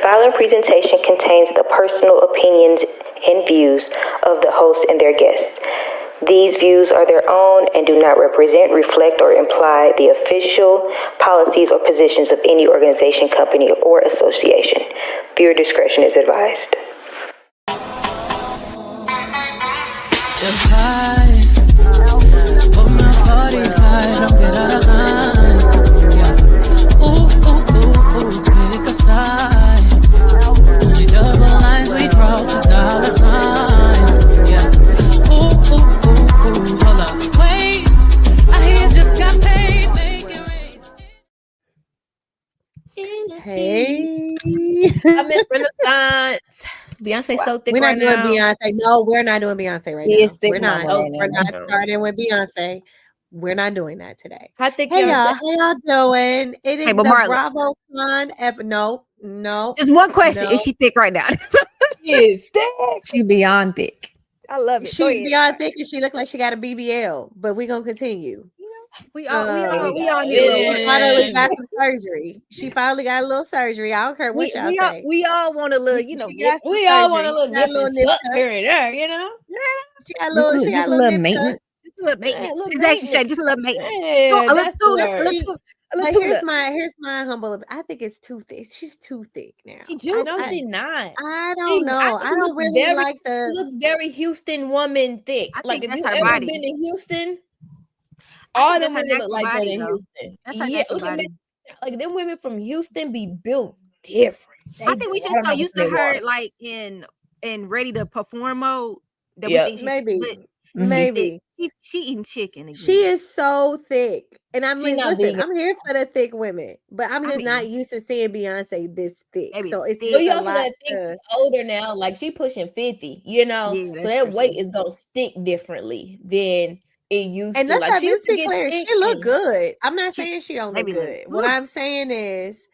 following presentation contains the personal opinions and views of the host and their guests. These views are their own and do not represent, reflect, or imply the official policies or positions of any organization, company, or association. Viewer discretion is advised. Just hide. Put my 45, don't get out of line. Yeah. Ooh, pick a side. The double lines we cross is dollar signs. Yeah. Ooh, hold up. Wait, I hear you just got paid. Make it rain. Hey. I miss Renaissance. Beyonce so thick We're not right doing now. Beyonce. No, we're not doing Beyonce right She now. is thick We're not. right now. We're not starting with Beyonce. We're not doing that today. How thick Hey y'all? y'all, how y'all doing? It is Hey, but the Marla- Bravocon no. Just one question. No. Is she thick right now? She is thick. She beyond thick. I love it. Go She's ahead. beyond thick and she looked like she got a BBL, but we're gonna continue. We all She Yeah. finally got some surgery. She finally got a little surgery. I don't care what y'all say. we all want a little, you know. She got some We all want a surgery. little She got nip and nip tuck tuck. here and there, you know? She got a little, she got Just a a little little nip maintenance. tuck. Just a little maintenance. little It's actually maintenance. just a little maintenance. Yeah, a that's little the word. But tulip. here's my humble. I think it's too thick. She's too thick now. She No, juicy. she's not. I don't know. I don't really like She the. looks very Houston woman thick. I Like think if that's you her ever body. been in Houston, I all think them that's her women look natural like that body, in though. Houston. That's her Yeah, natural look at body. me. Like them women from Houston be built different. I think we should don't so know used what to they her want. like in ready to perform mode that Yep. we think she's Maybe. but Mhm. Maybe she eating chicken again. she is so thick, and I'm She not listen. vegan. I'm here for the thick women, but I'm I just mean, not used to seeing Beyonce this thick. maybe So it's thick. So just you a also lot. gotta think she's older now. Like she pushing 50, you know. Yeah, So that's that true, weight too. is gonna stick differently than it used And to. let's Like have she this used to be get clear. thick She look and- good. I'm not She- saying she don't look maybe look- good. What Ooh. I'm saying is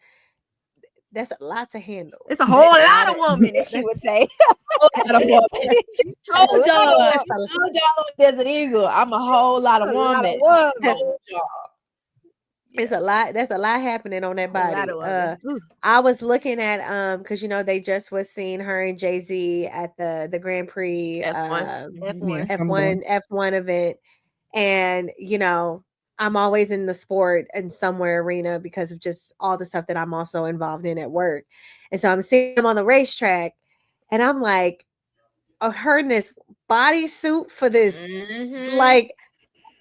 that's a lot to handle. It's a whole lot of woman, as she would say. Lot of woman. She's Told a lot of y'all, woman. told y'all on Desert Eagle, I'm a whole lot of A lot of woman. woman. Told y'all. It's a lot. That's a lot happening on that A lot body. of woman. Ooh. I was looking at because they just was seeing her and Jay-Z at the Grand Prix F1. F1 event, and I'm always in the sport and somewhere arena because of just all the stuff that I'm also involved in at work, and so I'm seeing them on the racetrack, and I'm like, her in this bodysuit for this Mhm. like.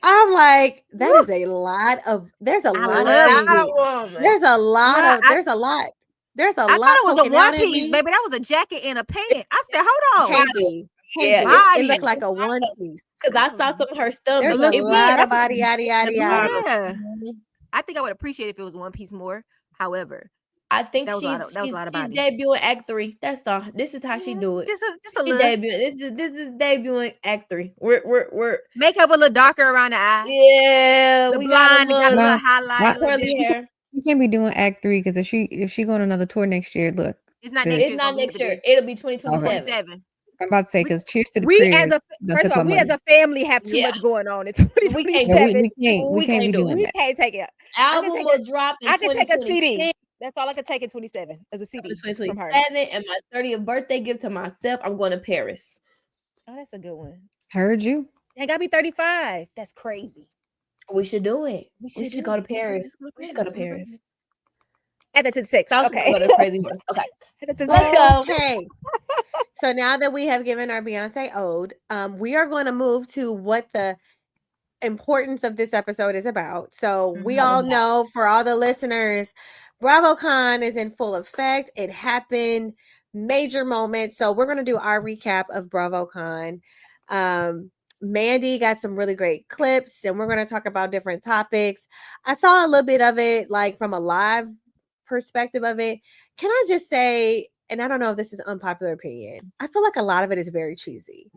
I'm like, that is a lot of. There's a I lot love of. Lot of woman. There's a lot Nah, of. There's a lot. There's a I lot. thought it was a poking out one at piece, me. baby. That was a jacket and a pant. I said, hold on. Heavy. Yeah, Heavy. body. It looked like a one piece. Because I saw some of her stomach. There's a It was- lot of body, yada yada the yada. bottom. Yeah. Mhm. I think I would appreciate if it was one piece more. However, I think That was a lot she's of- that was a lot of body. debuting Act 3. That's all. This is how she do it. just a She little debuting. This is debuting Act 3. We're makeup a little darker around the eye. yeah. The we blonde, got got a a little Nah, highlight. why- a little curly bit. hair. You can't be doing Act 3 because if she go on another tour next year, look, It's not the- next year. It's not next year. It'll be 2027. 27. I'm about to say because Cheers to the We Careers as a done first took of all, my we as money. a family have too Yeah. much going on in We can't 2027. No, we can't be do it. doing We that. can't take it. Album take will drop in I can take a 2026. CD. That's all I can take in 27 as a CD from her. 2027, and my 30th birthday gift to myself, I'm going to Paris. Oh, that's a good one. Heard you. I got me 35. That's crazy. We should do it. We do should go to it. Paris. Let's We should go to Paris. Add that to the 6. South Okay. go to Crazy Horse. Okay. Add that to the Let's go. Okay. So now that we have given our Beyonce ode, we are going to move to what the importance of this episode is about. So we all know, for all the listeners, Bravocon is in full effect. It happened, major moment. So we're going to do our recap of Bravocon. Mandy got some really great clips, and we're going to talk about different topics. I saw a little bit of it, like from a live perspective of it. Can I just say, and I don't know if this is unpopular opinion, I feel like a lot of it is very cheesy.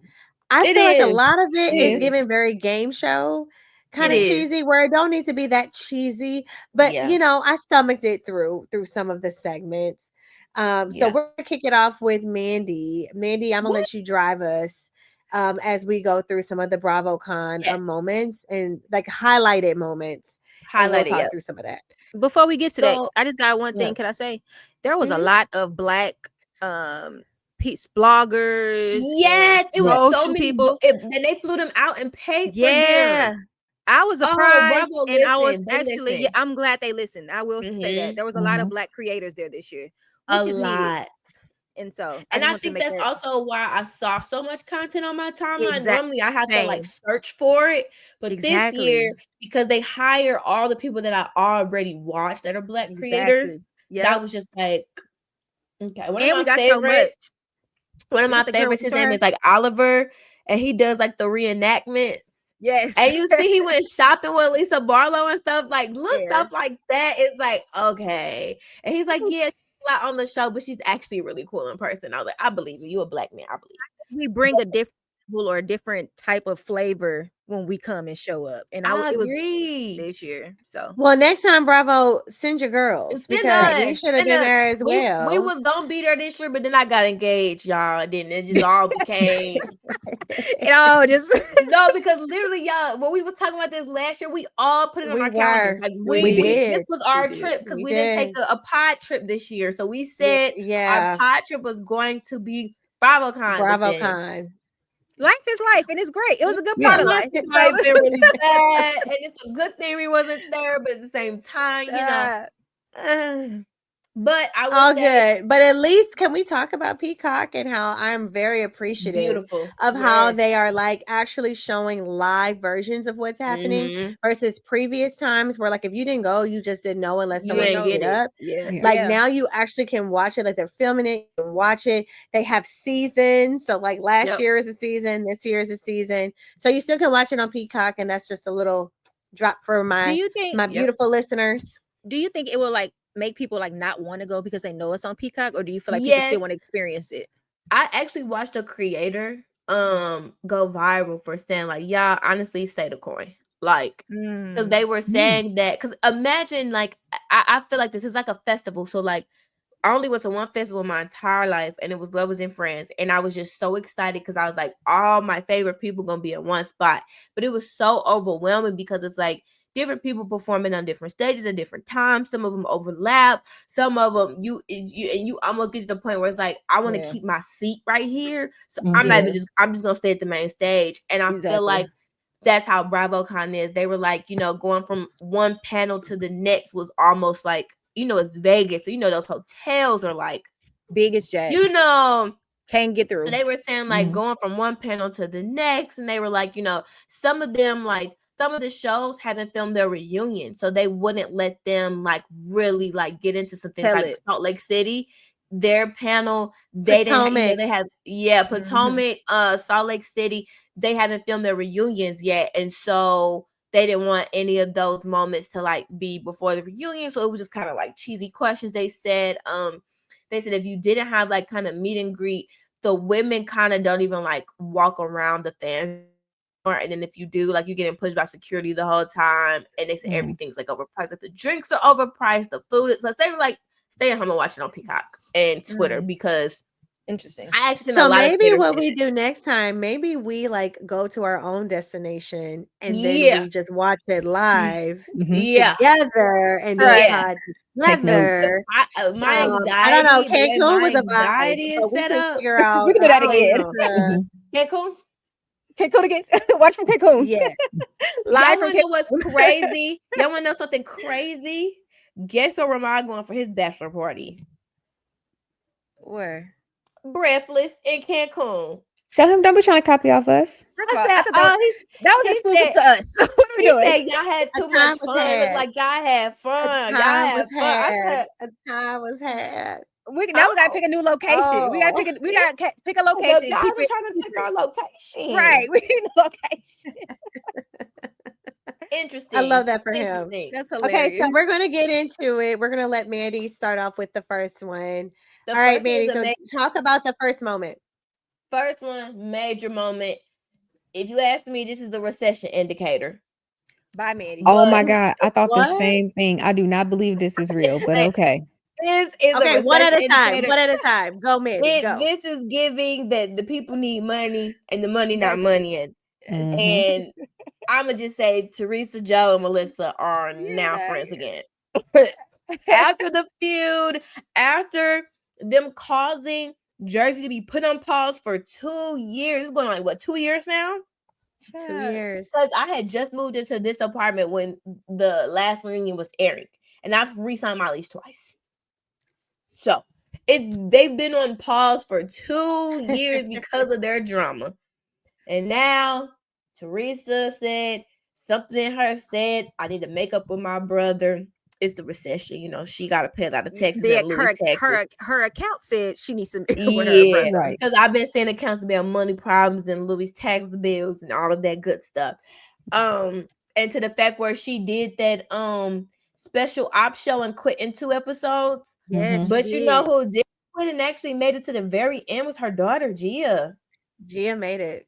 I It feel like a is. lot of it It is is. given very game show kind It of is. cheesy, where it don't need to be that cheesy. But Yeah. I stomached it through some of the segments. So Yeah. we're gonna kick it off with Mandy. Mandy, I'm gonna let you drive us as we go through some of the Bravocon Yes. moments and like highlighted moments. And we'll Highlighted. talk Yeah. through some of that. Before we get to that, So- I just got one Yeah. thing. Can I say? there was a Mhm. lot of black peace bloggers Yes, and it was so promotion many. people. Then they flew them out and paid for Yeah. them. I was Oh, surprised, Bravo, and I was listen. They actually, yeah, listen. I'm glad they listened. I will say that there was a lot of Mhm. black creators there this year, A which is needed, lot. and so I And just I want to think make that's that also why I saw so much content on my timeline. exact Normally I have to like same. search for it, but this year, Exactly. because they hire all the people that I already watched that are black creators, Exactly. that Yep. was just like, okay. And we got so much. One of We my got the girl favorites, with his the name hair. is like Oliver, and he does like the reenactments. Yes. And you see, he went shopping with Lisa Barlow and stuff, like little Yeah. stuff like that. It's like, okay. And he's like, yeah, she's a lot on the show, but she's actually really cool in person. I was like, I believe you. You a black man. I believe We bring a different level or a different type of flavor when we come and show up, and you. I it was agree. this year. So Well, next time, Bravo, send your girls Send because we us. should have Send been us. there as We well. was gonna be there this year, but then I got engaged, y'all. Then it just all became it all just no, because literally, y'all, when we was talking about this last year, we all put it on We our calendars. were. Like We this did. was our did. trip because We we didn't take did. a pod trip this year. So we said our Yeah. pod trip was going to be Bravocon, but then Bravocon. life is life, and it's great. It was a good Yeah. part of life life. might have been really bad, and it's a good thing we wasn't there, but at the same time, you know. But I will All say, good. But at least can we talk about Peacock and how I'm very appreciative beautiful. of how Yes. they are like actually showing live versions of what's happening Mhm. versus previous times where like if you didn't go, you just didn't know unless You someone ain't picked get it it. up. Yeah. Yeah. Like Yeah. now you actually can watch it, like they're filming it, you can watch it. They have seasons. So like last Yep. year is a season, this year is a season. So you still can watch it on Peacock, and that's just a little drop for Do my you think? my beautiful listeners. Do you think it will like make people like not want to go because they know it's on Peacock, or do you feel like people Yes. still want to experience it? I actually watched a creator go viral for saying like, y'all honestly say the coin. Like, because they were saying that, because imagine like I feel like this is like a festival. So like I only went to one festival my entire life, and it was Lovers and Friends. And I was just so excited because I was like, all my favorite people gonna be in one spot. But it was so overwhelming because it's like different people performing on different stages at different times. Some of them overlap. Some of them you almost get to the point where it's like, I want to Yeah. keep my seat right here. So I'm not even I'm just gonna stay at the main stage. And I feel like that's how Bravocon is. They were like, you know, going from one panel to the next was almost like, you know, it's Vegas. So, you know, those hotels are like, big as Jacks. you know, can't get through. so they were saying like going from one panel to the next. And they were like, you know, some of them, like some of the shows haven't filmed their reunion. So they wouldn't let them like really like get into some things Tell like it. Salt Lake City. Their panel, they didn't, you know, Potomac. they have, Potomac, Salt Lake City, they haven't filmed their reunions yet. And so they didn't want any of those moments to like be before the reunion. So it was just kind of like cheesy questions. They said if you didn't have like kind of meet and greet, the women kind of don't even like walk around the fans. And then if you do, like, you're getting pushed by security the whole time. And they said everything's like overpriced. Like the drinks are overpriced, the food is. So they were like, stay at home and watch it on Peacock and Twitter because Interesting. I actually seen So a lot of maybe creators what say we that. do next time, maybe we like go to our own destination and Yeah. then we just watch it live Yeah. together and do Right. a pod Take notes. together. My anxiety, I don't know. the way Cancun was my a vibe, anxiety is but we set can up. figure out. We can do that a place again. to- Cancun? Cancun again. Watch from Cancun. Yeah. Y'all Live from want to know what's Cancun. crazy? Y'all want to know something crazy? Guess where Ramon going for his bachelor party? Where? Breathless in Cancun. Tell him don't be trying to copy off us. First of all, I said, I thought that was he exclusive said- to us. What are we He doing? said y'all had A too time much was fun. It looked had. like y'all had fun. A Y'all time had was fun. I had. said, A time was had. We gotta pick a new location. We gotta pick a the location. guys Keep are it trying to take our location. right. We need a location. Interesting. I love that for him. Interesting. That's Okay, hilarious. so we're gonna get into it. We're gonna let Mandy start off with the first one. The All right, first one Mandy. is So amazing. talk about the first moment. First one, major moment. If you ask me, this is the recession indicator. Bye, Mandy. Oh my But- God. I thought the What? same thing. I do not believe this is real, but okay. This is Okay, a one at recession a time. indicator. One at a time. Go, Mandy. Go. This is giving that the people need money and the money not That's- money. And Mhm. I'ma just say Teresa, Joe, and Melissa are now Yeah. friends again. after the feud, after them causing Jersey to be put on pause for 2 years. It's going on like what, 2 years now? 2 years. Because I had just moved into this apartment when the last reunion was airing, and I've re-signed my lease twice. So they've been on pause for 2 years because of their drama. And now Teresa said something in her said, I need to make up with my brother. It's the recession. You know, she got to pay a lot of taxes and lose taxes. Her account said she needs to make up with her Yeah, brother. Right. because I've been seeing accounts about money problems and Louis tax bills and all of that good stuff. And to the fact where she did that special op show and quit in 2 episodes. Yes, But she you know did. who did quit and actually made it to the very end was her daughter, Gia. Gia made it.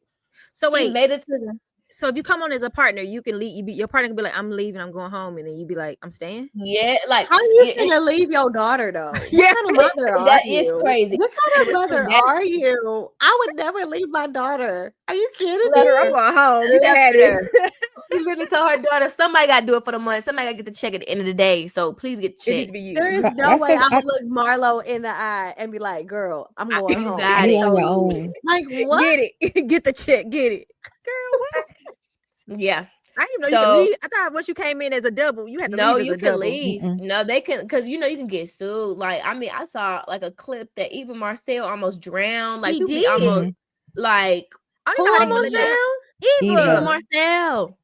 So She wait, made it to the so if you come on as a partner, you can leave. Your partner can be like, "I'm leaving. I'm going home," and then you be like, "I'm staying." yeah, like How you yeah, gonna leave your daughter though? Yeah. What kind of mother are that you? is crazy. What kind of It was mother that- are you? I would never leave my daughter. Are you kidding Left me? Girl, I'm going home. You can have Left it. She literally told her daughter, somebody got to do it for the money. Somebody got to get the check at the end of the day. So please get the It needs check. to be you. There is But no that's way 'cause I would look Marlo in the eye and be like, "Girl, I'm going You home." got You it. on your own. Like what? Get it. Get the check. Get it. Girl, what? Yeah. I didn't know you So- could leave. I thought once you came in as a double, you had to No, leave as you a can double. leave. Mm-mm. No, they can, because you know you can get sued. Like, I mean, I saw like a clip that even Marcel almost drowned. Like, She people be did. almost like I who don't know how they almost let that. drowned? Eva. Even Marcel.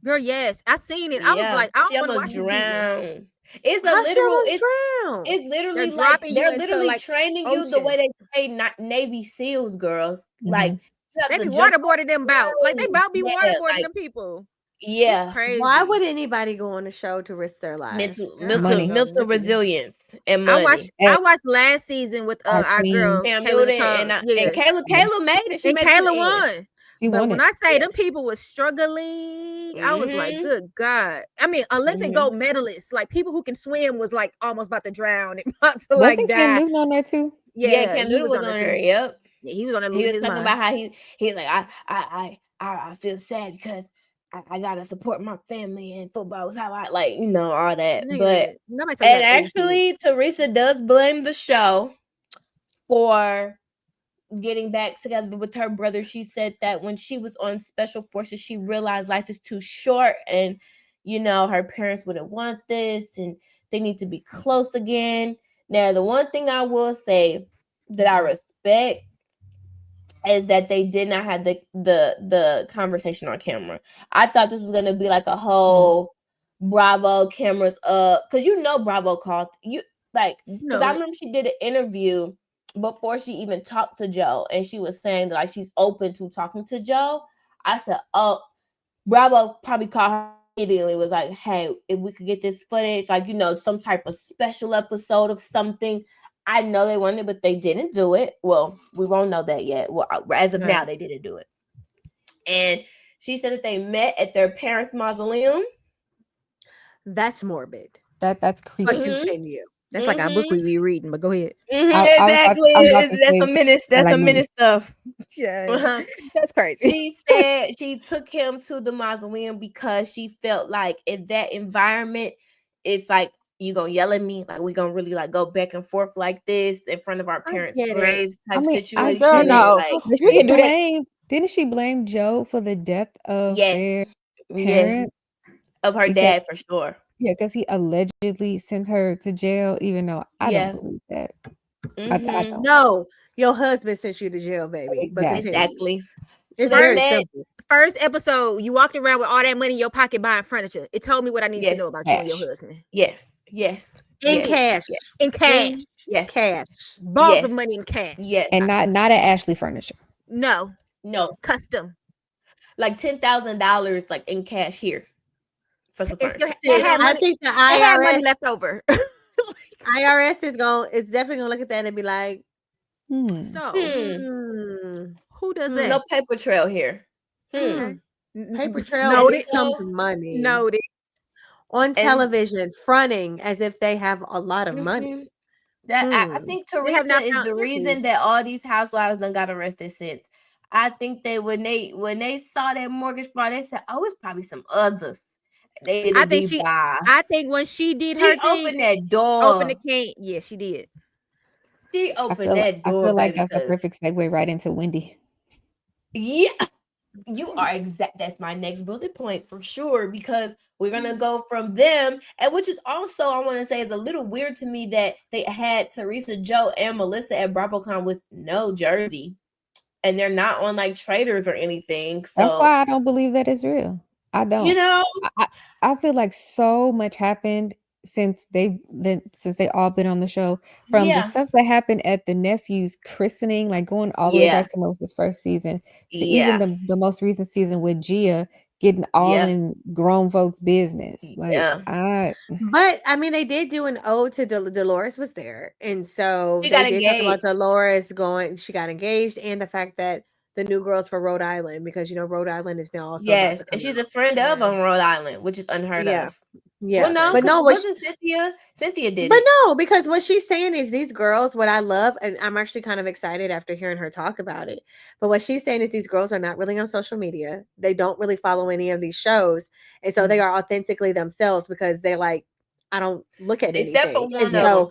Girl, yes, I seen it. I was like, I she don't want to watch almost this season. drowned. It's a How she literal. almost It's drowned? it's literally They're like dropping you they're into, literally like, training you the ocean. way they train Navy SEALs girls. Like you have They to be jump waterboarding them about. Like they about be Yeah, waterboarding like- them people. Yeah, It's crazy. Why would anybody go on a show to risk their lives? Money. mental resilience and money. I watched last season with Our our queen. girl Pam Kayla Newton Nicole. and Kayla made it. She and made it to the Kayla end. won. She But won when it. I say Yeah. them people was struggling, I was like, Mhm. good God. I mean, Olympic Mhm. gold medalists, like people who can swim was like almost about to drown and about to Wasn't like Cam die. Newton on there too? Yeah, Cam he Newton was on there. scene. Yep. Yeah, he was on there He losing was his talking mind. about how he's like I feel sad because I gotta support my family and football was how I like all that. Nigga, But nobody talking and about 80 actually kids. Teresa does blame the show for getting back together with her brother. She said that when she was on Special Forces, she realized life is too short and her parents wouldn't want this and they need to be close again. Now, the one thing I will say that I respect is that they did not have the conversation on camera. I thought this was gonna be like a whole Bravo cameras up, because Bravo called you like because I remember she did an interview before she even talked to Joe, and she was saying that like she's open to talking to Joe. I said, oh, Bravo probably called her immediately, was like, hey, if we could get this footage, like some type of special episode of something. I know they wanted it, but they didn't do it. Well, we won't know that yet. Well, as of now, they didn't do it. And she said that they met at their parents' mausoleum. That's morbid. That's creepy. But continue. That's like our book we be reading, but go ahead. Exactly. I was about to That's say, a menace. That's like a menace stuff. Yeah, that's crazy. She said she took him to the mausoleum because she felt like in that environment, it's like, you gonna yell at me, like we gonna really like go back and forth like this in front of our parents' graves type situation. girl, no. Like, But You can do that. didn't she blame Joe for the death of their yes, parent? of her dad for sure. Yeah, because he allegedly sent her to jail, even though I don't believe that. I don't. No, your husband sent you to jail, baby. Exactly. It's So very they met- simple. First episode, you walked around with all that money in your pocket buying furniture. It told me what I need to know about you and your husband. Yes. In cash. In cash. Yes. Cash. Balls of money in cash. Yes. And not at Ashley Furniture. No. Custom. Like $10,000 like in cash here for some furniture. I think the it had money IRS left over. IRS is definitely gonna look at that and be like, So who does that? No paper trail here. Paper trail Noted. with some money. Noted. On television, fronting as if they have a lot of money. That I think Teresa is the reason that all these housewives done got arrested since. I think when they saw that mortgage fraud, they said, "Oh, it's probably some others." They did I a think deep dive. I think when she did She her thing, opened that door. open the can. Yeah, she did. She I opened feel that door, I feel like baby. that's a perfect segue right into Wendy. Yeah, you are exact. That's my next bullet point for sure, because we're gonna go from them, and which is also, I want to say, is a little weird to me that they had Teresa, Joe, and Melissa at Bravocon with no jersey, and they're not on like traders or anything. That's So why I don't believe that it's real. I don't. you know, I feel like so much happened since they all been on the show. From the stuff that happened at the nephew's christening, like going all the way back to Melissa's first season, to even the most recent season with Gia getting all in grown folks' business. Like But I mean, they did do an ode to Dolores was there, and so she they got did talk about engaged. Dolores going. She got engaged, and the fact that the new girls for Rhode Island, because you know Rhode Island is now also about to come and she's out. a friend of on Rhode Island, which is unheard of. Yeah, Well, no, but because no, wasn't Cynthia did but it. no, because what she's saying is these girls, what I love, and I'm actually kind of excited after hearing her talk about it. But what she's saying is these girls are not really on social media. They don't really follow any of these shows. And so they are authentically themselves because they're like, I don't look at Except anything. for one of them.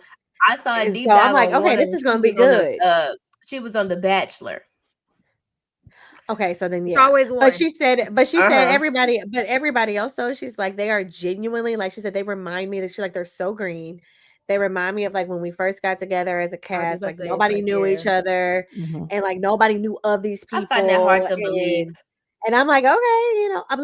I saw a deep so dive I'm like, on okay, one of this them. is gonna be good. She was on The Bachelor. Okay, so then It's always one. But she said everybody else though, she's like, they are genuinely, like she said, they remind me that she's like, they're so green. They remind me of like when we first got together as a cast, like nobody knew each other and like nobody knew of these people. I find that hard to believe. And I'm like, okay, you know, I'm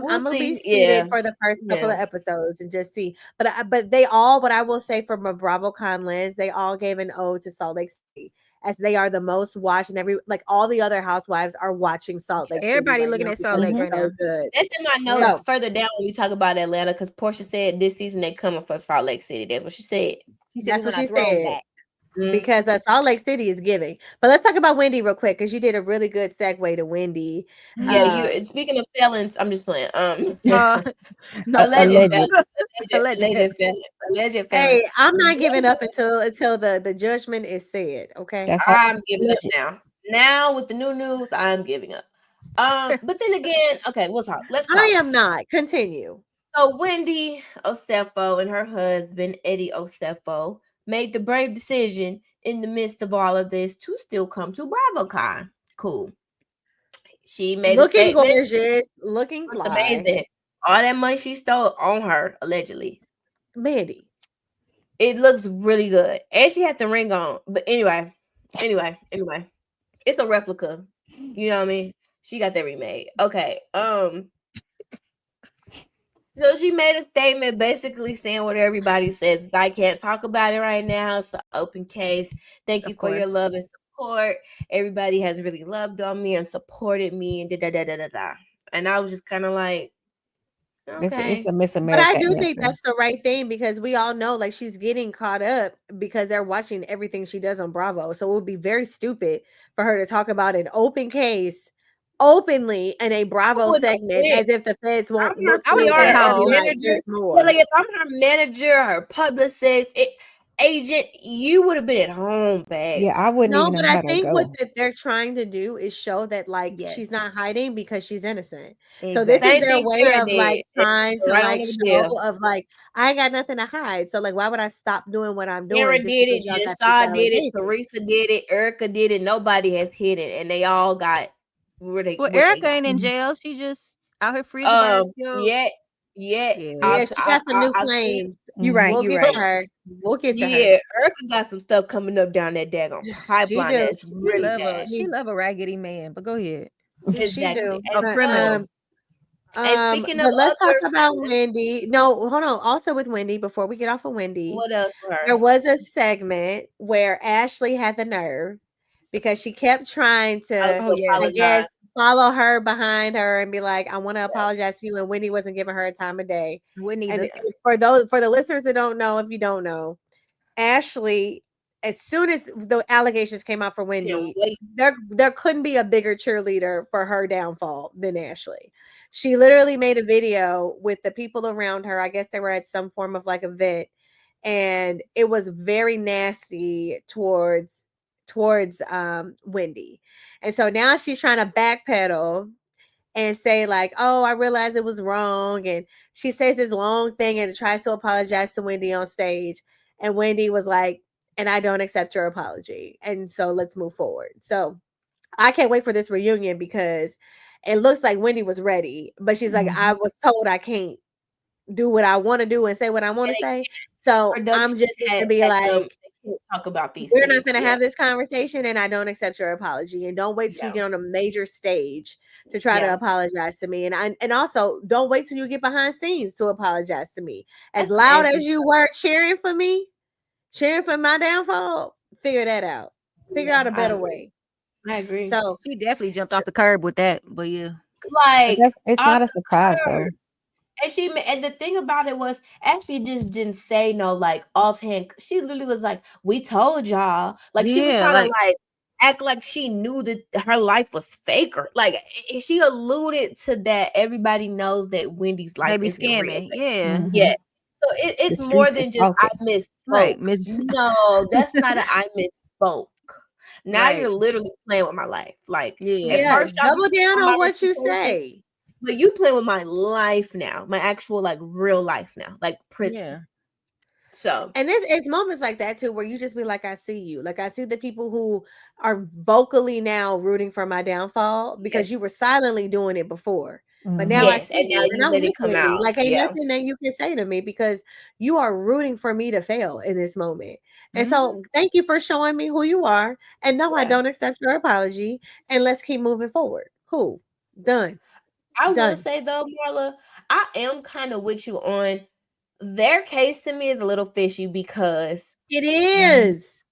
gonna be seated for the first couple of episodes and just see. But they all, what I will say from a BravoCon lens, they all gave an ode to Salt Lake City, as they are the most watched, and all the other housewives are watching Salt Lake City. Everybody looking at Salt Lake right now. Good. That's in my notes further down when we talk about Atlanta, because Portia said this season they coming for Salt Lake City. That's what she said. She said that's what she said. Back. Because Salt Lake City is giving. But let's talk about Wendy real quick, because you did a really good segue to Wendy. Yeah, you. Speaking of felons, I'm just playing. No, alleged felon. Hey, I'm not giving up until the judgment is said. Okay, I'm giving up now. Now with the new news, I'm giving up. But then again, okay, we'll talk. Let's talk. I am not. Continue. So Wendy Osefo and her husband Eddie Osefo made the brave decision in the midst of all of this to still come to Bravocon. Cool. She made looking a statement. Gorgeous, looking fly. Amazing. All that money she stole on her, allegedly. Mandy. It looks really good. And she had the ring on. But anyway. It's a replica. You know what I mean? She got that remade. Okay. So she made a statement basically saying what everybody says. I can't talk about it right now. It's an open case. Thank you for your love and support. Everybody has really loved on me and supported me and da. And I was just kind of like, okay. It's a Miss America. But I do think that's the right thing, because we all know like she's getting caught up because they're watching everything she does on Bravo. So it would be very stupid for her to talk about an open case openly in a Bravo segment as if the feds won't look. I would stay home. Like if I'm her manager, her publicist, agent, you would have been at home, babe. Yeah, I wouldn't even know but how I to think go. what they're trying to do is show that like she's not hiding because she's innocent. Exactly. So this is their way of like trying to like show of like, I ain't got nothing to hide. So like, why would I stop doing what I'm doing? Karen did it, Jashad did it, Teresa did it, Erica did it. Nobody has hit it, and they all got Erica ain't in jail. She just out here freezing by herself. Yeah, she got some new claims. You're right. We'll get to her. We'll get to her. Yeah, Erica got some stuff coming up down that daggone pipeline. That's really bad. She love a raggedy man, but go ahead. Exactly. She do. A criminal. And speaking of, let's talk about Wendy. No, hold on. Also with Wendy, before we get off of Wendy, what else for her? There was a segment where Ashley had the nerve because she kept trying to, I guess, follow her behind her and be like, I want to apologize to you. And Wendy wasn't giving her a time of day. And for the listeners that don't know, if you don't know, Ashley, as soon as the allegations came out for Wendy, there couldn't be a bigger cheerleader for her downfall than Ashley. She literally made a video with the people around her. I guess they were at some form of like event, and it was very nasty towards Wendy. And so now she's trying to backpedal and say like, "Oh, I realized it was wrong," and she says this long thing and tries to apologize to Wendy on stage, and Wendy was like, "And I don't accept your apology," and so let's move forward. So I can't wait for this reunion because it looks like Wendy was ready, but she's like, "I was told I can't do what I want to do and say what I want to say." So I'm Production just going to had be like, them they can't talk about these we're not things. going to Yeah. have this conversation and I don't accept your apology. And don't wait till you Yeah. get on a major stage to try to Yeah. apologize to me. And also don't wait till you get behind scenes to apologize to me. As That's loud extra as you were cheering for me, cheering for my downfall, figure that out. Figure out a I better agree. way. I agree. So She definitely jumped off the curb with that, but yeah. Like It's off not a the surprise curb. though. And the thing about it was, actually just didn't say no like offhand. She literally was like, "We told y'all." Like she was Yeah, trying like to like act like she knew that her life was faker. Like she alluded to that. Everybody knows that Wendy's life they be isn't real. scamming. Yeah. Yeah. Mhm. So The it's more streets is than just I talking. Right, misspoke. Miss No, that's not a I misspoke. Now Right. you're literally playing with my life. Like at Yeah. yeah, first y'all double be down on on my what you reputation, say. but you play with my life now, my actual like real life now, like prison. Yeah. And it's moments like that too, where you just be like, I see you. Like I see the people who are vocally now rooting for my downfall Yes, because you were silently doing it before. But now I Mhm. yes, see and now you and you I'm let it come genuinely out. like ain't Yeah, nothing that you can say to me because you are rooting for me to fail in this moment. And Mhm. so thank you for showing me who you are. And no, I yeah. don't accept your apology. And let's keep moving forward. Cool. Done. I will Done. say though, Marla, I am kind of with you on their case. To me is a little fishy because It Mhm. is.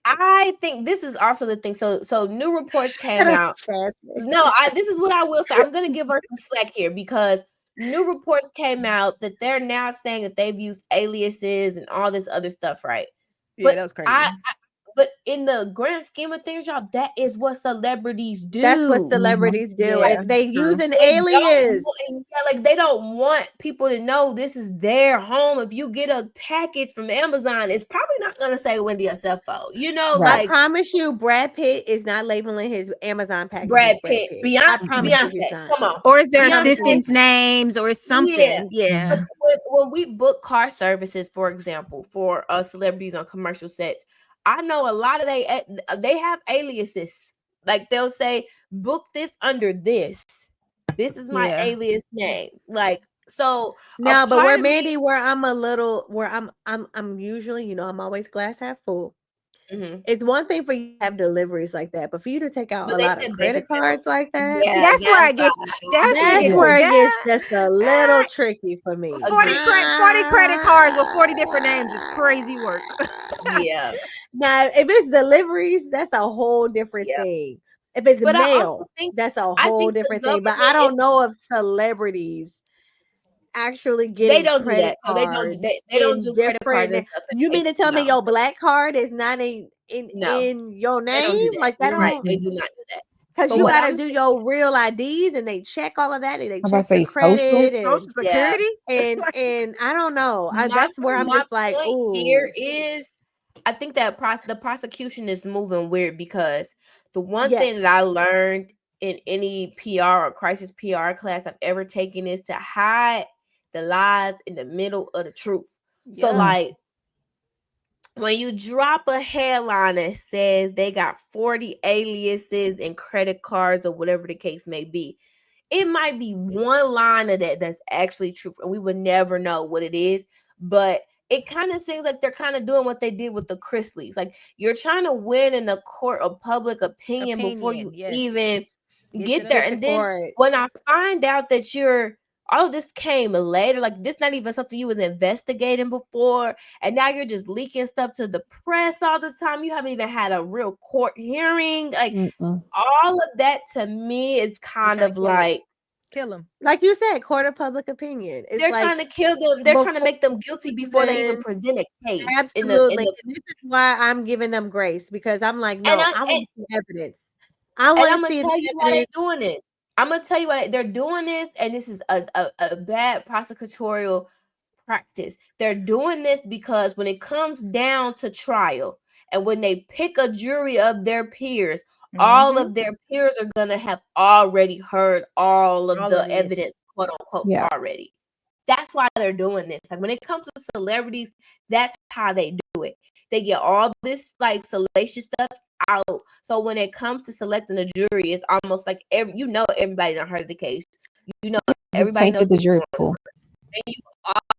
I think this is also the thing. So new reports Shut came up, out. Jasmine. No, this is what I will say. I'm gonna give her some slack here because new reports came out that they're now saying that they've used aliases and all this other stuff, right? Yeah, But that was crazy. but in the grand scheme of things, y'all, that is what celebrities That's what do. Mhm. celebrities do. Yeah, And they use True. an They don't alias. like they don't want people to know this is their home. If you get a package from Amazon, it's probably not gonna say Wendy Sefo. You know, Right. I like promise you, Brad Pitt is not labeling his Amazon Brad packages Brad Pitt, Pitt. I Beyonce, promise you he's Beyonce. not. Come on, or is their Beyonce. assistants' names or Yeah, something? Yeah. but Mhm. when we book car services, for example, for celebrities on commercial sets, I know a lot of they have aliases. Like they'll say, "Book this under this. This is my Yeah. alias name." Like so, a No, but part where of me. Mandy, where I'm a little, where I'm usually, I'm always glass half full. Mhm. It's one thing for you to have deliveries like that, but for you to take out But a they lot of said bank credit accounts. cards like that, See, Yeah, that's where I that's get that's where it that's gets Yeah. where it gets yeah. just a little tricky for me. 40 credit cards with 40 different names is crazy work. yeah, Now, if it's deliveries, that's a whole different yeah. thing. If it's But I also mail, think that's a I whole think the different thing. But I government is don't know if celebrities actually they getting don't do credit that. No, they don't. cards They don't in do credit cards and different. stuff. You mean to tell me No, your black card is not in no, in your they don't do name? that. Like that You're right. don't They Mhm. do not do that. because But you what got to I'm do saying, your real IDs and they check all of that and they I'm about to check the say social. credit Social yeah. Security? and I don't know. My That's where I'm my just like, point here ooh, is, I think that the prosecution is moving weird because the one thing yes, that I learned in any PR or crisis PR class I've ever taken is to hide the lies in the middle of the truth. So Yep. Mm. like when you drop a headline that says they got 40 aliases and credit cards or whatever the case may be, it might be one line of that that's actually true, and we would never know what it is. But it kind of seems like they're kind of doing what they did with the Chrisleys. Like you're trying to win in a court of public opinion before you Opinion, yes. even Get to get the there. get to And then court. when I find out that all of this came later, like this not even something you was investigating before, and now you're just leaking stuff to the press all the time. You haven't even had a real court hearing. Like Mm-mm. all of that to me is They're kind trying to of kill it. like Kill them. Like you said, court of public opinion. It's they're trying like to kill them. They're trying to before make them guilty before they even even present a case in absolutely. the And this is why I'm giving them grace because I'm like, and no, I I and, want to see evidence. I and want I'm to gonna see the tell you why they're evidence. doing it. I'm gonna tell you why they're doing this, and this is a bad prosecutorial practice. They're doing this because when it comes down to trial and when they pick a jury of their peers, all of their peers are going to have already heard all of the evidence, quote unquote, already. That's why they're doing this. Like when it comes to celebrities, that's how they do it. They get all this like salacious stuff out. So when it comes to selecting the jury, it's almost like everybody done heard of the case. Everybody knows the jury pool. And you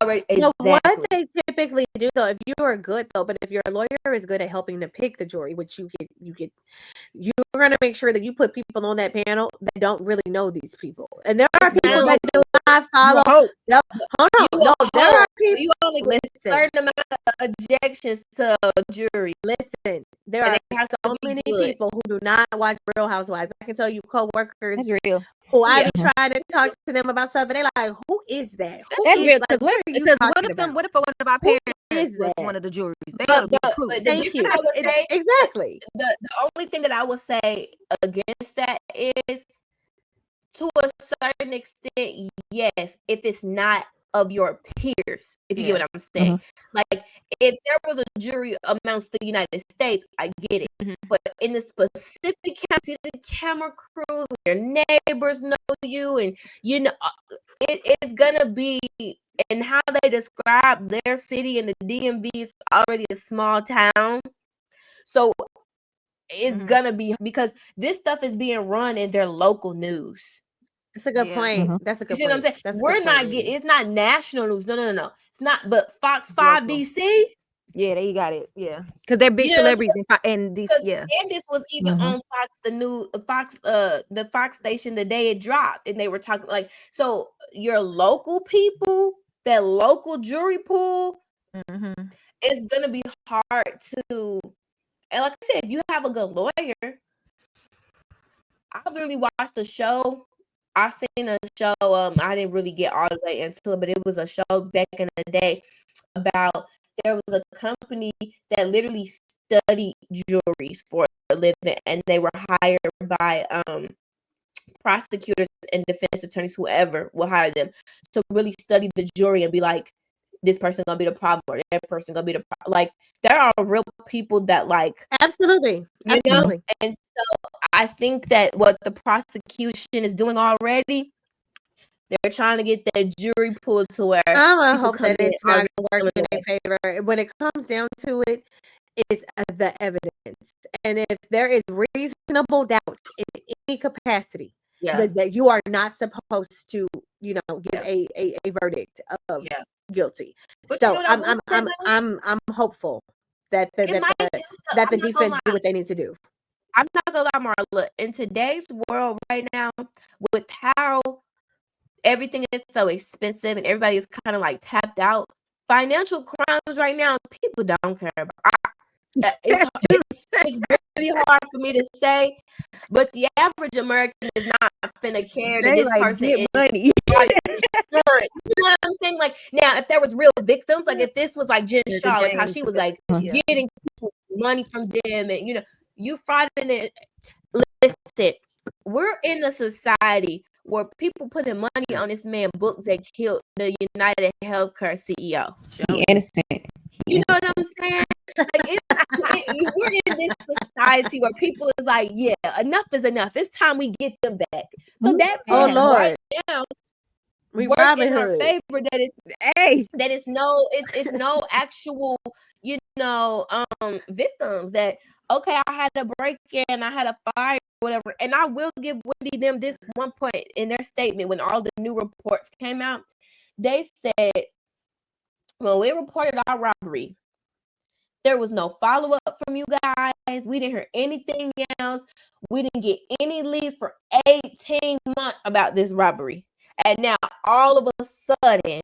already what they typically do though, if you are good though, but if your lawyer is good at helping to pick the jury, which you're going to make sure that you put people on that panel that don't really know these people. And there are people that do not follow. There are people. You only get a certain amount of objections to a jury. Listen, there are so many people who do not watch Real Housewives. I can tell you, coworkers who I be trying to talk to them about stuff, and they're like, "Who is that?" That's real. Because what if one of our parents was one of the juries? Thank you. Exactly. The only thing that I would say against that is, to a certain extent, yes, if it's not of your peers, if you get what I'm saying. Like, if there was a jury amongst the United States, I get it. But in the specific county, the camera crews, your neighbors know you, and it's gonna be, and how they describe their city and the DMV is already a small town. So it's gonna be, because this stuff is being run in their local news. That's a good point. That's a good point. You see what I'm saying? We're not getting, it's not national news. No. It's not, but Fox 5 DC. Yeah, they got it. Yeah. Because they're big celebrities in DC. And this was even on Fox, the Fox station the day it dropped. And they were talking like, so your local people, that local jury pool, it's gonna be hard to, and like I said, if you have a good lawyer. I really watched the show. I seen a show, I didn't really get all the way into it, but it was a show back in the day about, there was a company that literally studied juries for a living, and they were hired by prosecutors and defense attorneys, whoever will hire them, to really study the jury and be like, this person gonna be the problem, or that person gonna be the problem. Like, there are real people that like, absolutely. And so I think that what the prosecution is doing already, they're trying to get that jury pool to where I'm gonna hope that it's not gonna work in their favor. When it comes down to it, is the evidence, and if there is reasonable doubt in any capacity, that you are not supposed to, give a verdict of guilty. But so I'm hopeful that the defense do what they need to do. I'm not gonna lie, Marla. In today's world right now, with how everything is so expensive and everybody is kind of like tapped out, financial crimes right now, people don't care about. It's really hard for me to say, but the average American is not finna care that this person is money. You know what I'm saying? Like, now, if there was real victims, like if this was like Jen Shaw, like how she was like getting people money from them, and you frauding it. Listen, we're in a society where people putting money on this man books that killed the United Healthcare CEO. He innocent. You know what I'm saying? Like, we're in this society where people is like, yeah, enough is enough. It's time we get them back. So that Lord, right now, we work in our favor. That it's no actual, victims. That okay, I had a break in, I had a fire, whatever. And I will give Wendy them this one point in their statement when all the new reports came out. They said, well, we reported our robbery. There was no follow-up from you guys. We didn't hear anything else. We didn't get any leads for 18 months about this robbery. And now all of a sudden,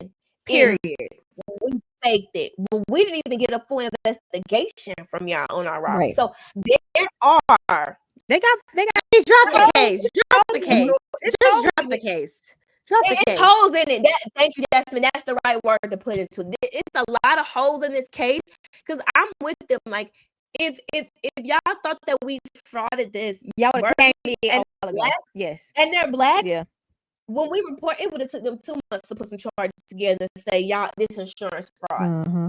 period, we faked it. Well, we didn't even get a full investigation from y'all on our robbery. Right. So there are. They got drop the case. Drop the case. Just drop the case. It's holes in it. Thank you, Jasmine. That's the right word to put into it. It's a lot of holes in this case, because I'm with them. Like, if y'all thought that we frauded this, y'all would have came and black, yes, and they're black, yeah. when we report, it would have took them 2 months to put some charges together and say, y'all, this insurance fraud. Mm-hmm.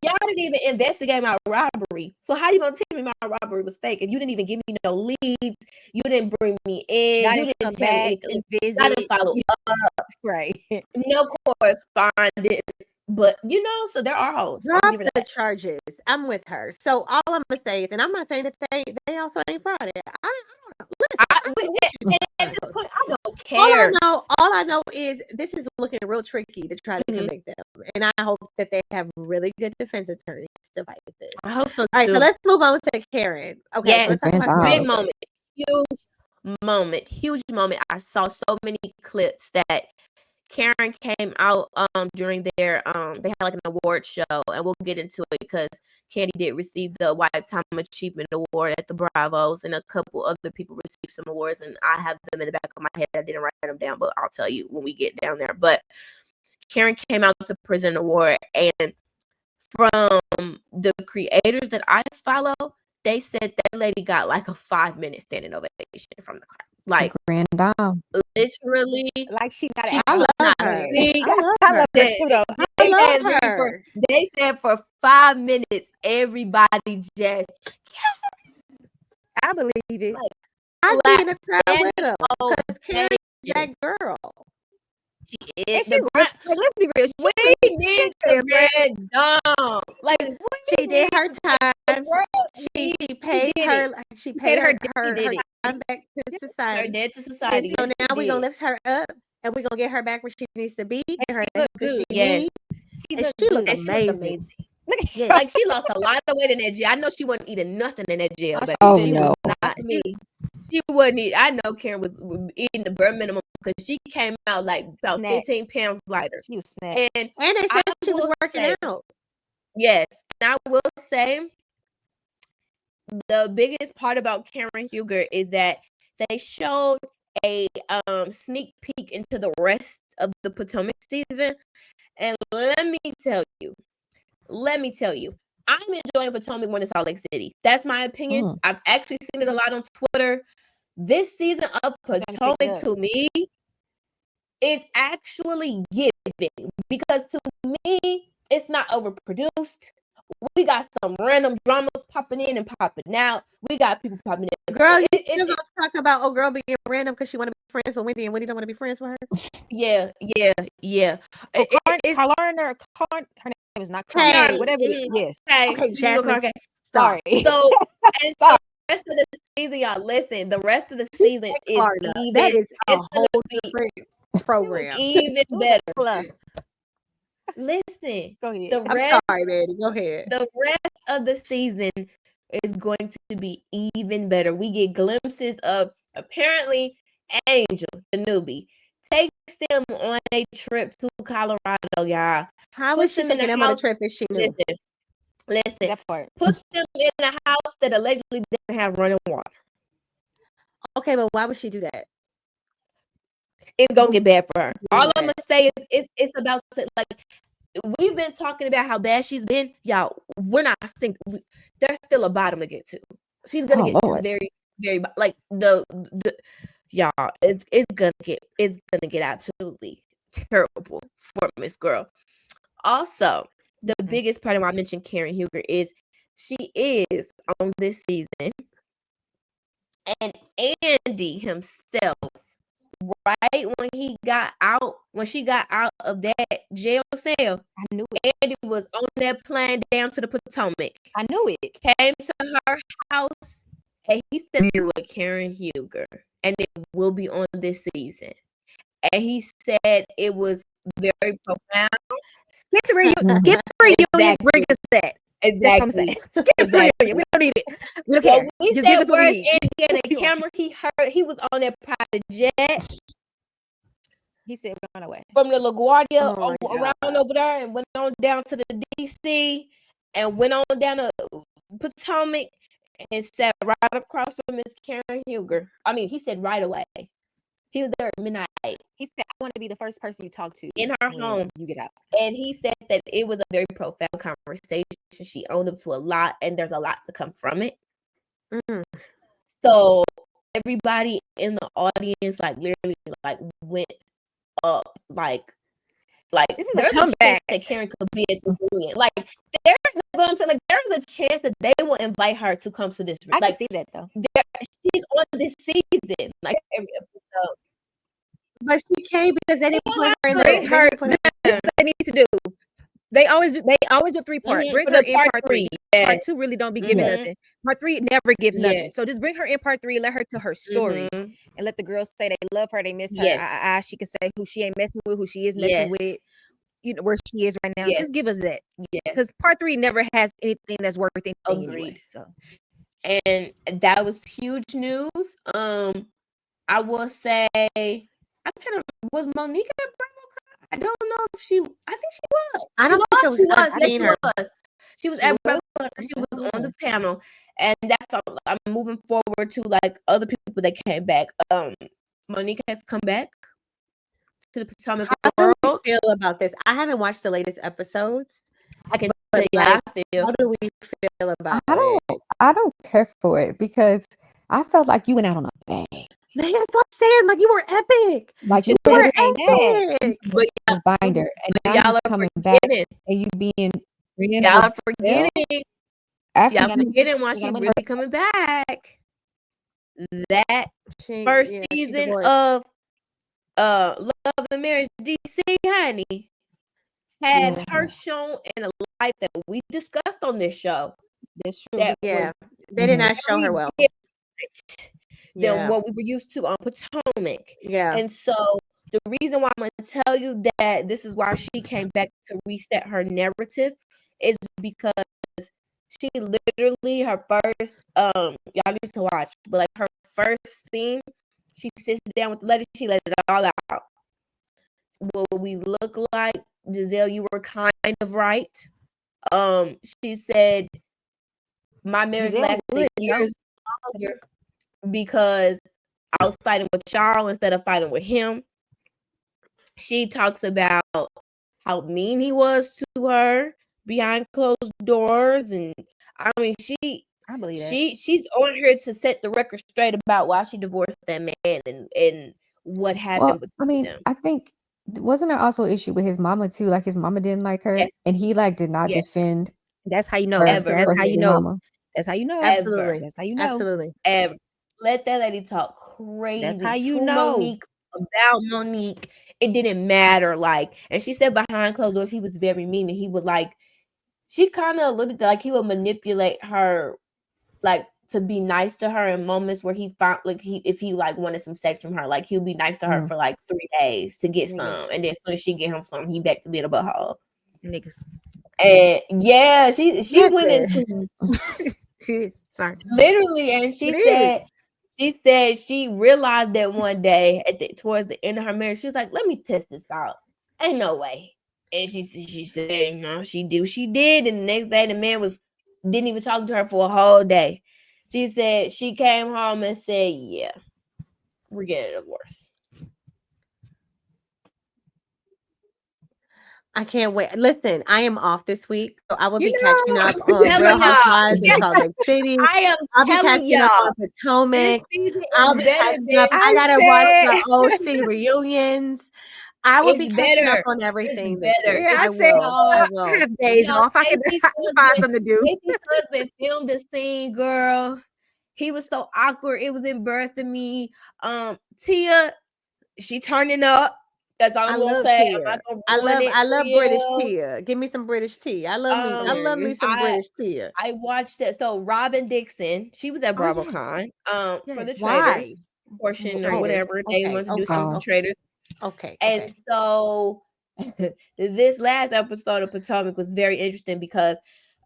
Y'all didn't even investigate my robbery. So how you gonna tell me my robbery was fake if you didn't even give me no leads? You didn't bring me in. You didn't tell me anything. I didn't follow up. Right. No correspondence. But so there are hoes. Drop the charges. I'm with her. So all I'm gonna say is, and I'm not saying that they also ain't fraud. I don't know. Listen, at this point, I don't all care. I know is this is looking real tricky to try to convict them, and I hope that they have really good defense attorneys to fight this. I hope so too. All right, so let's move on to Karen. Okay, yes, so let's talk about big moment, huge moment. I saw so many clips that Karen came out during their they had like an award show, and we'll get into it because Candy did receive the Lifetime Achievement Award at the Bravos, and a couple other people received some awards, and I have them in the back of my head. I didn't write them down, but I'll tell you when we get down there. But Karen came out to present an award, and from the creators that I follow, they said that lady got like a 5-minute standing ovation from the crowd. Like grand dame. Literally, like she got I love her. I love her too, though. They said for 5 minutes, everybody just I believe it. like, I'd be in the crowd with them oh, because Karen's that girl. she is And the let's be real. we need to get dumb. Like She did her time. She paid her. She paid her time back to society. her debt to society. And so now we're gonna lift her up, and we're gonna get her back where she needs to be. Get her look good. Yes. She looked amazing. Look at Yeah. Like she lost a lot of weight in that jail. I know she wasn't eating nothing in that jail. But Oh, she no. was not. She wasn't eating. I know Karen was eating the bare minimum because she came out like about 15 pounds lighter. She was snatched. And they said she was working out. Yes, and I will say the biggest part about Karen Huger is that they showed a sneak peek into the rest of the Potomac season, and let me tell you, I'm enjoying Potomac more than Salt Lake City. That's my opinion. I've actually seen it a lot on Twitter. This season of Potomac to me is actually giving because to me it's not overproduced. We got some random dramas popping in and popping out. We got people popping in. Girl, you still gonna talk about girl being random because she want to be friends with Wendy and Wendy don't want to be friends with her? Yeah. Her name is not Karen. Whatever. Yes. Okay, Jasmine. Okay. Sorry. So the rest of the season, y'all listen. The rest of the season is even. That is a whole different program. Even better. Listen, go ahead. I'm sorry, Mandy. Go ahead. The rest of the season is going to be even better. We get glimpses of apparently Angel, the newbie, takes them on a trip to Colorado, y'all. How was she taking them on a trip if she knew? Listen. That part. Puts them in a house that allegedly didn't have running water. Okay, but why would she do that? It's gonna get bad for her. All I'm gonna say is it's about to, like, we've been talking about how bad she's been. Y'all, we're not sinking. There's still a bottom to get to. She's gonna get to very, very like the y'all. It's gonna get absolutely terrible for Miss Girl. Also, the biggest part of why I mentioned Karen Huger is she is on this season, and Andy himself. Right when she got out of that jail cell, I knew it. Andy was on that plane down to the Potomac. I knew it. Came to her house, and he said it with Karen Huger, and it will be on this season. And he said it was very profound. Skip the reunion, bring us that. Exactly. Skip the reunion. We don't need it. We don't care. We Just said give us what we where's need. Andy and the camera. He was on that private jet. He said run away from the LaGuardia around over there and went on down to the DC and went on down to Potomac and sat right across from Miss Karen Huger. I mean, he said right away. He was there at midnight. He said, I want to be the first person you talk to in her home. You get out. And he said that it was a very profound conversation. She owned up to a lot, and there's a lot to come from it. So everybody in the audience like literally like went up like This is a there's a chance comeback. that Karen could be at the reunion. Like there, what I'm saying, like there's a chance that they will invite her to come to this. I Like can see that though. she's on this season, like every episode. But she came because they didn't put her in the. Bring They her. didn't put her This is what they need to do. They always do 3-part. Mhm, Bring for her the in part part 3. three, yes. Part 2 really don't be giving Mhm. nothing. Part 3 never gives nothing. Yes. So just bring her in part 3. Let her tell her story, Mhm. and let the girls say they love her, they miss her. Yes. She can say who she ain't messing with, who she is messing Yes. with. You know where she is right now. Yes. Just give us that, Yes. because part 3 never has anything that's worth anything anyway. Agreed. So And that was huge news. I will say, I'm trying to. Was Monique at Bravocon? I don't know if she. I think she was. I don't think it was. She was. I've Yes, seen she her. was. She was She at was? Bravocon. She was on the panel, and that's all. I'm moving forward to like other people that came back. Monique has come back to the Potomac How do we world. feel about this? I haven't watched the latest episodes. I can But tell you how like, I feel. how do we feel about it? I don't care for it because I felt like you went out on a bang. Man, that's what I'm saying. Like you were epic. Like You you were were epic. But this binder, and now y'all you are coming back forgetting. and you being Y'all are forgetting. after Y'all you forgetting why she really coming back. That first season of Love and Marriage DC, honey, had her shown in a light that we discussed on this show. that's true. That Yeah, was they did not show her very well. different than Yeah, what we were used to on Potomac. yeah. And so the reason why I'm gonna tell you that this is why she came back to reset her narrative is because she literally her first y'all need to watch, but like her first scene, she sits down with the lady, she let it all out. What we look like, Giselle, you were kind of right. She said my marriage Giselle lasted would, years longer because I was fighting with Charles instead of fighting with him. She talks about how mean he was to her behind closed doors, and I mean I believe that. she's on here to set the record straight about why she divorced that man and what happened between I mean, them. I think wasn't there also an issue with his mama too? Like his mama didn't like her, Yes. and he like did not Yes. defend. That's how you know. her Ever. That's how versus you his know. mama. That's how you know. Absolutely. That's how you know. Absolutely. Ever. Let that lady talk crazy. That's how you to know. Monique about Monique. It didn't matter. Like, and she said behind closed doors he was very mean, and he would like. She kind of looked like he would manipulate her, like to be nice to her in moments where he found like if he like wanted some sex from her, like he'll be nice to her for like 3 days to get some, and then as soon as she get him some, he back to being a butthole. Niggas. And yeah, she went into She is. Sorry. literally, and she said she realized that one day towards the end of her marriage, she was like, "Let me test this out. Ain't no way." And she said, "No, she did." And the next day, the man didn't even talk to her for a whole day. She said she came home and said, "Yeah, we're getting a divorce." I can't wait. Listen, I am off this week, so I will You be catching know, up I'm on telling Real y'all. Housewives in Yes. Salt Lake City. I am I'll be telling catching up y'all, on Potomac. this season I'll is be better catching than up. I gotta watch said- the OC reunions. I will It's be catching up better. on everything It's this better. week. Yeah, I I said, will. I I will. have days Yo, off. I can Stacey's find husband- something to do. Stacey's husband filmed the scene, girl. He was so awkward. It was embarrassing me. Tia, she turning up. That's all I I'm gonna love say. Tia. I'm not gonna I ruin it. love for British you. Tia. Give me some British tea. I love me some I- British Tia. I watched it. So Robin Dixon, she was at Oh, yes. Bravocon. For the traders Why? portion or Traders. whatever they Okay, want to do okay, something for traders. Okay. And so this last episode of Potomac was very interesting because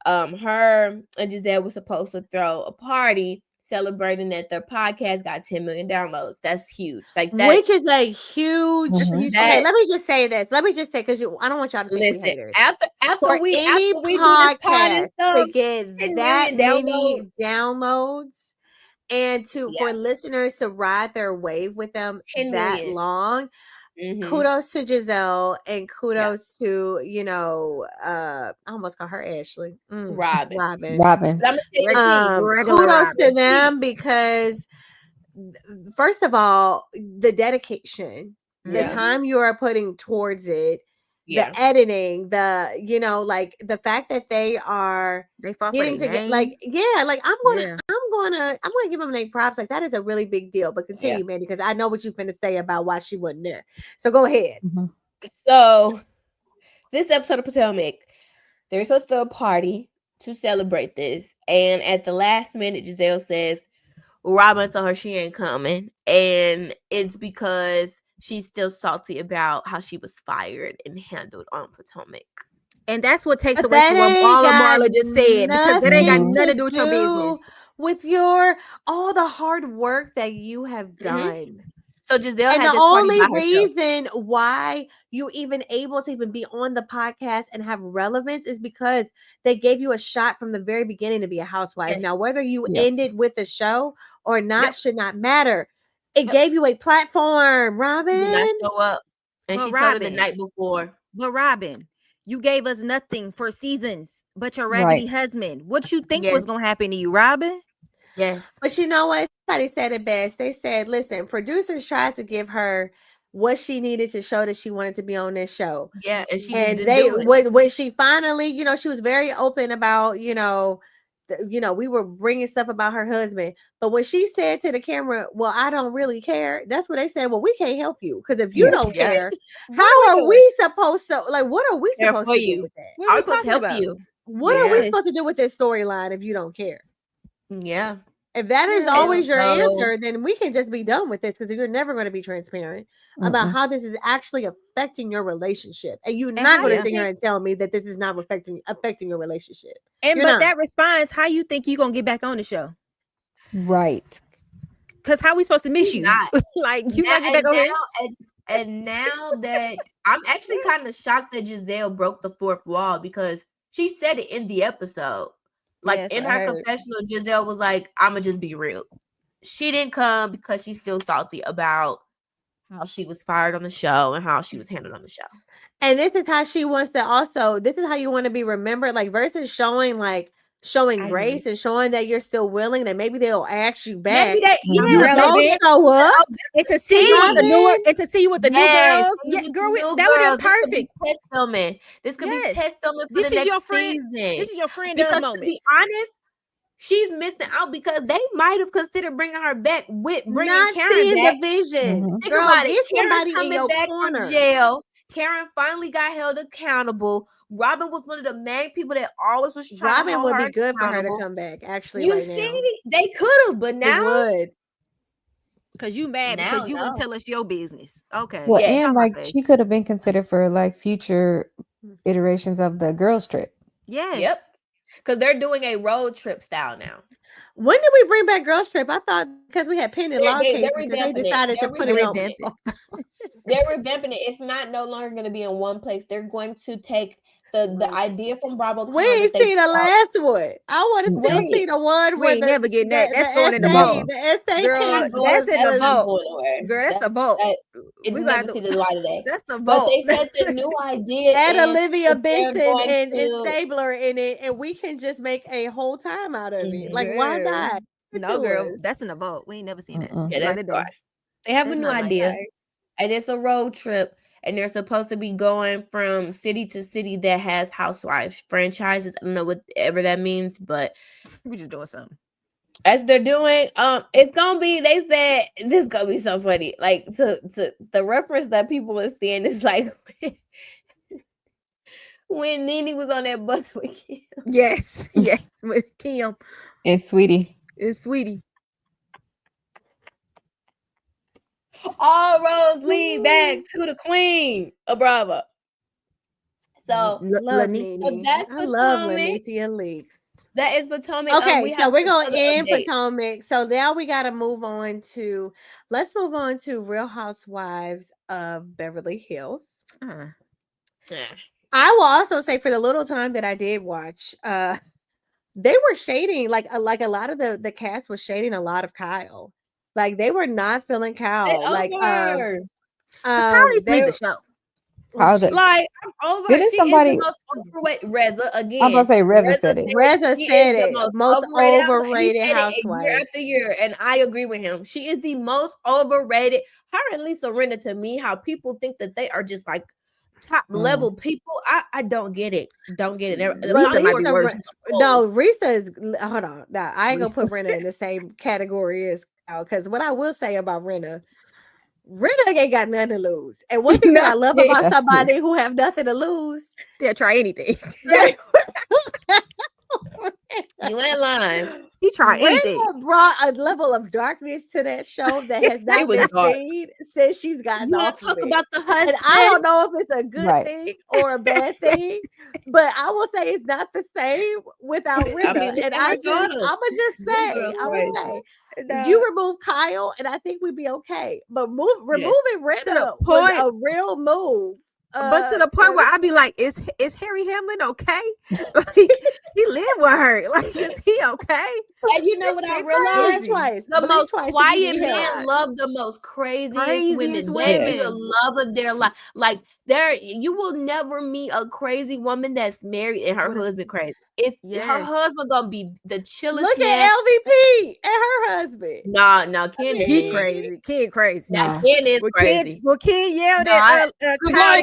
her and Giselle was supposed to throw a party celebrating that their podcast got 10 million downloads. That's huge. Like that, Which is a huge. Mhm. Okay, let me just say this. Let me just say because I don't want y'all to think we listen, haters. after For we any do this pod and podcast stuff, to get 10 that million many downloads and for Yeah. listeners to ride their wave with them 10 that million. long, Mhm. kudos to Giselle and kudos to I almost call her Ashley. Robin. Robin. Robin. But I'm gonna tell you, Regular Kudos to Robin. them because first of all, the dedication, the Yeah. time you are putting towards it, Yeah. the editing, like the fact that they fought for getting their to get name. like I'm gonna give them their props. Like that is a really big deal. But continue, Mandy, because I know what you finna say about why she wasn't there. So go ahead. Mhm. So this episode of Potomac, they're supposed to throw a party to celebrate this, and at the last minute, Giselle says Robin told her she ain't coming, and it's because she's still salty about how she was fired and handled on Potomac. And that's what takes But away from what that all of ain't got Marla just said, because that ain't got nothing nothing to to do with your business. with all the hard work that you have done. So Giselle And had the this party only by herself. reason why you even able to even be on the podcast and have relevance is because they gave you a shot from the very beginning to be a housewife. Yes. Now, whether you Yep. ended with the show or not Yep. should not matter. It Yep. gave you a platform, Robin. Did not show up, and But she told her the Robin, night before. But Robin, you gave us nothing for seasons but your raggedy husband. What you think was gonna happen to you, Robin? Yes. But you know what? Somebody said it best. They said, listen, producers tried to give her what she needed to show that she wanted to be on this show. Yeah, and she And just didn't do it. when she finally, she was very open about, we were bringing stuff about her husband. But when she said to the camera, well, I don't really care. That's what they said. Well, we can't help you. Because if you don't care, how are we supposed to, like, what are we supposed to do with that? What are we talking help about? you? What are we supposed to do with this storyline if you don't care? Yeah. If that is always your So- answer, then we can just be done with this because you're never going to be transparent about how this is actually affecting your relationship. And you're not going to sit here and tell me that this is not affecting your relationship. But that response, how you think you're going to get back on the show? Right. Because how we supposed to miss you? Like, you not get back on here? And now that I'm actually kind of shocked that Giselle broke the fourth wall, because she said it in the episode. Like in her confessional, Giselle was like, I'ma just be real. She didn't come because she's still salty about how she was fired on the show and how she was handled on the show. And this is how she wants to this is how you want to be remembered, like versus showing grace and showing that you're still willing, that maybe they'll ask you back. Maybe that, don't show up. And to see you with the new girls. Yeah, girl, that would be perfect. Test filming. This could be test filming for the next season. This is your friend moment. To be honest, she's missing out because they might have considered bringing her back with bringing not Karen seeing back. the vision. Think Girl, about it. get Karen's somebody in coming your back corner. from jail. Karen finally got held accountable. Robin was one of the main people that always was trying to hold would her be good for her to accountable. come back. Actually, You right see, now. they could have, but now would. Because you mad because you wouldn't tell us your business. Okay. Well, and like she could have been considered for like future iterations of the girls trip. Yes. Yep. Because they're doing a road trip style now. When did we bring back girls trip? I thought because we had pending law cases that they decided to put it on. They're revamping it. It's not no longer going to be in one place. They're going to take the idea from Bravocon. We ain't seen the last one. I want to still see the one where we never getting that. That's going in the vault. The essay girl, that's in the vault. Girl, that's the vault. It will never see the light of day. That's the But vault. they said the new idea and is Olivia Benson and to... Stabler in it, and we can just make a whole time out of it. Like, why not? No, girl, that's in the vault. We ain't never seen that. Yeah, that's right. They have a new idea, and it's a road trip. And they're supposed to be going from city to city that has Housewives franchises. I don't know whatever that means, but we're just doing something. As they're doing, it's gonna be. They said this is gonna be so funny. Like to the reference that people are seeing is like when Nene was on that bus with Kim. Yes, with Kim and Sweetie. All roads lead back to the queen of Bravo. So love Nene. I love Lanitia Lee. That is Potomac. Okay, so we're gonna end Potomac. So now we got to move on to. Let's move on to Real Housewives of Beverly Hills. I will also say, for the little time that I did watch, they were shading like a lot of the cast was shading a lot of Kyle. Like they were not feeling Kyle. Kyle used to leave the show. How the Like, I'm over her. didn't She is somebody? the most overrated. Reza I'm gonna again. say Reza Reza said it. said Reza she is said the it. most Most overrated. He overrated said it year housewife. after year, and I agree with him. She is the most overrated. Her and Lisa Rinna, to me, how people think that they are just like top level people. I don't get it. Don't get it. Lisa might be worse. No, Risa is. Hold on. Now, I ain't gonna put Rinna in the same category as Kyle, because what I will say about Rinna ain't got nothing to lose. And one thing that I love about That's somebody who have nothing to lose, They'll try anything. You ain't lying. He tried anything. Rita brought a level of darkness to that show that has not been seen since she's gotten You want off to talk of it. about the husband? And I don't know if it's a good thing or a bad thing, but I will say it's not the same without Rita. And I'ma just say, you remove Kyle, and I think we'd be okay. But removing Rita was a real move. But to the point where I'd be like, is Harry Hamlin okay? Like, he lived with her. Like, is he okay? And you know what I realized? The most quiet men love the most craziest women. They be the love of their life. Like, you will never meet a crazy woman that's married and her husband crazy. Her husband gonna be the chillest. Look man. at LVP and her husband. No, Ken he crazy. Ken crazy. Ken is crazy. Ken yelled at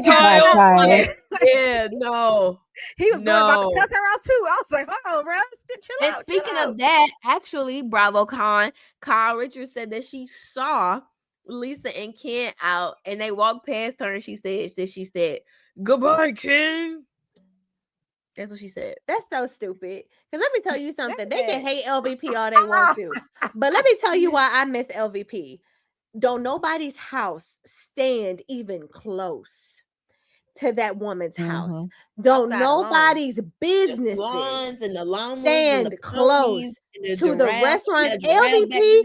Kyle. Yeah, no. He was going about to cuss her out too. I was like, hold on, bro. Chill out. Speaking of that, actually, Bravocon, Kyle Richards said that she saw Lisa and Ken out, and they walked past her, and she said, "Goodbye, Ken." That's what she said. That's so stupid. Because let me tell you something. They can hate LVP all they want to. But let me tell you why I miss LVP. Don't nobody's house stand even close to that woman's house. Don't nobody's business stand close to the restaurant. LVP, you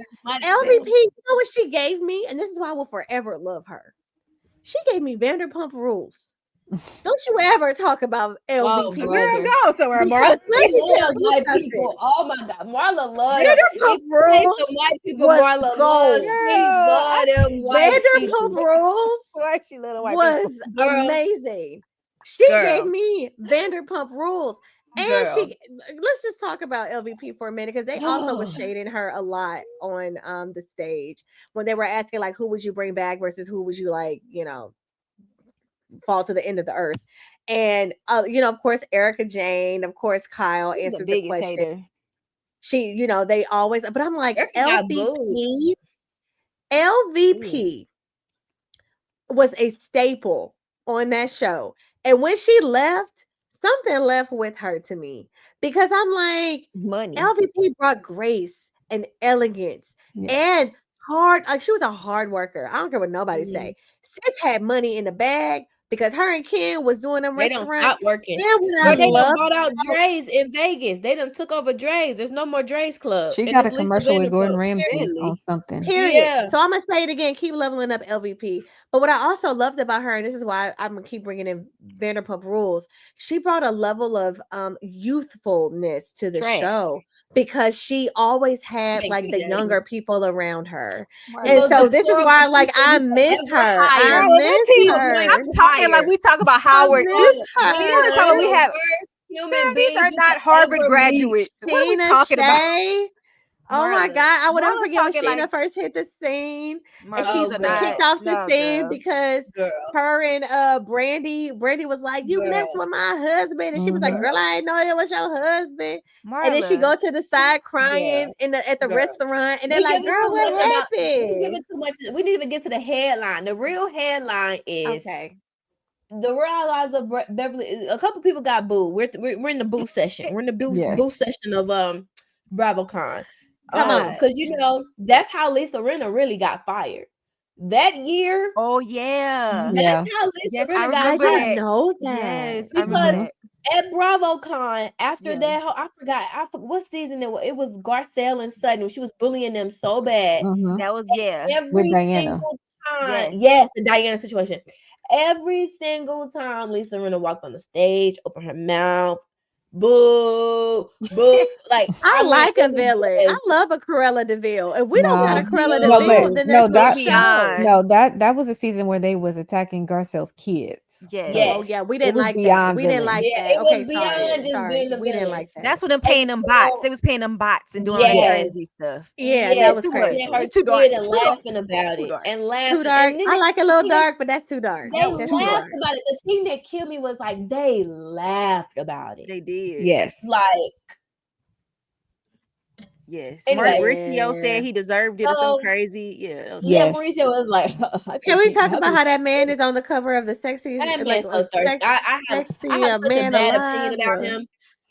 know what she gave me? And this is why I will forever love her. She gave me Vanderpump Rules. Don't you ever talk about LVP. Girl, go somewhere, Marla. White people. Oh my God, Marla loves Vanderpump Rules. The white people Marla loves. She loves them white Vanderpump Rules. Why she little white was amazing. She gave me Vanderpump Rules. And let's just talk about LVP for a minute, because they also was shading her a lot on the stage when they were asking, like, who would you bring back versus who would you, like, fall to the end of the earth. And of course, Erica Jane, of course, Kyle answered the question. Hater. She, they always, but I'm like, LVP was a staple on that show. And when she left, something left with her to me, because I'm like, money. LVP brought grace and elegance and hard. Like, she was a hard worker. I don't care what nobody say. Sis had money in the bag, because her and Ken was doing them restaurants. They don't stop working. They done bought out Dre's in Vegas. They done took over Dre's. There's no more Dre's Club. She got a commercial with Gordon Ramsay on something. Period. Yeah. So I'm going to say it again. Keep leveling up LVP. But what I also loved about her, and this is why I'm going to keep bringing in Vanderpump Rules, she brought a level of youthfulness to the show, because she always had the younger people around her. And so this is why I miss her. I miss her. I'm talking like we talk about Howard. These are not Harvard graduates. What are we talking about? Oh my God. I would never forget when Sheena first hit the scene. And she's kicked off the scene because her and Brandy was like, you messed with my husband. And she was like, girl, I didn't know it was your husband. And then she go to the side crying at the restaurant. And they're like, girl, what happened? We didn't even get to the headline. The real headline is The Real Lives of Beverly. A couple people got booed. We're in the boo session. We're in the boo session of Bravocon. Because that's how Lisa Rinna really got fired that year. Oh yeah, that's how Lisa Rinna got fired. I didn't know that. Yes, because at Bravocon, after that, I forgot what season it was. It was Garcelle and Sutton. She was bullying them so bad. That was every single time. Yes, the Diana situation. Every single time Lisa Rinna walked on the stage, opened her mouth. Boo, boo. Like, I like a villain. I love a Cruella DeVille. If we don't got a Cruella DeVille, then that's that was a season where they was attacking Garcelle's kids. Yes. So Oh yeah, we didn't was like that. beyond We didn't villain. like Yeah, that. it Okay, was beyond just sorry. being a We didn't villain. like that. That's what them paying them bots. They was paying them bots and doing all that Yes. crazy stuff. Yeah, Yeah, that was too much. crazy. Her It's too dark. kid and Too dark. laughing about Too it dark. and laughing. Too dark. And then I like a little dark, but that's too dark. They That's too laughed dark. about it. The thing that killed me was like they laughed about it. They did. Yes. Like, yes. Anyway. Mauricio said he deserved it or So- something crazy. Yeah. That was yeah, Yes. Mauricio was like, Can we talk about how that man is on the cover of the sexy, that like man's so thirsty. I have such a man bad alive? opinion about him.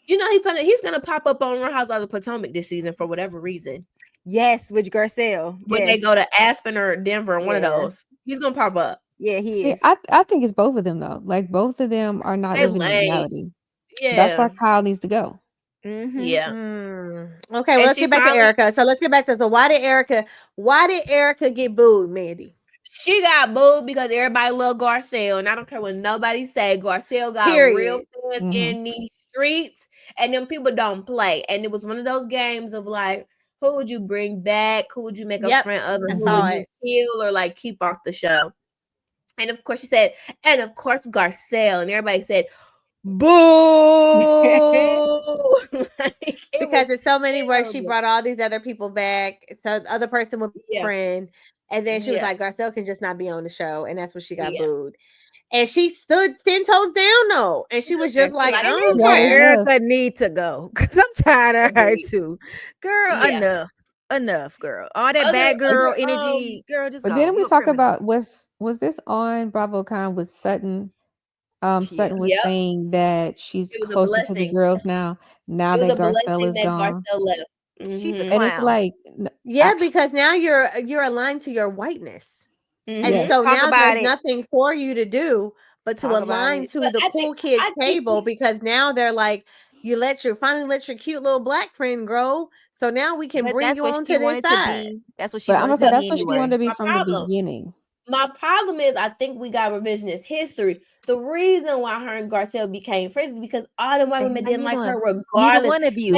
You know, he's gonna pop up on Real Housewives of Potomac this season for whatever reason. Yes, with Garcelle. When they go to Aspen or Denver, one of Yeah. those, he's gonna pop up. Yeah, he Yeah, is. I think it's both of them though. Like both of them are not They living in lame. reality. Yeah, That's why Kyle needs to go. Mhm. yeah. Okay, well, And let's she get back to finally- Erica. So let's get back to why did Erica get booed, Mandy? She got booed because everybody loved Garcelle, and I don't care what nobody say. Garcelle got real fans Mhm. in these streets, and them people don't play. And it was one of those games of like, who would you bring back? Who would you make a Yep, friend of? I And who saw would you kill or like keep off the show? And of course, she said, and of course, Garcelle, and everybody said, boo. Like, Because there's so many where she terrible. brought all these other people back. So the other person would be a friend. And then she was Yeah. like, Garcelle can just not be on the show. And that's when she got Yeah. booed. And she stood 10 toes down though. And she was just like, like, I and don't She always care. Erica need to go because I'm tired of her Agreed. too. Girl, Yeah. enough, girl. All that Other- bad girl other, energy, girl, just But go. didn't we You a talk criminal. about was this on Bravocon with Sutton? Sutton was Yep. saying that she's It was a closer to the blessing. girls now It was that a Garcelle blessing is that gone. Garcelle left. She's a Mhm. And it's clown. like Yeah, because now you're aligned to your whiteness. Mhm. And Yes. so Talk now about there's it. nothing for you to do but to Talk about align it. to But the I cool think- kids I think table because now they're like, finally let your cute little black friend grow. So now we can But bring that's you what on she to this wanted side. to be. That's what she But I'm wanted gonna say to that's be what she anyway. wanted to be My from problem. the beginning. My problem is I think we got revisionist history. The reason why her and Garcelle became friends is because all the white women didn't like her Neither regardless. one of you.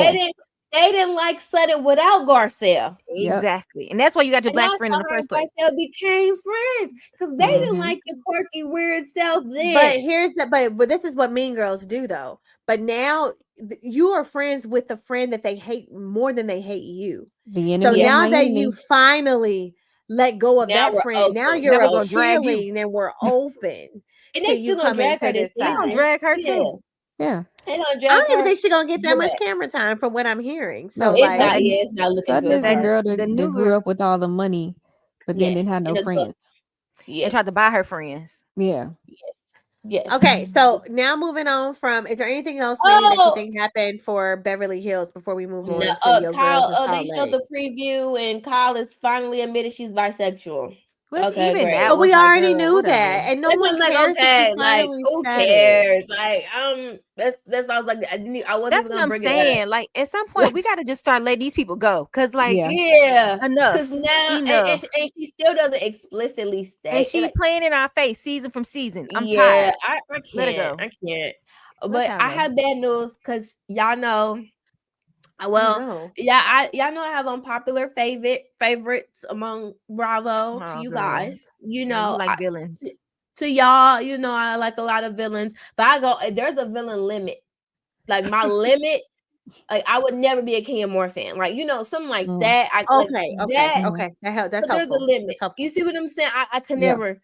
They didn't like Sutton without Garcelle. Yep. Exactly. And that's why you got your And black that's friend in why the her first and place. Garcelle became friends because they didn't Mhm. like your quirky, weird self then. But this is what mean girls do though. But now you are friends with the friend that they hate more than they hate you. The So enemy of now my that enemy. you finally let go of Now that we're friend, now open. you're Now we're gonna drag you. appealing and we're open And to they you still gonna coming drag to her this this They gonna side. season. drag her Yeah. too. Yeah. They gonna I drag don't even her. think she's gonna get that much Yeah. camera time from what I'm hearing. So No, It's like, not. Yeah, it's not looking Sutton good is for the her. girl The that new grew girl. up with all the money, but then Yes, didn't have no and the friends. Yes. And tried to buy her friends. Yeah. Yes. okay, so now moving on from, is there anything else, Mandy, that you Oh! think happened for Beverly Hills before we move on No, to your Kyle. girls in They Salt showed Lake? the preview, and Kyle has finally admitted she's bisexual. Which Okay, even great. that But was we like, already girl, knew whatever. that, and no That's one what I'm like, cares okay, if she like finally who said it. cares? Like, that's why I was like, I wasn't That's even what gonna I'm bring it up. saying. Like at some point, we got to just start letting these people go. Cause like Yeah. Yeah, enough, because now enough. and she still doesn't explicitly state. And she like, playing in our face season from season. I'm yeah, tired. I Let her can't. go. I can't. Let But y'all I go. have bad news because y'all know. Oh, Well, no. y'all know I have unpopular favorites among Bravo to Oh, you girl. guys. You Yeah, know, you like villains. to y'all, you know, I like a lot of villains, but there's a villain limit. Like my limit, like I would never be a Kenya Moore fan. Like, you know, something like Mm. that. Okay, That, okay. That's but there's a helpful. limit. That's helpful. You see what I'm saying? I could Yeah. never.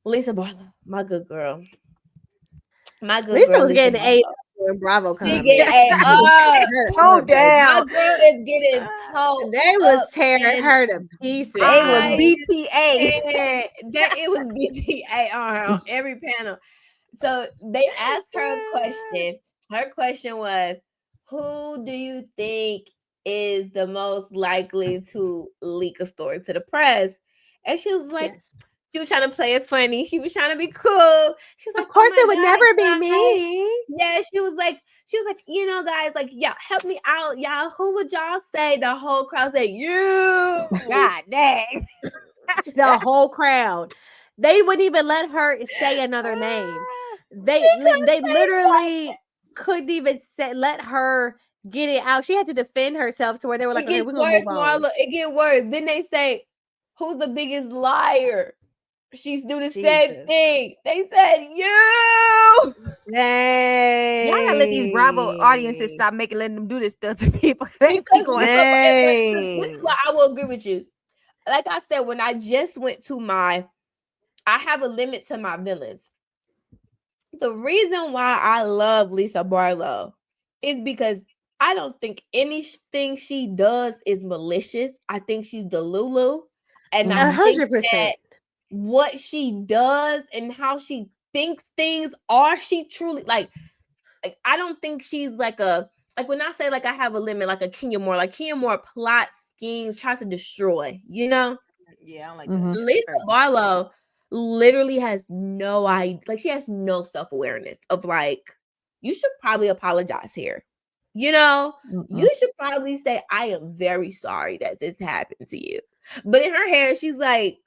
Lisa Barlow, my good girl. My good Lisa girl. was Lisa getting Barlow. A in Bravocon. She man. getting A. Toe down. My girl is getting toe. They was up, tearing and her to pieces. They was I- BTA. and that it was BTA on her on every panel. So they asked her a question. Her question was, who do you think is the most likely to leak a story to the press? And she was like, Yes. she was trying to play it funny. She was trying to be cool. She was like, Of course, "Oh my it would God, never be guys." me. Yeah, she was like, you know, guys, like, y'all help me out. Y'all, who would y'all say? The whole crowd said, you. God dang. The whole crowd. They wouldn't even let her say another name. They literally couldn't even let her get it out. She had to defend herself to where they were like, It okay, gets we're gonna worse, move on. Marla. It get worse. Then they say, who's the biggest liar? She's do the same Jesus. thing. They said you. Dang. Y'all gotta let these Bravo audiences stop letting them do this stuff to people. They Because keep going. this is why I will agree with you. Like I said, when I just went to I have a limit to my villains. The reason why I love Lisa Barlow is because I don't think anything she does is malicious. I think she's the Lulu. And I think 100%. that what she does and how she thinks things are, she truly like I don't think she's like when I say like I have a limit, like a Kenya Moore, like Kenya Moore plots, schemes, tries to destroy, you know? Yeah, I don't like that. Lisa Barlow literally has no idea, like she has no self-awareness of like, you should probably apologize here. You know, you should probably say, I am very sorry that this happened to you. But in her hair, she's like,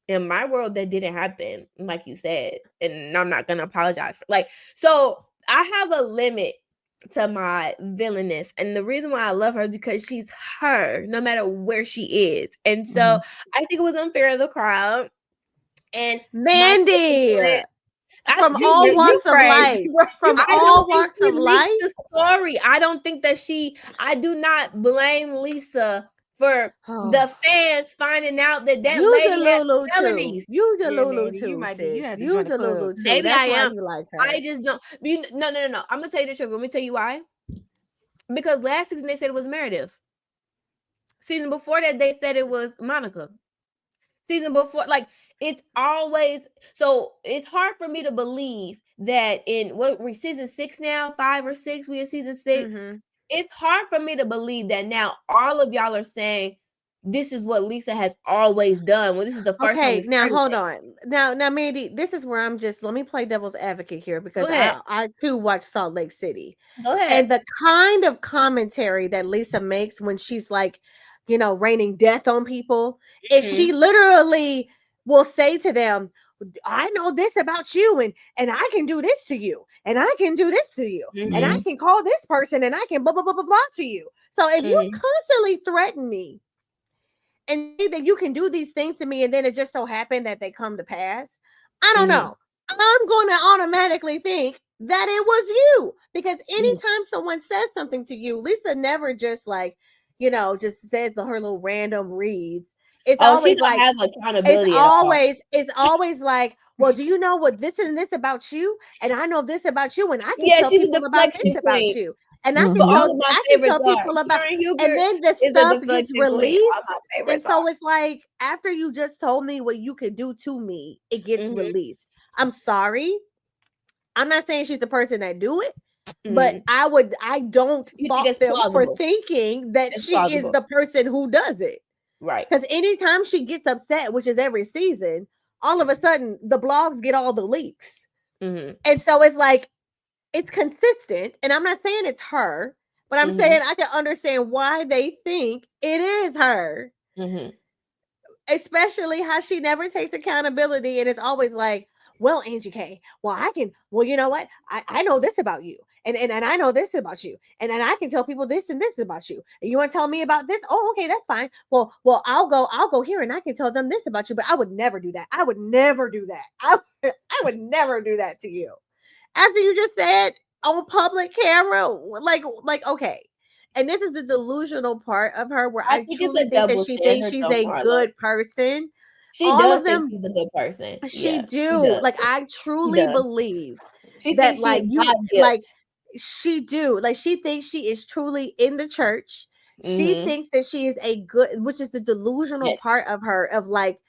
in my world, that didn't happen, like you said, and I'm not gonna apologize for like. So I have a limit to my villainess, and the reason why I love her is because she's her, no matter where she is. And so I think it was unfair of the crowd. And Mandy, from all walks of life, from all walks of life, the story. I don't think that I do not blame Lisa for the fans finding out that lady had felonies. You the Lulu too, sis. You the Lulu too. Maybe That's I why am. you like her. I just don't. No. I'm gonna tell you the truth. Let me tell you why. Because last season they said it was Meredith. Season before that they said it was Monica. Season before, like it's always so. It's hard for me to believe that in we're season 6 now, 5 or 6. We in season 6. It's hard for me to believe that now all of y'all are saying this is what Lisa has always done. Well, this is the first time. Okay, now hold on. Now, Mandy, this is where I'm just let me play devil's advocate here because I too watch Salt Lake City. Go ahead. And the kind of commentary that Lisa makes when she's like, you know, raining death on people, is she literally will say to them, I know this about you, and I can do this to you, and I can do this to you, and I can call this person, and I can blah blah blah blah blah to you. So if you constantly threaten me and say that you can do these things to me, and then it just so happened that they come to pass, I don't know. I'm going to automatically think that it was you, because anytime someone says something to you, Lisa never just like, you know, just says her little random reads. It's always like have accountability. It's always like, well, do you know what this and this about you? And I know this about you, and I can tell people about this about you. And I can tell people about, and then the stuff gets released. And so it's like, after you just told me what you could do to me, it gets released. I'm sorry. I'm not saying she's the person that do it, but I don't fault them for thinking that she is the person who does it. Right. Because anytime she gets upset, which is every season, all of a sudden the blogs get all the leaks. And so it's like, it's consistent. And I'm not saying it's her, but I'm saying I can understand why they think it is her. Especially how she never takes accountability. And it's always like, well, Angie K, well, you know what? I know this about you. And I know this about you. And I can tell people this and this about you. And you want to tell me about this? Oh, okay, that's fine. Well, I'll go here and I can tell them this about you, but I would never do that. I would never do that. I would never do that to you. After you just said on public camera, like, okay. And this is the delusional part of her where I truly think that she thinks she's a good person. She does think she's a good person. She like, I truly believe that like you like she do like she thinks she is truly in the church. She thinks that she is a good, which is the delusional part of her, of like,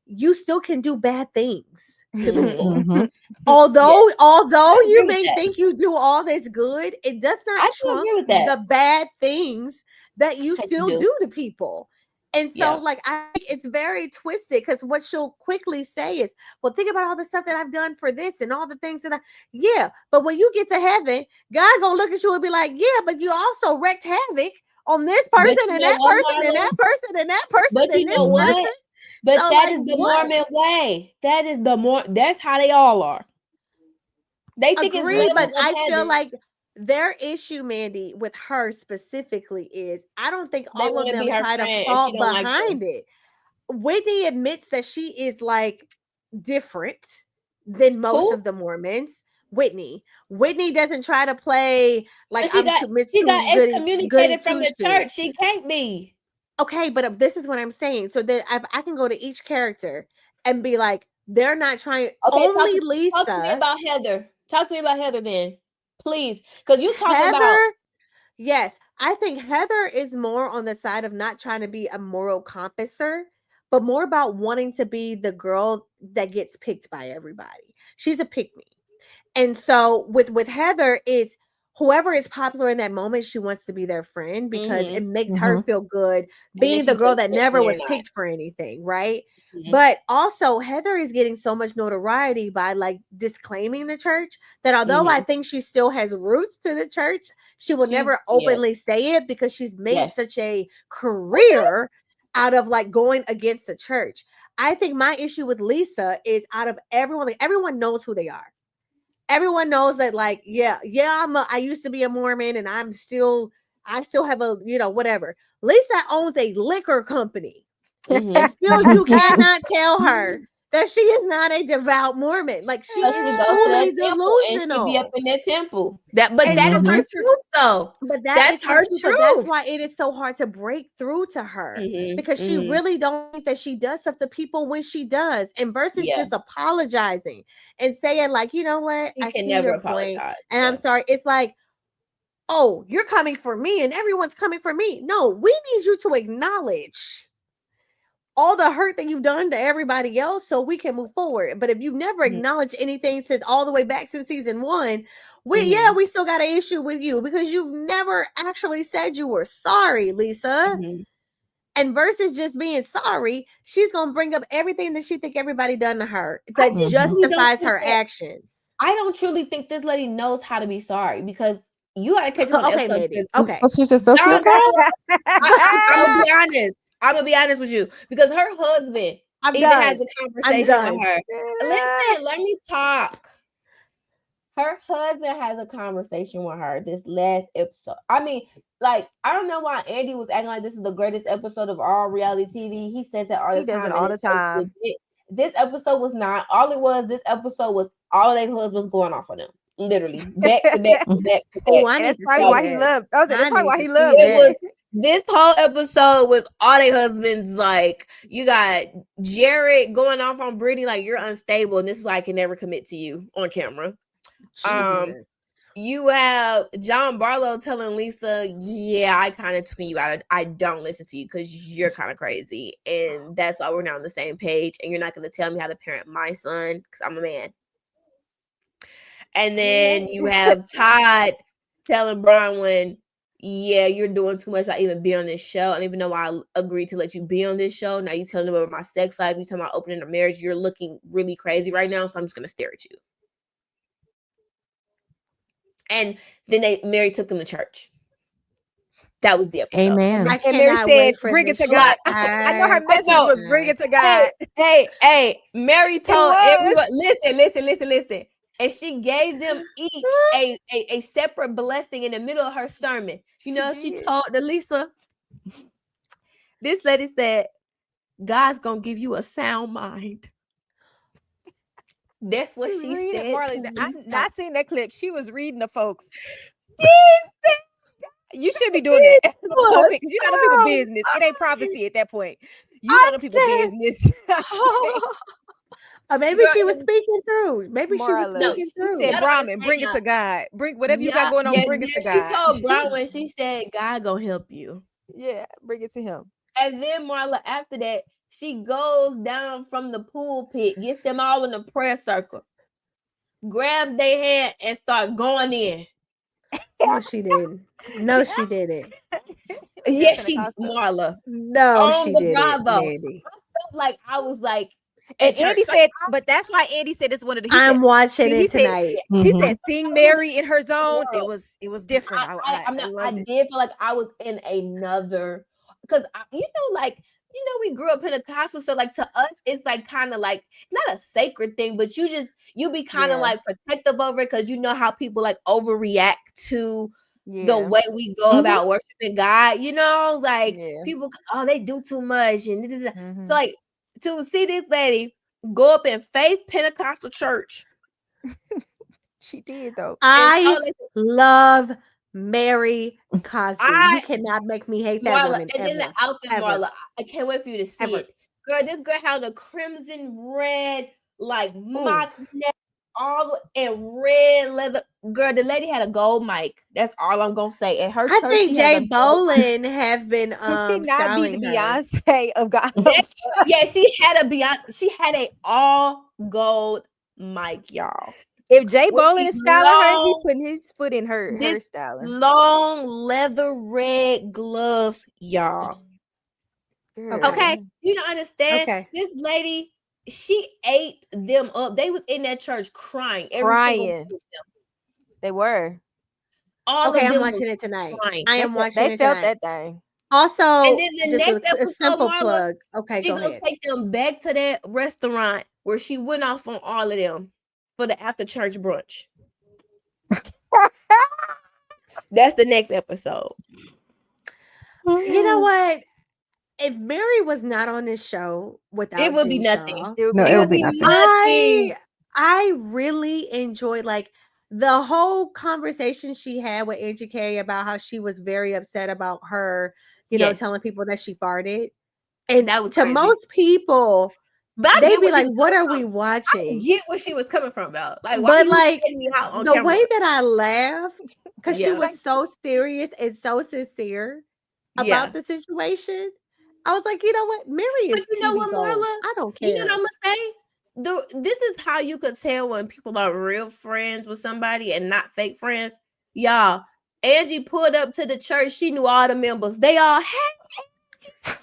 you still can do bad things to people. Although you may think you do all this good, it does not trump the bad things that you still do to people. And so, like, I think it's very twisted, because what she'll quickly say is, well, think about all the stuff that I've done for this and all the things that but when you get to heaven, God gonna look at you and be like, yeah, but you also wrecked havoc on this person and that person and that person and that person. But you know what? But so, that is the Mormon way. That's how they all are. They think it's but I feel like their issue, Mandy, with her specifically is, I don't think all of them try to fall behind it. Whitney admits that she is like different than most of the Mormons. Whitney doesn't try to play like she got excommunicated from the church. She can't be. Okay, but this is what I'm saying. So that I can go to each character and be like, they're not trying. Okay, only Lisa. Talk to me about Heather. Talk to me about Heather then, please, because you talking about. Yes, I think Heather is more on the side of not trying to be a moral compasser, but more about wanting to be the girl that gets picked by everybody. She's a pick me. And so with Heather is whoever is popular in that moment, she wants to be their friend because it makes her feel good being the girl that never was picked for anything, right? But also Heather is getting so much notoriety by like disclaiming the church that although I think she still has roots to the church, she will never openly say it because she's made such a career out of like going against the church. I think my issue with Lisa is out of everyone, like everyone knows who they are. Everyone knows that, like, I used to be a Mormon and I still have a, whatever. Lisa owns a liquor company. And still you cannot tell her that she is not a devout Mormon. Like she is totally delusional. And she be up in that temple. That is her truth, though. But that's her truth. So that's why it is so hard to break through to her because she really don't think that she does stuff to people when she does, and versus just apologizing and saying like, you know what, I see your point, and I'm sorry. It's like, oh, you're coming for me, and everyone's coming for me. No, we need you to acknowledge all the hurt that you've done to everybody else so we can move forward. But if you've never acknowledged anything since all the way back since season 1, we still got an issue with you because you've never actually said you were sorry, Lisa. And versus just being sorry, she's going to bring up everything that she think everybody done to her that justifies her actions. I don't truly think this lady knows how to be sorry because you got to catch up on the episode. Okay. So she's a sociopath? I'm gonna be honest with you because her husband has a conversation with her. Listen, let me talk. Her husband has a conversation with her this last episode. I mean, like, I don't know why Andy was acting like this is the greatest episode of all reality TV. He says that all the time. This episode was not. All it was, this episode was all of their husbands going off on them. Literally, back to back to back to back. That's probably why he loved. That's probably why he loved it. This whole episode was all their husbands. Like, you got Jared going off on Brittany like you're unstable, and this is why I can never commit to you on camera. Jesus. You have John Barlow telling Lisa, yeah, I kind of tune you out. I don't listen to you because you're kind of crazy. And that's why we're not on the same page. And you're not going to tell me how to parent my son because I'm a man. And then you have Todd telling Bronwyn, yeah, you're doing too much by even being on this show. I don't even know why I agreed to let you be on this show. Now you're telling them about my sex life. You're talking about opening a marriage. You're looking really crazy right now. So I'm just going to stare at you. And then Mary took them to church. That was the episode. Amen. And Mary said, bring it to God. I know her message was bring it to God. Hey, Mary told everyone, listen. And she gave them each a separate blessing in the middle of her sermon. She told Lisa, this lady said, God's going to give you a sound mind. That's what she said. I've not seen that clip. She was reading the folks. You should be doing that. Because you know the people business. It ain't prophecy at that point. You know the people business. Maybe she was speaking through. Maybe she was speaking through. She said, Brahmin, bring it to God. Bring whatever you got going on, bring it to God. She told Brahmin, she said, God gonna help you. Yeah, bring it to him. And then Marla, after that, she goes down from the pulpit, gets them all in a prayer circle, grabs their hand, and start going in. No, she didn't. No, she didn't. Yes, she Marla. No, she didn't. Bravo. Andy. I was like, and Andy said, but that's why Andy said it's one of the. I'm watching it tonight. He said, "Sing Mary in her zone." It was different. I did feel like I was in another because we grew up Pentecostal, so like to us, it's like kind of like not a sacred thing, but you be kind of like protective over it because you know how people like overreact to the way we go about worshiping God. People, they do too much, and so like to see this lady go up in Faith Pentecostal Church. She did though. I love Mary Cosby. You cannot make me hate that Marla, woman. and then the outfit, Marla. I can't wait for you to see it. Girl, this girl had a crimson red, like mock neck, all and red leather. Girl, the lady had a gold mic. That's all I'm gonna say. And her I church, think Jay Bolin have been Could she not be the Beyonce of God? Yeah, she had a Beyonce. She had a all gold mic, y'all. If Jay Bolin is styling her, he putting his foot in her styling. Long leather red gloves, y'all. Okay, you don't understand. Okay. This lady, she ate them up. They was in that church crying. They were. All of them I'm watching it tonight. Crying. I am watching it. They felt tonight. that thing. Also, and then the just next episode, a simple Marla, plug. Okay, she gonna take them back to that restaurant where she went off on all of them for the after church brunch. That's the next episode. You know what? If Mary was not on this show without it would Jen be nothing. Shaw, it would be nothing. I really enjoyed like the whole conversation she had with Angie K about how she was very upset about her, you know, telling people that she farted. And that was to crazy. Most people, but they'd be like, "What are we watching?" I get where she was coming from, though. Like, why but you like me out on the camera? way that I laughed, because she was so serious and so sincere about the situation. I was like, you know what, Mary is. But you know what, Marla? I don't care. You know what I'm gonna say? This is how you could tell when people are real friends with somebody and not fake friends. Y'all, Angie pulled up to the church. She knew all the members. They all had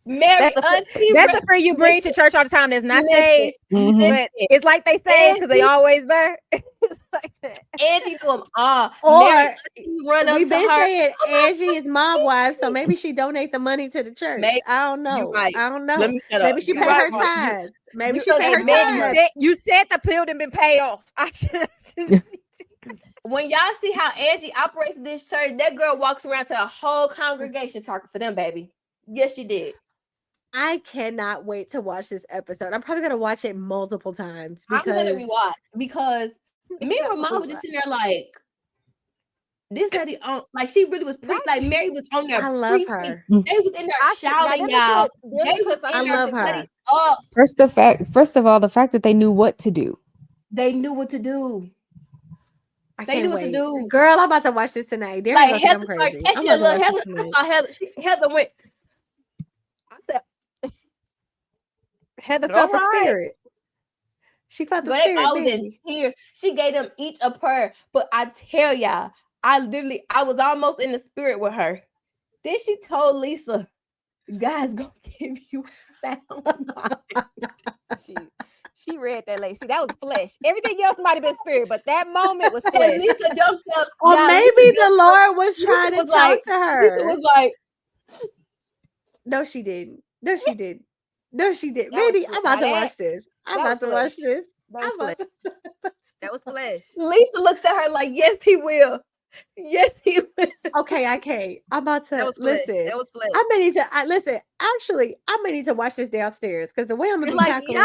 Mary. That's the friend you bring to church all the time. That's not saved, but it's like they say because they always there. It's like that. Angie knew them all. Or run up we've been to her. saying Angie is mob wife, so maybe she donate the money to the church. Maybe. I don't know. Right. I don't know. Let me shut maybe up. she You paid right, her tithes. Maybe she paid paid her tithes. You said the pill done been paid off. I just when y'all see how Angie operates this church, that girl walks around to a whole congregation talking for them, baby. Yes, she did. I cannot wait to watch this episode. I'm probably gonna watch it multiple times because I'm gonna rewatch because me and Mom was just sitting there like this lady on like she really was like Mary was on there. I love preaching. her. They was in there shouting, y'all. They was I love her. Up. First of all, the fact that they knew what to do. They knew what to do. They knew what to do. Girl, I'm about to watch this tonight. Like Heather started catching a little Heather. I saw Heather. Heather went. I said, Heather felt the spirit. She felt the spirit. I was in here. She gave them each a prayer. But I tell y'all, I was almost in the spirit with her. Then she told Lisa, God's gonna give you a sound mind. She read that lady. See, that was flesh. Everything else might have been spirit, but that moment was flesh. Lisa jumped up. Or maybe the Lord was trying to talk to her. Lisa was like, no, she didn't. No, she didn't. No, she didn't. Maybe I'm about to watch this. I'm about to watch this. That was flesh. Lisa looked at her like, yes, he will. Yes, he will. Okay, I can't. I'm about to listen. That was flesh. I may need to listen. Actually, I may need to watch this downstairs because the way I'm gonna be tackling,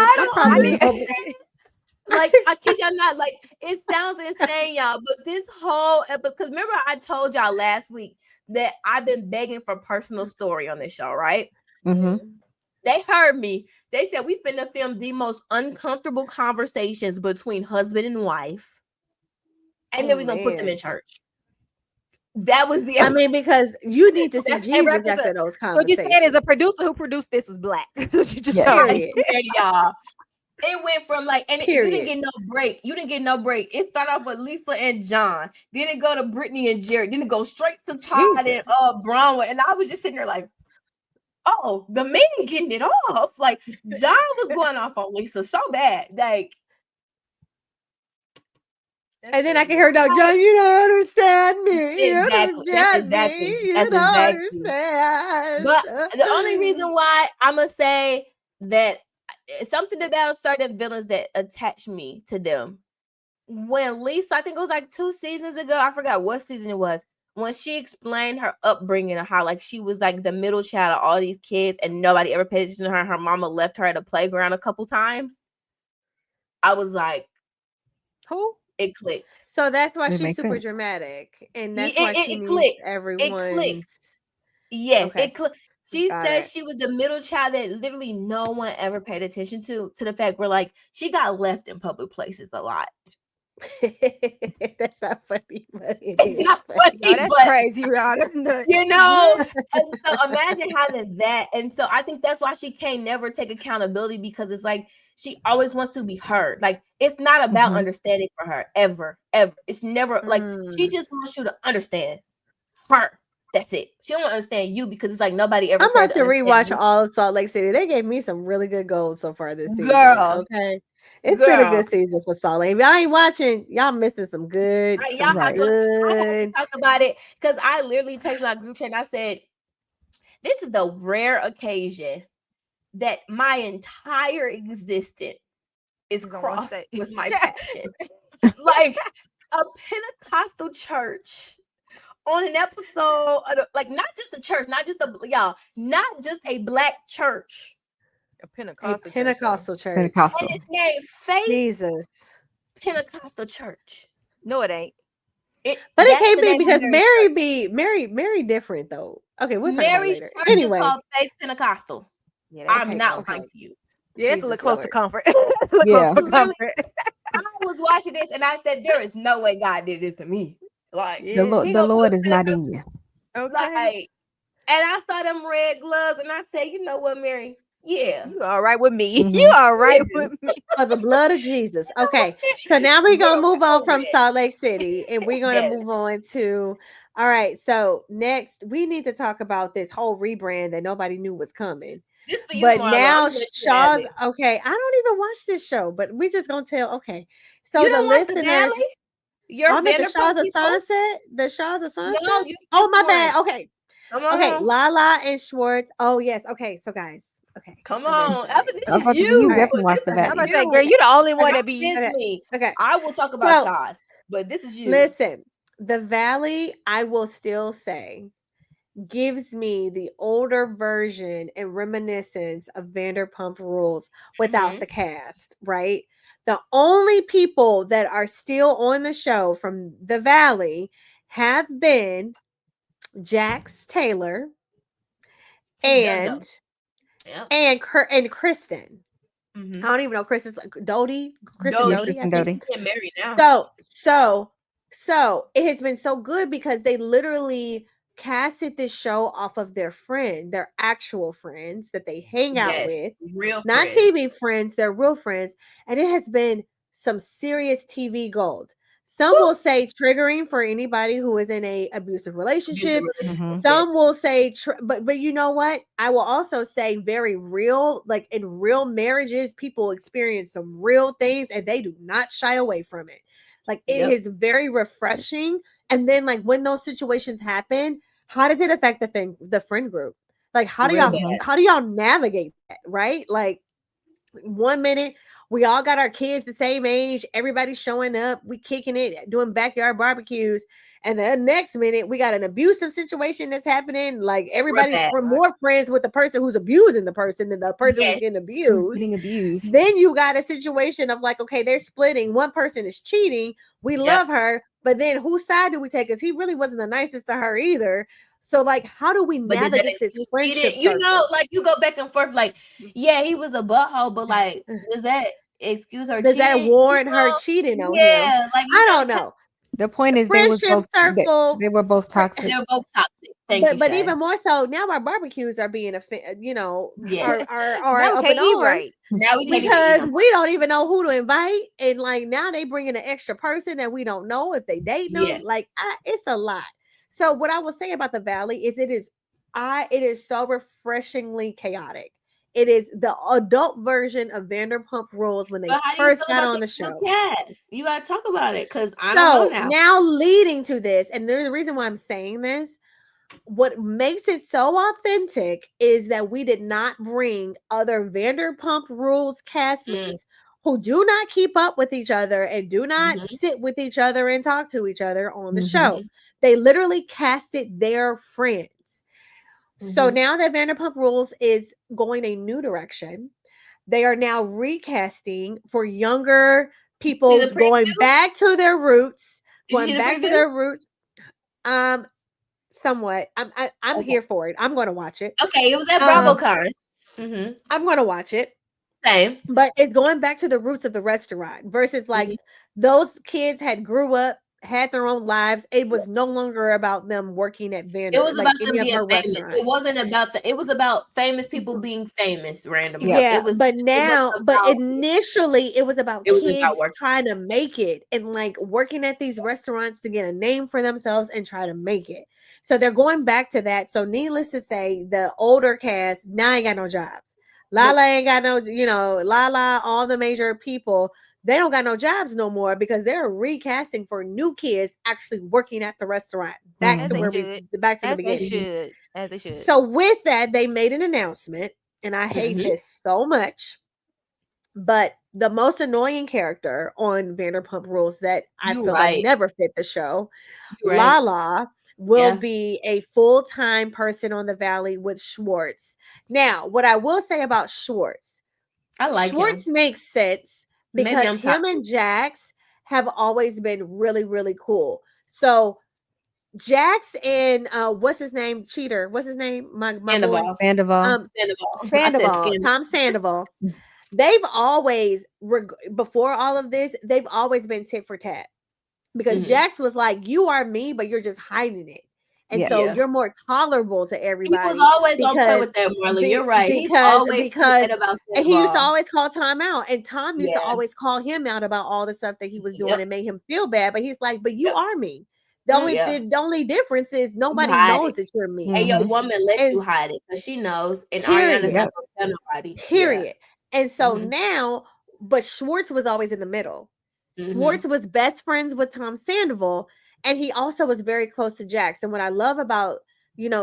like I kid y'all not. Like it sounds insane, y'all. But this whole episode, because remember I told y'all last week that I've been begging for personal story on this show, right? Mm-hmm. They heard me. They said we finna film the most uncomfortable conversations between husband and wife, and then we're gonna put them in church. That was the. I mean, because you need to see Jesus after those conversations. What you said is the producer who produced this was black. That's what you just told me. Y'all. It went from like, and you didn't get no break. You didn't get no break. It started off with Lisa and John. Then it go to Brittany and Jared. Then it goes straight to Todd and Bronwyn. And I was just sitting there like, oh, the man getting it off. Like John was going off on Lisa so bad. Like, and then I can hear, no, John, you don't understand me. Exactly. You don't understand. But the only reason why I'm going to say that something about certain villains that attach me to them. When Lisa, I think it was like 2 seasons ago, I forgot what season it was, when she explained her upbringing and how like she was like the middle child of all these kids and nobody ever paid attention to her. Her mama left her at a playground a couple times. I was like, who? It clicked. So that's why It she's makes super sense. dramatic, and that's why she It needs clicked. It everyone's. clicked. Yes, Okay. it clicked. She Got said it. she was the middle child that literally no one ever paid attention to the fact where like she got left in public places a lot. That's not funny, but It's not funny, No, that's but crazy, y'all. That's nuts. you know, and so imagine having that. And so I think that's why she can't never take accountability, because it's like she always wants to be heard. Like it's not about understanding for her ever. It's never like she just wants you to understand her. That's it. She don't want to understand you because it's like nobody ever. I'm about to rewatch you. all of Salt Lake City. They gave me some really good gold so far this season. Girl. Okay. It's been a good season for Salt Lake. If y'all ain't watching, y'all missing some good. Y'all have to talk about it, because I literally texted my group chat and I said, this is the rare occasion that my entire existence is crossed with my passion. Like a Pentecostal church on an episode of, like, not just a church, not just a black church. A Pentecostal church. Pentecostal. And it's named Faith Jesus Pentecostal Church. No, it ain't. But it can't be, because Mary different though. Okay, we'll talk about it later. Church Anyway, is called Faith Pentecostal. Yeah, I'm not lying to you. Yeah, it's a little close to comfort. Yeah. I was watching this and I said, there is no way God did this to me. Like The Lord is not in you. Okay. Like, and I saw them red gloves and I said, you know what, Mary? Yeah. You all right with me. You all right with me. For the blood of Jesus. Okay. So now we're going to move on from Salt Lake City, and we're going to move on to, all right. So next we need to talk about this whole rebrand that nobody knew was coming. But now Shaw's, okay, I don't even watch this show, but we just going to tell, okay. So the listeners, you're the Shaws of Sunset, the Shaws of Sunset. No, oh, my bad. Okay. Come on. Okay. Lala and Schwartz. Oh, yes. Okay. So guys. Okay. Come on. You definitely watched the I'm gonna say, girl, you're the only one that be me. Okay. I will talk about Shaws, but this is you. Listen, the Valley, I will still say, gives me the older version and reminiscence of Vanderpump Rules without the cast, right? The only people that are still on the show from the Valley have been Jax Taylor and Kristen. I don't even know Kristen's like Dodie. Kristen Doty. Get married now. So it has been so good because they literally casted this show off of their actual friends that they hang out with, not TV friends, they're real friends, and it has been some serious TV gold. Some will say triggering for anybody who is in a abusive relationship. Some will say, but you know what? I will also say very real. Like in real marriages, people experience some real things and they do not shy away from it. Like it is very refreshing. And then, like when those situations happen, how does it affect the friend group? Like how do y'all navigate that? Right? Like 1 minute. We all got our kids the same age. Everybody's showing up. We kicking it, doing backyard barbecues. And the next minute, we got an abusive situation that's happening. Like everybody's more friends with the person who's abusing the person than the person who's getting abused. Then you got a situation of like, okay, they're splitting. One person is cheating. We love her. But then whose side do we take? Because he really wasn't the nicest to her either. So, like, how do we navigate this friendship? You know, like you go back and forth. Like, yeah, he was a butthole, but like, does that excuse her? Does that warrant her cheating on him? Yeah, like I don't know. The point is, they were both toxic. They're both toxic. But even more so now, our barbecues are being are up in arms. Now because we don't even know who to invite, and like now they bring in an extra person that we don't know if they date them. Like it's a lot. So what I will say about the Valley is it is so refreshingly chaotic. It is the adult version of Vanderpump Rules when they first got on the show. Yes, you gotta talk about it because I don't know now leading to this, and there's a reason why I'm saying this. What makes it so authentic is that we did not bring other Vanderpump Rules castmates who do not keep up with each other and do not sit with each other and talk to each other on the show. They literally casted their friends. So now that Vanderpump Rules is going a new direction, they are now recasting for younger people going back to their roots. Going back to their roots. Somewhat. I'm here for it. I'm going to watch it. Okay, it was at Bravocon. I'm going to watch it. Same. But it's going back to the roots of the restaurant versus like those kids had grew up, had their own lives. It was no longer about them working at Vander. It was like about any them being of her famous. restaurants. It wasn't about it was about famous people being famous randomly. Yeah, it was, but now, but initially it was about kids trying to make it and like working at these restaurants to get a name for themselves and try to make it. So they're going back to that. So needless to say, the older cast now ain't got no jobs. Lala ain't got no, Lala, all the major people, they don't got no jobs no more because they're recasting for new kids actually working at the restaurant. Back to where back to the beginning. As they should. So with that, they made an announcement, and I hate this so much. But the most annoying character on Vanderpump Rules that I feel like never fit the show, Lala, will be a full-time person on the Valley with Schwartz. Now, what I will say about Schwartz, Schwartz makes sense because him and Jax have always been really, really cool. So Jax and what's his name? Cheater. What's his name? My boy. Sandoval. Tom Sandoval. They've always, before all of this, they've always been tit for tat. Because Jax was like, you are me, but you're just hiding it. And so you're more tolerable to everybody. He was always on play with that, Marla. You're right. Because and he used to always call Tom out. And Tom used to always call him out about all the stuff that he was doing and made him feel bad. But he's like, but you are me. The only difference is nobody knows that you're me. And your woman lets you hide it because she knows. And Ariana's not going to tell nobody. Period. And so now, but Schwartz was always in the middle. Schwartz was best friends with Tom Sandoval, and he also was very close to Jax. And what I love about,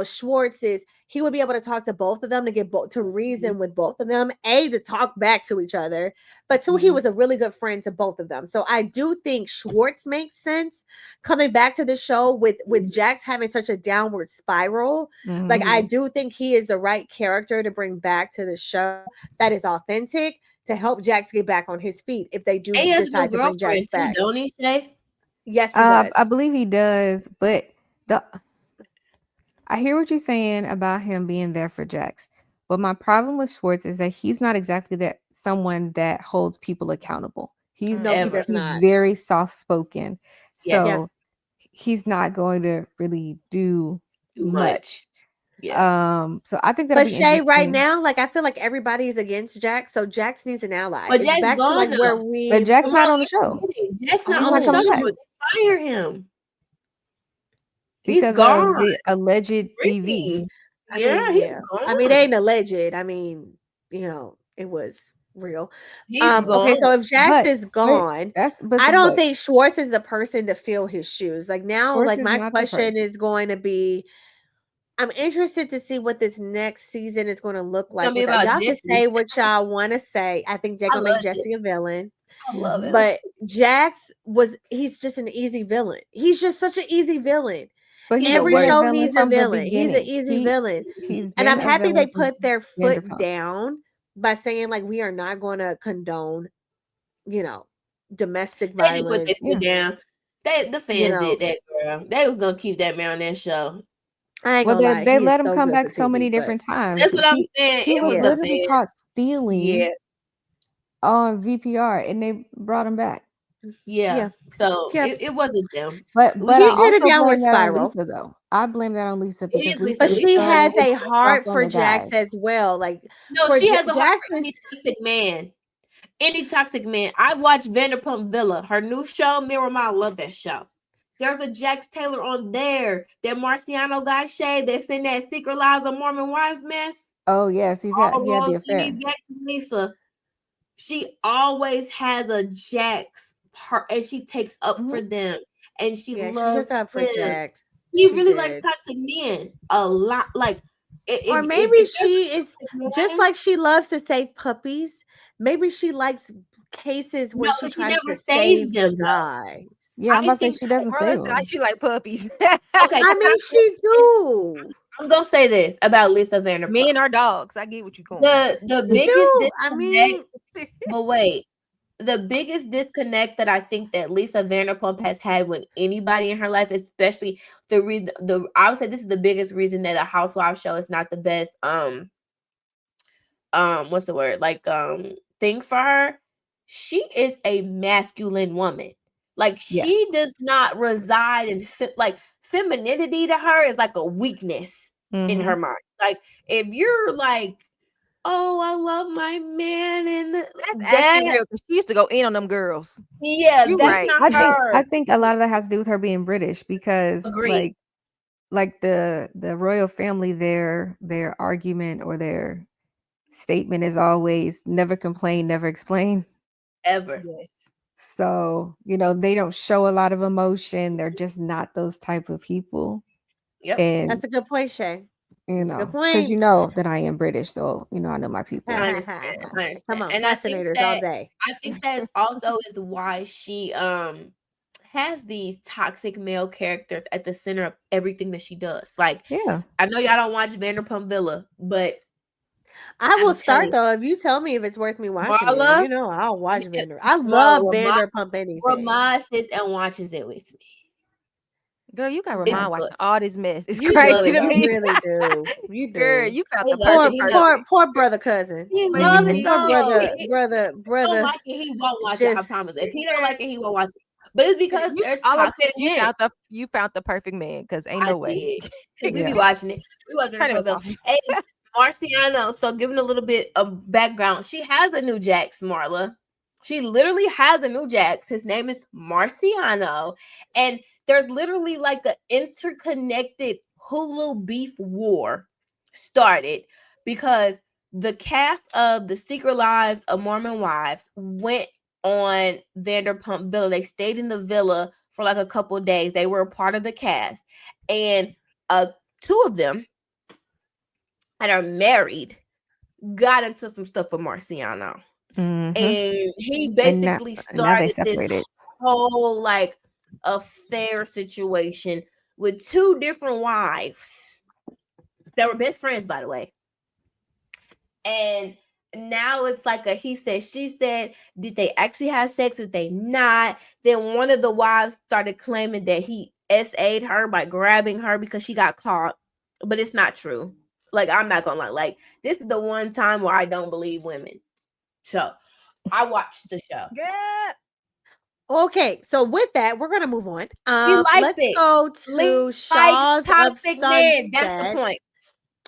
Schwartz is he would be able to talk to both of them to get to reason with both of them, to talk back to each other, but two, he was a really good friend to both of them. So I do think Schwartz makes sense coming back to the show with Jax having such a downward spiral. Like, I do think he is the right character to bring back to the show that is authentic to help Jax get back on his feet if they do decide to bring Jax back. Don't he, Shay? Yes, he does. I believe he does, but I hear what you're saying about him being there for Jax. But my problem with Schwartz is that he's not exactly someone that holds people accountable. He's very soft-spoken. So he's not going to really do much. Yeah. So I think that. But Shay, right now, like I feel like everybody's against Jax, so Jax needs an ally. But Jax back gone, to like where we. But Jax not on the show. Jax not on the show. Fire him. Because of the alleged DV. I mean, they ain't alleged. I mean, it was real. Okay, so if Jax is gone, I don't think Schwartz is the person to fill his shoes. Like now, Schwartz like my question is going to be, I'm interested to see what this next season is going to look like. Y'all can say what y'all want to say. I think they're going to make Jesse a villain. I love it. But Jax he's just an easy villain. He's just such an easy villain. But every show needs a villain. He's an easy villain. And I'm happy they put their foot down by saying, like, we are not going to condone, domestic violence. They put their foot down. The fans did that, girl. They was going to keep that man on that show. I ain't gonna lie. They let him come back so many different times. That's what I'm saying. He was literally caught stealing on VPR, and they brought him back. Yeah. So it wasn't them. But he did a downward spiral. Lisa, though. I blame that on Lisa because Lisa. But she has a heart for Jax as well. Like she has a heart for any toxic man. Any toxic man. I've watched Vanderpump Villa, her new show, Miramar. I love that show. There's a Jax Taylor on there. That Marciano guy Shay that's in that Secret Lives of Mormon Wives mess. Oh yes, he had the affair. Back to Lisa. She always has a Jax part, and she takes up for them, and she loves up for Jax. He really likes toxic men a lot. Like, or maybe she is just like she loves to save puppies. Maybe she likes cases No, where she but she tries never to saves save them the though. guy. Yeah, I'm I about to say think she doesn't Bro, save it's like him. she like puppies. okay. I mean, she do. I'm gonna say this about Lisa Vanderpump. Me and our dogs. I get what you going. The She biggest do. I mean, disconnect, but wait, the biggest disconnect that I think that Lisa Vanderpump has had with anybody in her life, especially the reason I would say this is the biggest reason that a Housewives show is not the best what's the word, like thing for her. She is a masculine woman. Like she does not reside in like femininity to her is like a weakness in her mind. Like if you're like, oh, I love my man, and That's that actually real because she used to go in on them girls. yeah, You that's right. not her. I think a lot of that has to do with her being British because Agreed. like the royal family, their argument or their statement is always never complain, never explain. Ever. Yes. So, they don't show a lot of emotion. They're just not those type of people. Yep. And that's a good point, Shay. That's a good because point. you know that I am British, so I know my people. I understand. Come on, And I think fascinators all day. that also is why she has these toxic male characters at the center of everything that she does. Like, Yeah, I know y'all don't watch Vanderpump Villa, but I will start you, though if you tell me if it's worth me watching Marla, it. I'll watch Vanderpump. I Marla, love Vanderpump anything. Ramon sits and watches it with me. Girl, you got It's Ramon watching all this mess. It's You crazy do. to me. You really do. You do. Girl, you found He the loves it. perfect He person. loves it. Poor brother cousin. He But loves it poor though. brother. Don't like it, he won't watch it. I Just promise. If he don't like it, he won't watch it. But it's because there's All I'm toxic saying is men. you found the perfect man because ain't no way. Because we be watching it. We watching Her name it is for awful. Hey, Marciano. So giving a little bit of background. She has a new Jax, Marla. She literally has a new Jax. His name is Marciano. And there's literally like an interconnected Hulu beef war started because the cast of The Secret Lives of Mormon Wives went on Vanderpump Villa. They stayed in the villa for like a couple of days. They were a part of the cast. And two of them that are married got into some stuff with Marciano. Mhm. And he basically now they started this separated. whole like affair situation with two different wives that were best friends, by the way. And now it's like a he said, she said. Did they actually have sex? Did they not? Then one of the wives started claiming that he SA'd her by grabbing her because she got caught. But it's not true. Like, I'm not gonna lie. Like, this is the one time where I don't believe women. So I watched the show. Yeah. okay. So with that, we're gonna move on. Let's Let's go to Shaw's of toxic men. That's the Sunset. point.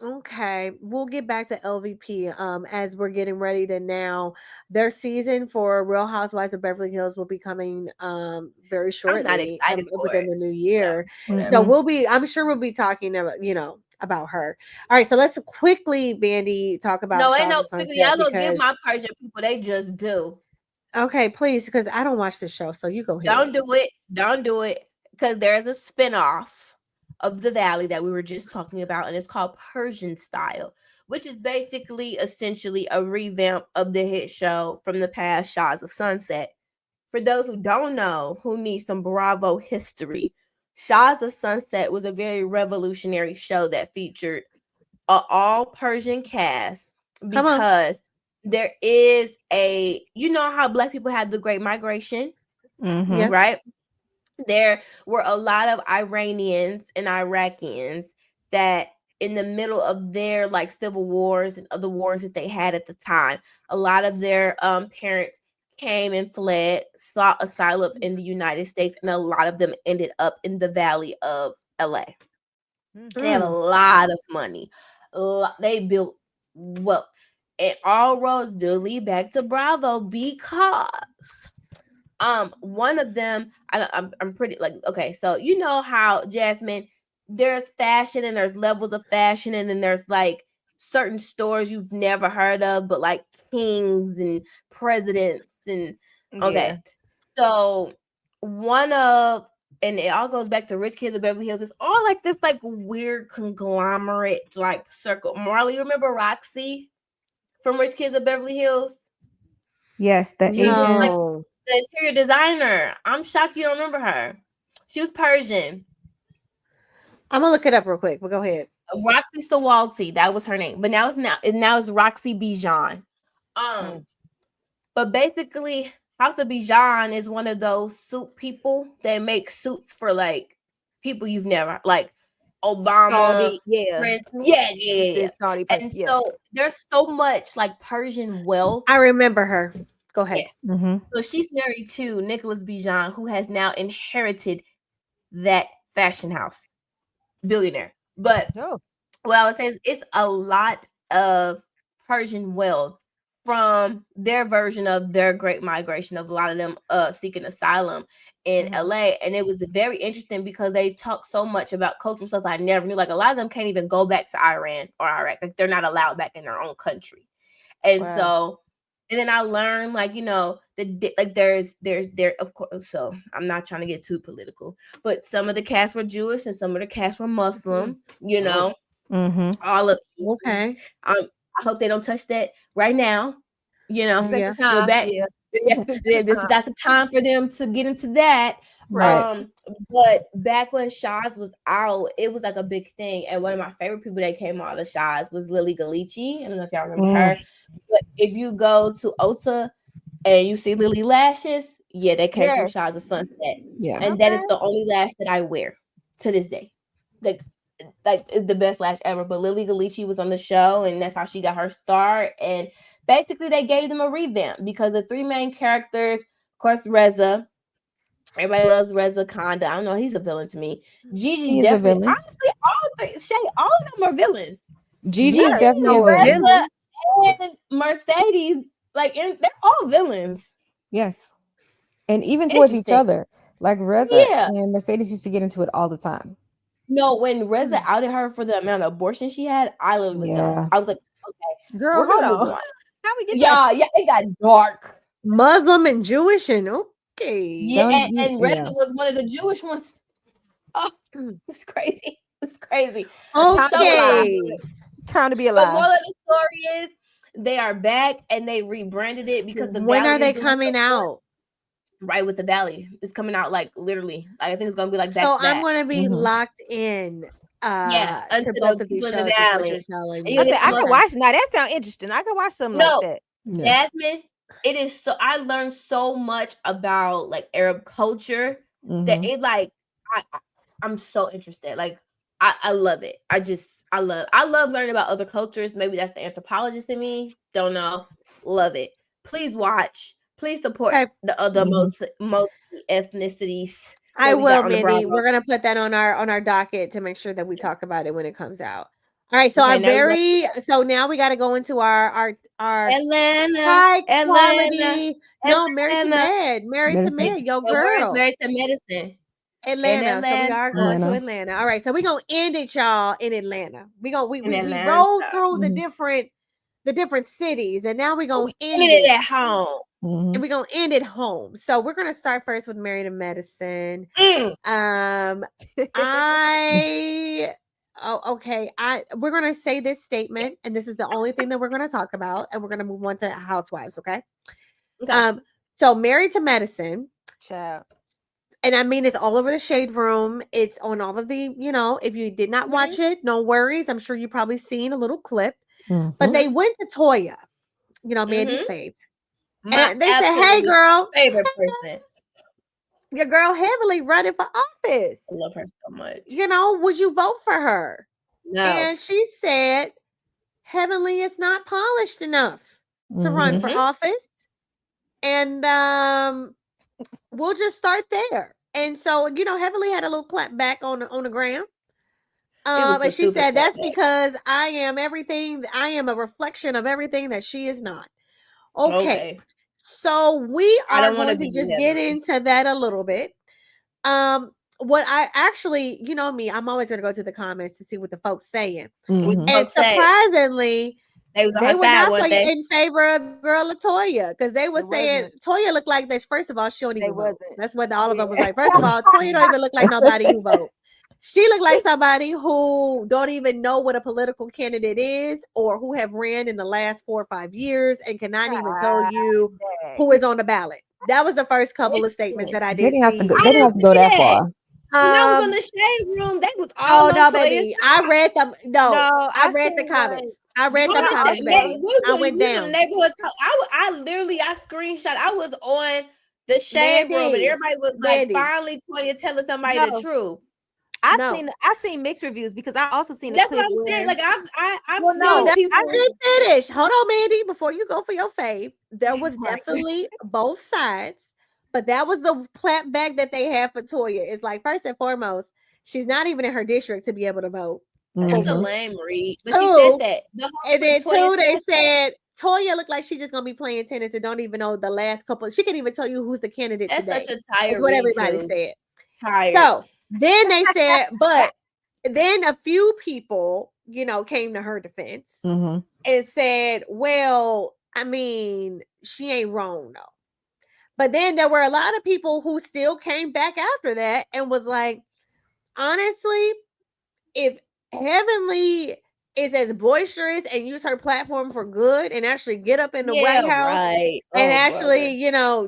Okay, we'll get back to LVP as we're getting ready to now. Their season for Real Housewives of Beverly Hills will be coming very shortly. I'm not excited for within it. the new year. Whatever. So I'm sure we'll be talking about her. All right, so let's quickly, Bandy, talk about No, Shaw's ain't no of Sunset quickly. Y'all gonna because give my Persian people. They just do. okay, please, because I don't watch the show, so you go ahead. Don't do it. Don't do it. Because there's a spinoff of The Valley that we were just talking about, and it's called Persian Style, which is basically essentially a revamp of the hit show from the past, Shaw's of Sunset. For those who don't know, who need some Bravo history, Shaw's of Sunset was a very revolutionary show that featured an all Persian cast because there is you know how Black people had the Great Migration, right? There were a lot of Iranians and Iraqians that in the middle of their like civil wars and other wars that they had at the time, a lot of their parents came and fled, sought asylum in the United States, and a lot of them ended up in the Valley of LA. They have a lot of money. They built wealth. And all roads do lead back to Bravo because one of them, I'm pretty like, okay, so you know how, Jasmine, there's fashion and there's levels of fashion, and then there's like certain stores you've never heard of, but like kings and presidents and okay. So and it all goes back to Rich Kids of Beverly Hills. It's all like this like weird conglomerate like circle. Marley, you remember Roxy from Rich Kids of Beverly Hills? Yes, the She was Asian. like No. the interior designer. I'm shocked you don't remember her. She was Persian. I'm gonna look it up real quick, but go ahead. Roxy Sawalti, that was her name. But now it's Roxy Bijan. But basically, House of Bijan is one of those suit people that make suits for like people you've never like Obama. Saudi, yeah. Prince, yeah. Saudi And person, yes. so there's so much like Persian wealth. I remember her. Go ahead. Yes. So she's married to Nicholas Bijan, who has now inherited that fashion house. Billionaire. But what I would say is it's a lot of Persian wealth from their version of their Great Migration, of a lot of them seeking asylum in LA. And it was very interesting because they talk so much about cultural stuff I never knew. Like a lot of them can't even go back to Iran or Iraq. Like they're not allowed back in their own country. And so, and then I learned like, you know, like there's of course, so I'm not trying to get too political, but some of the cast were Jewish and some of the cast were Muslim, you know, all of okay. I hope they don't touch that right now. You know, Yeah. This is not the time for them to get into that. Right. But back when Shaz was out, it was like a big thing. And one of my favorite people that came out of Shaz was Lily Galici. I don't know if y'all remember her. But if you go to Ulta and you see Lily lashes, they came from Shaz of Sunset. Yeah. And that is the only lash that I wear to this day. Like it's the best lash ever. But Lily Galici was on the show, and that's how she got her start. And basically, they gave them a revamp because the three main characters, of course, Reza. Everybody loves Reza Conda. I don't know, he's a villain to me. Gigi's definitely, honestly, all of them are villains. Gigi's definitely a villain. Reza and Mercedes, like they're all villains. Yes, and even towards each other. Like Reza and Mercedes used to get into it all the time. No, when Reza outed her for the amount of abortion she had, I literally I was like, okay, girl, hold on. How we get that? Yeah, it got dark. Muslim and Jewish and okay. Yeah, and Reza was one of the Jewish ones. Oh, it's crazy. It's crazy. Okay. Time to be alive. The moral of the story is they are back and they rebranded it because when are they coming out? Right with the Valley. It's coming out like literally. I think it's gonna be like back so to back. I'm gonna be locked in to both of these shows. The Valley. I can watch now. That sounds interesting. I can watch something like that. Jasmine, it is so I learned so much about like Arab culture that it like I'm so interested. Like I love it. I love learning about other cultures. Maybe that's the anthropologist in me. Don't know. Love it. Please watch. Please support the other most ethnicities. I will, Mandy. We're gonna put that on our docket to make sure that we talk about it when it comes out. All right. So so now we got to go into our Atlanta high quality. No, Married to Med, yo girl. Married to Medicine. Atlanta. So we are going to Atlanta. All right. So we're gonna end it, y'all, in Atlanta. We roll through the different cities, and now we're gonna end it at home. And we're gonna end it home. So we're gonna start first with Married to Medicine. We're gonna say this statement, and this is the only thing that we're gonna talk about, and we're gonna move on to Housewives. Okay. So Married to Medicine, child. And I mean, it's all over the Shade Room. It's on all of the, if you did not watch it, no worries. I'm sure you probably seen a little clip. But they went to Toya, Mandy's fave. And they said, hey, girl. Favorite person. Your girl Heavenly running for office. I love her so much. Would you vote for her? No. And she said, Heavenly is not polished enough to run for office. And we'll just start there. And so, Heavenly had a little clap back on the gram. But she said, that's because I am everything. I am a reflection of everything that she is not. Okay. So we are going to just get into that a little bit. What I actually, me, I'm always going to go to the comments to see what the folks saying. And surprisingly, they were not in favor of girl Latoya because they were saying Toya looked like this. First of all, she don't even vote. That's what all of them was like. First of all, Toya don't even look like nobody who vote. She looked like somebody who don't even know what a political candidate is or who have ran in the last 4 or 5 years and cannot even tell you who is on the ballot. That was the first couple of statements that I They did didn't have to see. go. They didn't have to go that far. When I was on the shade room, they was all oh on no, Toya's baby. I read them. No, I read the seen, comments. I read the on the comments, shade, baby. I we went was in down. the neighborhood talk. I literally I screenshot. I was on the shade room, and everybody was like, finally Toya telling somebody the truth. I've seen mixed reviews because I also seen that's what I'm saying. Like I've seen people. I didn't finish. Hold on, Mandy, before you go for your fave. There was definitely both sides, but that was the clap back that they had for Toya. It's like, first and foremost, she's not even in her district to be able to vote. That's a lame read. But she said that. And then two, they said Toya looked like she's just gonna be playing tennis and don't even know the last couple. She can't even tell you who's the candidate That's today. such a tired That's what read everybody too. said. Tired. So then they said, but then a few people, came to her defense and said, well, I mean, she ain't wrong though. But then there were a lot of people who still came back after that and was like, honestly, if Heavenly is as boisterous and use her platform for good and actually get up in the White House and actually,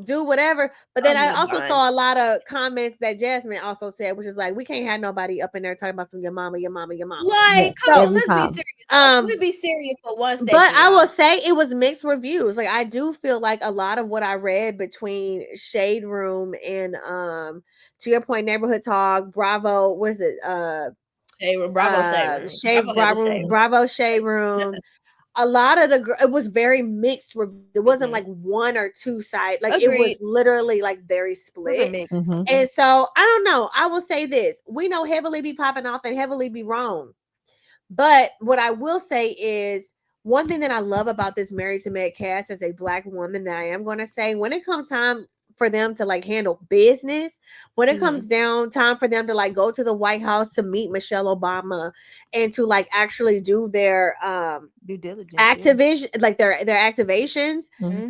do whatever. But then I also saw a lot of comments that Jasmine also said, which is like, we can't have nobody up in there talking about your mama. Like, come on, let's be serious. We be serious for one second. But I will say it was mixed reviews. Like, I do feel like a lot of what I read between Shade Room and to your point, Neighborhood Talk, Bravo, what is it? Bravo Shade Room. A lot of it was very mixed. It wasn't like one or two side. Like it was literally like very split. And so I don't know. I will say this: we know heavily be popping off and heavily be wrong. But what I will say is one thing that I love about this Married to Med cast as a Black woman that I am going to say, when it comes time for them to like handle business, when it comes down time for them to like go to the White House to meet Michelle Obama and to like actually do their due diligence activation, like their activations,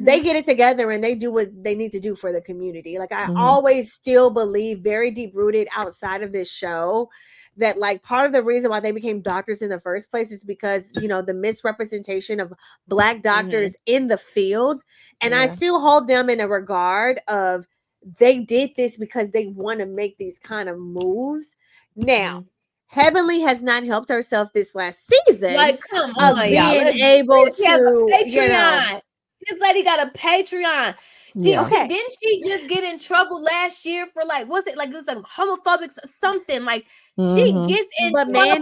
they get it together and they do what they need to do for the community. Like I always still believe, very deep rooted outside of this show, that like part of the reason why they became doctors in the first place is because the misrepresentation of Black doctors in the field. And I still hold them in a regard of they did this because they want to make these kind of moves. Now Heavenly has not helped herself this last season. Like, come on, being able she has a to Patreon. This lady got a Patreon. Okay. Didn't she just get in trouble last year for like, was it like it was like homophobic something? Like she gets in trouble. Mandy,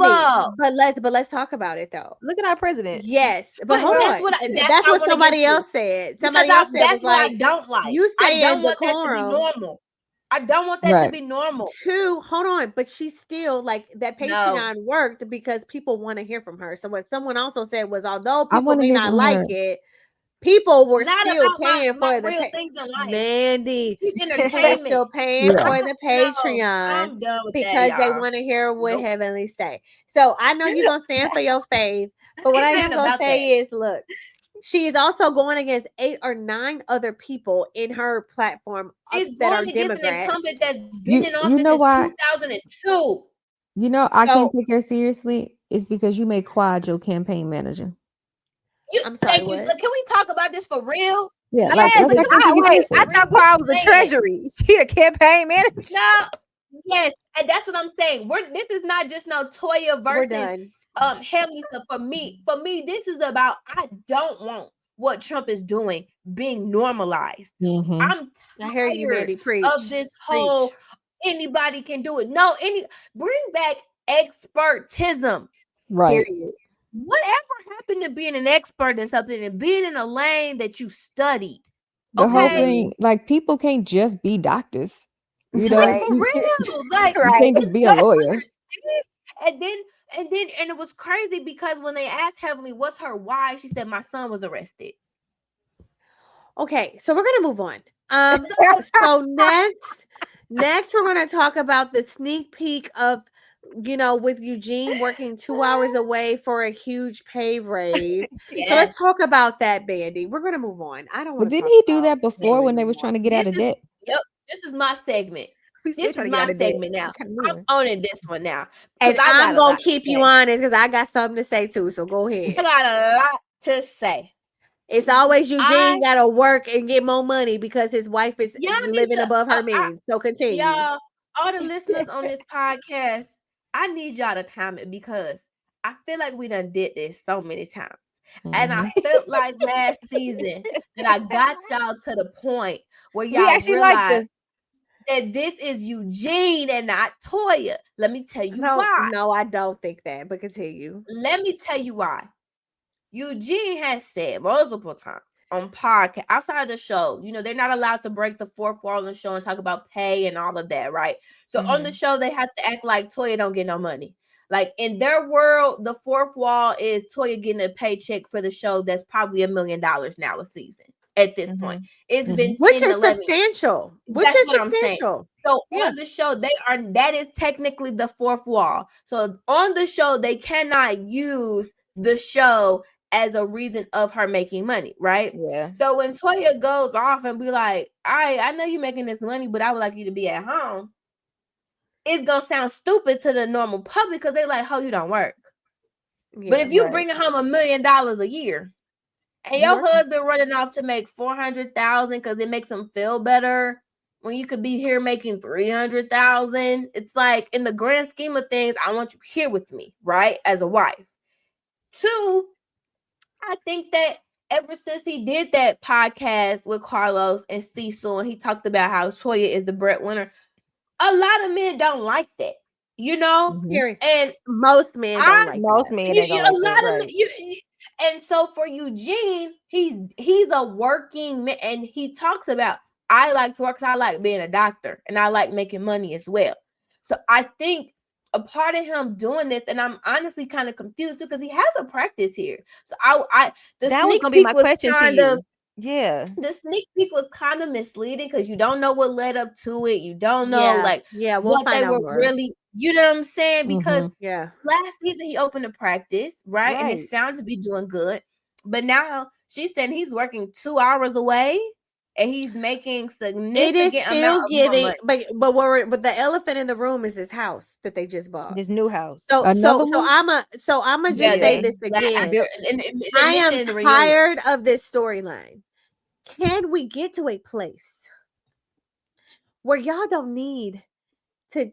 but let's talk about it though. Look at our president. Yes, but hold that's on. What that's what somebody else said. Somebody else said that's was what like, I don't like. You saying I don't want decorum. that to be normal. I don't want that to be normal. Two, hold on, but she's still like that Patreon worked because people want to hear from her. So what someone also said was, although people may not like it, people were still paying for the real things in life. Mandy, she's entertainment. They're still paying for the Patreon I'm done with because that, they want to hear what Heavenly say. So I know you're gonna stand for your fave, but what I am gonna say is, look, she is also going against 8 or 9 other people in her platform that are Democrats. An incumbent that's been in office since 2002. I can't take her seriously. It's because you made Quad your campaign manager. I'm sorry. Can we talk about this for real? Yeah, I thought Quad was the treasury. She a campaign manager. No, yes, and that's what I'm saying. This is not just no Toya versus Heavenly stuff. For me, this is about I don't want what Trump is doing being normalized. I'm tired of this whole anybody can do it. No, bring back expertism. Right. Period. Whatever happened to being an expert in something and being in a lane that you studied? The whole thing, like people can't just be doctors. For real. Like you can't just be a lawyer. And it was crazy because when they asked Heavenly what's her why, she said my son was arrested. Okay, so we're gonna move on. So next we're gonna talk about the sneak peek of with Eugene working 2 hours away for a huge pay raise. So let's talk about that, Bandy. We're gonna move on. I don't want. But didn't he do that before when they was trying to get out of debt? Yep, this is my segment. We still This trying is to get my out of debt. segment now. Kinda I'm moving. owning this one now. And I got I'm a gonna lot to keep you say. honest because I got something to say too. So go I ahead. got a lot to say. It's always Eugene gotta work and get more money because his wife is living above her means. So continue. Y'all, all the listeners on this podcast, I need y'all to comment because I feel like we done did this so many times. And I felt like last season that I got y'all to the point where y'all realized that this is Eugene and not Toya. Let me tell you why. No, I don't think that, but continue. Let me tell you why. Eugene has said multiple times on podcast outside of the show, they're not allowed to break the fourth wall on the show and talk about pay and all of that, right? So on the show, they have to act like Toya don't get no money. Like in their world, the fourth wall is Toya getting a paycheck for the show that's probably $1 million now a season at this point. It's been 10, which is 11. substantial. That's what I'm saying. So on the show, that is technically the fourth wall. So on the show, they cannot use the show as a reason of her making money, right? Yeah. So when Toya goes off and be like, I know you're making this money, but I would like you to be at home. It's gonna sound stupid to the normal public because they're like, you don't work. Yeah, but if you bring home $1 million a year and your husband running off to make $400,000 because it makes him feel better when you could be here making $300,000, it's like in the grand scheme of things, I want you here with me, right? As a wife. 2, I think that ever since he did that podcast with Carlos and Cecil, and he talked about how Toya is the breadwinner, a lot of men don't like that, and most men don't like most men ain't gonna like that, right? And so for Eugene, he's a working man, and he talks about, I like to work because I like being a doctor and I like making money as well. So I think a part of him doing this, and I'm honestly kind of confused too because he has a practice here. So that was gonna be my question to you. Yeah, the sneak peek was kind of misleading because you don't know what led up to it. You don't know we'll what find they out were more. really. You know what I'm saying? Because last season he opened a practice, right? And it sounds to be doing good. But now she's saying he's working 2 hours away and he's making significant amount of money. But the elephant in the room is his house that they just bought. This new house. So I'ma just say this again. I am tired of this storyline. Can we get to a place where y'all don't need to?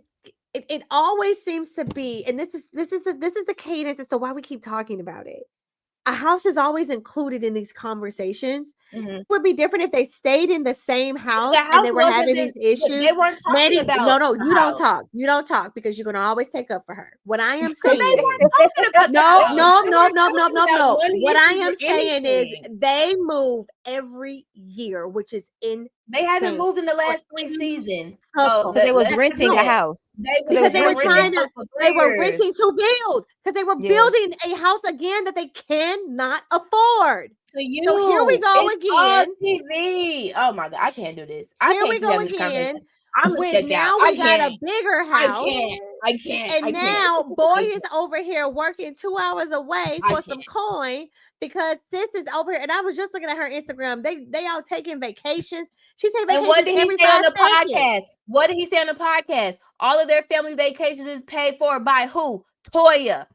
It always seems to be, and this is the cadence as to why we keep talking about it. A house is always included in these conversations. It would be different if they stayed in the same house and they were having these issues. They weren't talking about no, you don't talk. You don't talk because you're gonna always take up for her. What I am saying is no. What I am saying is they move every year, which is insane. They haven't moved in the last 3 seasons. They was renting a house. Because they were renting to build. Because they were building a house again that they cannot afford. So here we go again. TV. Oh my God, I can't do this. Here we go again. I'm gonna check out. We got a bigger house. I can't. And now boy is over here working 2 hours away for some coin because sis is over here. And I was just looking at her Instagram. They all taking vacations. She's taking vacations. And what did he say on the podcast? What did he say on the podcast? All of their family vacations is paid for by who? Toya.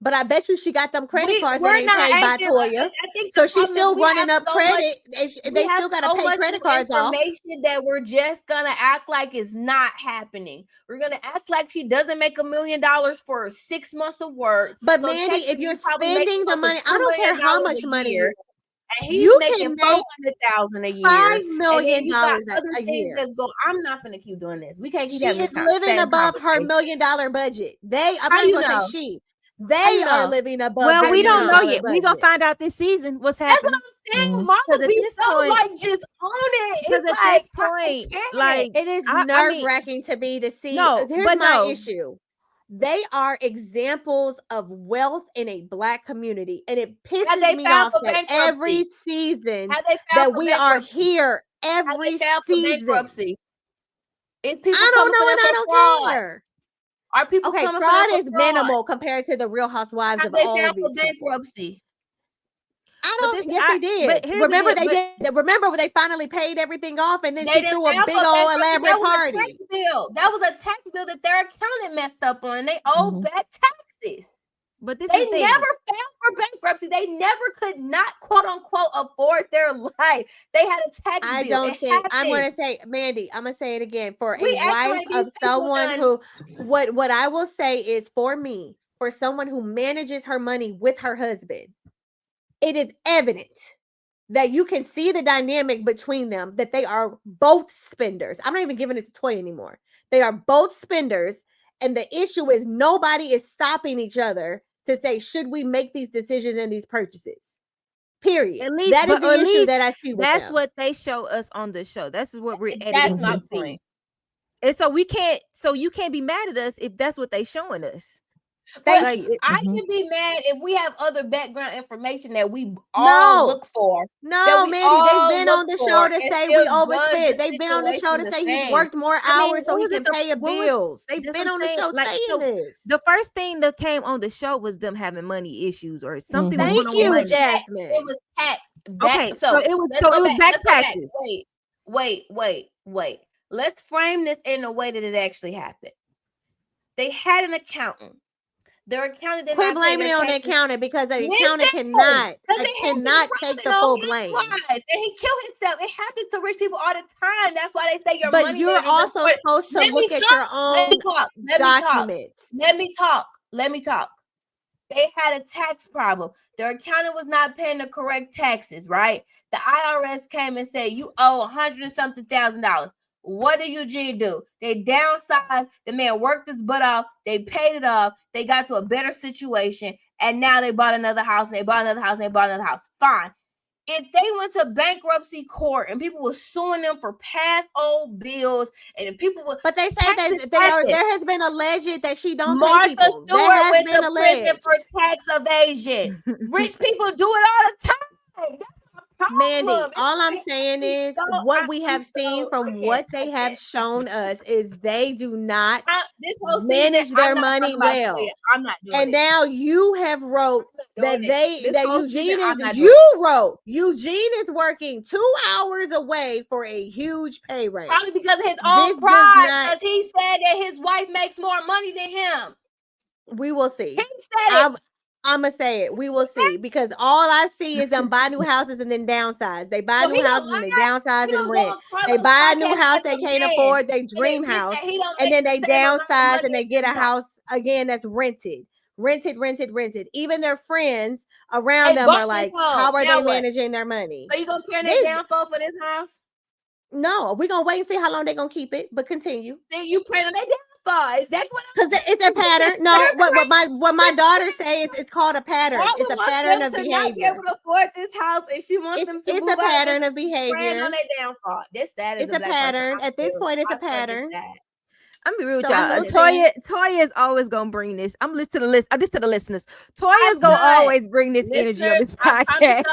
But I bet you she got them credit cards that ain't paid by Toya. So she's still running up credit. They still got to pay credit cards off. Information that we're just gonna act like is not happening. We're gonna act like she doesn't make $1 million for 6 months of work. But so Mandy, if you're spending the money, I don't care how much money. And he's making $400,000 a year. $5 million a year. I'm not gonna keep doing this. We can't keep having this. She is living above her $1 million budget. I'm not gonna say she. They are living above. Well, we don't know yet. We're gonna find out this season what's happening. That's what I'm saying. Mama, be so just on it. Because at this point, it is nerve-wracking to see. Here's my issue. They are examples of wealth in a Black community, and it pisses me off that every season that we are here every season. It's people I don't know, and I don't care. Are people fraud is minimal compared to the Real Housewives of all these bankruptcy? I don't. Yes, they did. But here's remember, the deal, they did. Remember when they finally paid everything off, and then They she didn't threw a have big a old bankruptcy. elaborate That was a party. tax bill. That was a tax bill that their accountant messed up on, and they owed back taxes. But this They is the never thing. filed for bankruptcy. They never could not, quote unquote, afford their life. They had a tax I bill. don't It think I'm happened. going to say, Mandy. I'm going to say it again. For We a acting wife like these of people someone done. who, what I will say is, for me, for someone who manages her money with her husband, it is evident that you can see the dynamic between them, that they are both spenders. I'm not even giving it to Toy anymore. They are both spenders. And the issue is nobody is stopping each other to say, should we make these decisions and these purchases? Period. At least That is the issue that I see with that's them. what they show us on the show. That's what we're That's editing my to see. point. And so you can't be mad at us if that's what they showing us. But Like, I can be mad if we have other background information that we all look for. No, Mandy, they've been on the show to say we overspent. They've been on the show to say he's worked more hours so he can pay bills. They've been on the show saying this. The first thing that came on the show was them having money issues or something. Thank you, Jasmine. It was tax. Okay, so it was back taxes. Wait. Let's frame this in a way that it actually happened. They had an accountant. Their accountant did Quit not pay blaming it their on the taxes. accountant because the accountant cannot take the full blame. And he killed himself. It happens to rich people all the time. That's why they say your but money. You're also supposed to look at your own documents. Let me talk. They had a tax problem. Their accountant was not paying the correct taxes, right? The IRS came and said, you owe $100 and something thousand. What did Eugene do? They downsized. The man worked his butt off. They paid it off. They got to a better situation. And now they bought another house. And they bought another house. And they bought another house. Fine. If they went to bankruptcy court and people were suing them for past old bills, and people were, but they say that there has been alleged that she don't Martha pay people. Stewart went to prison for tax evasion. Rich people do it all the time. Mandy, all I'm saying is what we have seen from what they have shown us is they do not manage their money well. I'm not doing and it. Now you have wrote that Eugene is working 2 hours away for a huge pay raise. Probably because of his own pride, because he said that his wife makes more money than him. We will see. He said it. I'm gonna say it. We will see, because all I see is them buy new houses and then downsize. They buy new houses and they downsize and rent. They buy a new house they can't afford. They dream house, and then they downsize and they get a house again that's rented. Even their friends around them are like, how are they managing their money? Are you gonna pay their downfall for this house? No, we're gonna wait and see how long they're gonna keep it. But continue. Then you pray on their downfall. Is that what? Because it's a pattern. No, what my daughter says, it's called a pattern. It's a pattern of behavior. Not be able to afford this house, and she wants them to It's move a pattern of behavior. Praying on their downfall. This sad. It's a pattern. At this point, it's a pattern. I'm gonna be real with y'all. Toya is always gonna bring this. I'm listening to the list. This to the listeners. Toya's gonna always bring this energy on this podcast.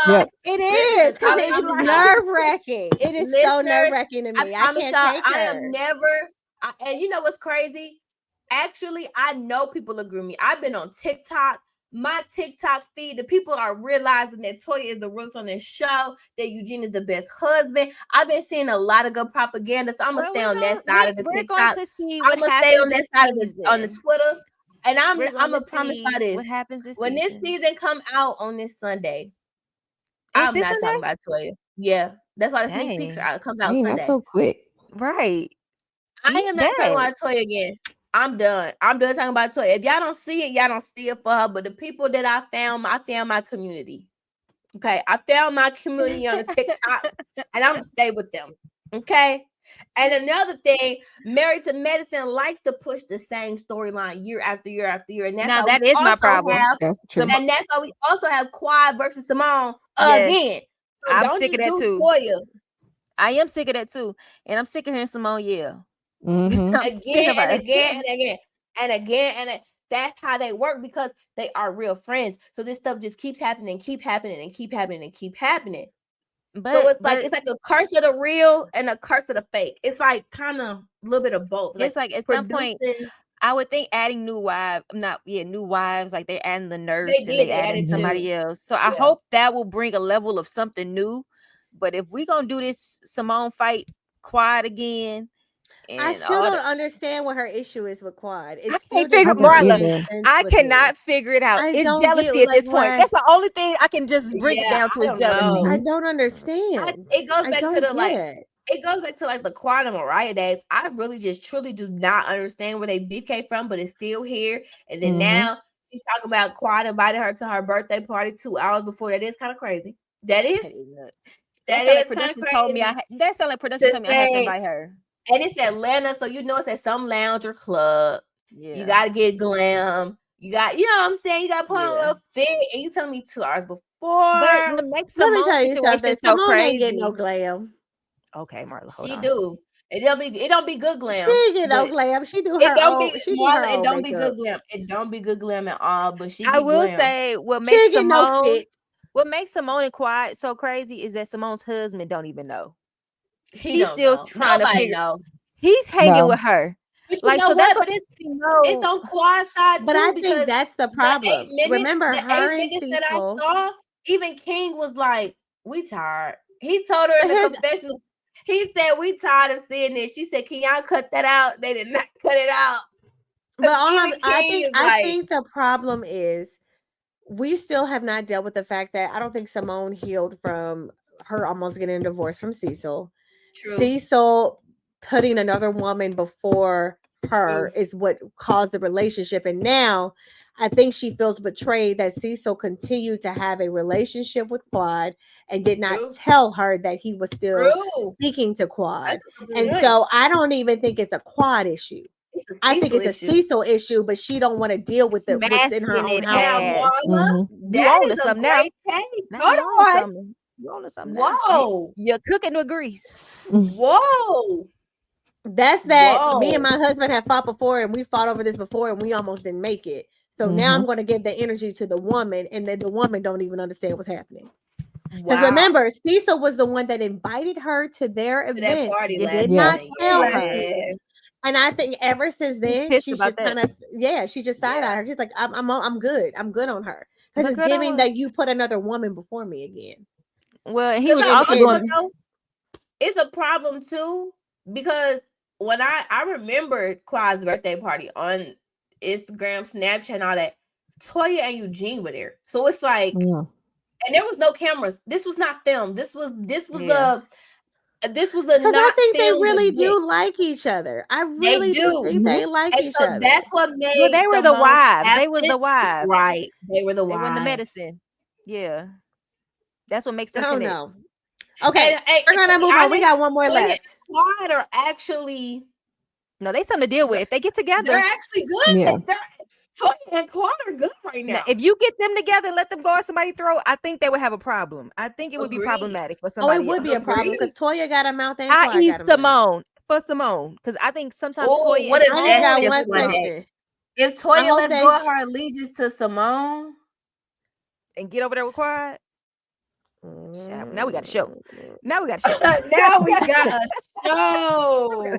It is. It's nerve wracking. It is so nerve wracking to me. I can't take her. I am never. And you know what's crazy? Actually, I know people agree with me. I've been on TikTok. My TikTok feed, the people are realizing that Toya is the roots on this show, that Eugene is the best husband. I've been seeing a lot of good propaganda, so I'm gonna stay on that side of the TikTok. I'm gonna stay on that side of the Twitter. And I'm gonna promise y'all this. What happens this when this season come out on this Sunday? I'm not talking about Toya. Yeah, that's why the sneak peeks comes out Sunday. That's so quick, right? I am not talking about Toya again. I'm done talking about Toya. If y'all don't see it, y'all don't see it for her. But the people that I found my community. Okay, I found my community on the TikTok, and I'm gonna stay with them. Okay. And another thing, Married to Medicine likes to push the same storyline year after year after year, and that's that is my problem. And that's why we also have Quad versus Simone again. So I'm sick of that too. Toya. I am sick of that too, and I'm sick of hearing Simone yell. Again and again. That's how they work, because they are real friends. So this stuff just keeps happening. But, so it's like a curse of the real and a curse of the fake. It's like kind of a little bit of both. It's like at some point, I would think adding new wives, like they're adding the nurse They and did. they adding somebody else. So I Yeah. hope that will bring a level of something new. But if we gonna do this Simone fight Quad again, I and still don't understand what her issue is with Quad. I It's still can't figure, just doesn't either. make Marla. sense I with me. cannot figure it out. I It's don't jealousy get, at this like, point. why- That's the only thing I can just bring it down to is I don't jealousy. know. I don't understand. It goes I back to don't the get like. it. It goes back to like the Quad and Mariah days. I really just truly do not understand where they beef came from, but it's still here. And then now she's talking about Quad invited her to her birthday party 2 hours before. That is kind of crazy. That is That is production told me that sounded like production told me I had to invite her. And it's Atlanta, so you know it's at some lounge or club. Yeah. You gotta get glam. You know what I'm saying? You gotta put on a little fit. And you telling me 2 hours before. But what makes Let me Simone's tell you situation something. so Simone ain't crazy. get no glam. Okay, Marla, hold She on. do. It don't be good glam. She ain't get no glam. She do her own. She do her It own don't be makeup. good glam. It don't be good glam at all. But she. I will glam. say what She makes ain't get no Simone fit. what makes Simone and Quad so crazy is that Simone's husband don't even know. He's still trying to figure. Know. He's hanging with her. But like you know so what? that's But it's on Quad side but too. I because think that's the problem. Remember, the her 8 and minutes that I Cecil. saw, even King was like, "We tired." He told her in the confessional. He said, "We tired of seeing this." She said, "Can y'all cut that out?" They did not cut it out. But I think the problem is we still have not dealt with the fact that I don't think Simone healed from her almost getting a divorce from Cecil. True. Cecil putting another woman before her is what caused the relationship. And now I think she feels betrayed that Cecil continued to have a relationship with Quad and did not tell her that he was still speaking to Quad. And so I don't even think it's a Quad issue. I think it's a Cecil issue, but she don't want to deal with what's in her own house. You own to something now. You own to something. Whoa. You're cooking with grease. Whoa. That's that. Whoa. Me and my husband have fought before, and we fought over this before, and we almost didn't make it. So now I'm going to give the energy to the woman, and then the woman don't even understand what's happening. Because remember, Cecil was the one that invited her to their event. Party did not tell her. And I think ever since then, she's just kind of she just side-eyed her. She's like, I'm good. I'm good on her. Because it's giving that you put another woman before me again. Well, he was also doing. It's a problem too, because when I remember Quad's birthday party on Instagram, Snapchat, and all that, Toya and Eugene were there. So it's like, and there was no cameras. This was not filmed. This was a I think they really do like each other. I really do think they like each other. That's what made. Well, they were the wives. They was the wives, right? They were the wives. They were in the medicine. Yeah, that's what makes them. Oh no. Okay, we're gonna move on. We got one more left. Quad are actually they something to deal with. If they get together, they're actually good. Yeah. Toya and Quad are good right now. Now, if you get them together and let them go on somebody's throat, I think they would have a problem. I think it would be problematic for somebody. Oh, it would be a problem because Toya got a mouth and I eat Simone for Simone because I think sometimes Toya. What if I got one question? If Toya lets go of her allegiance to Simone and get over there with Quad. Now we got a show. Now we got a show. Now we got a show.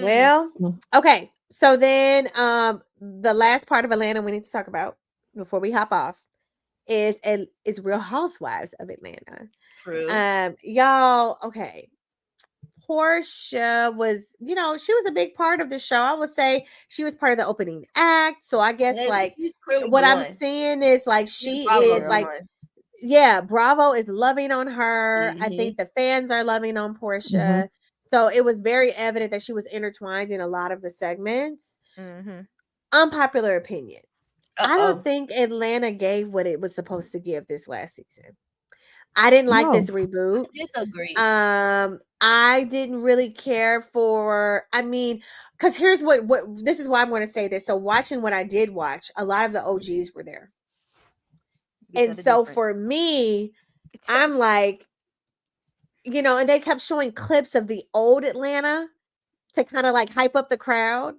Well, okay. So then the last part of Atlanta we need to talk about before we hop off is Real Housewives of Atlanta. True. Y'all, okay. Portia was, she was a big part of the show. I would say she was part of the opening act. So I guess what I'm seeing is she is Bravo is loving on her. I think the fans are loving on Portia. So it was very evident that she was intertwined in a lot of the segments. Unpopular opinion. I don't think Atlanta gave what it was supposed to give this last season. I didn't like this reboot. I disagree. I didn't really care for, because here's what this is why I'm going to say this. So watching what I did watch, a lot of the OGs were there. And so for me, I'm like, and they kept showing clips of the old Atlanta to kind of hype up the crowd.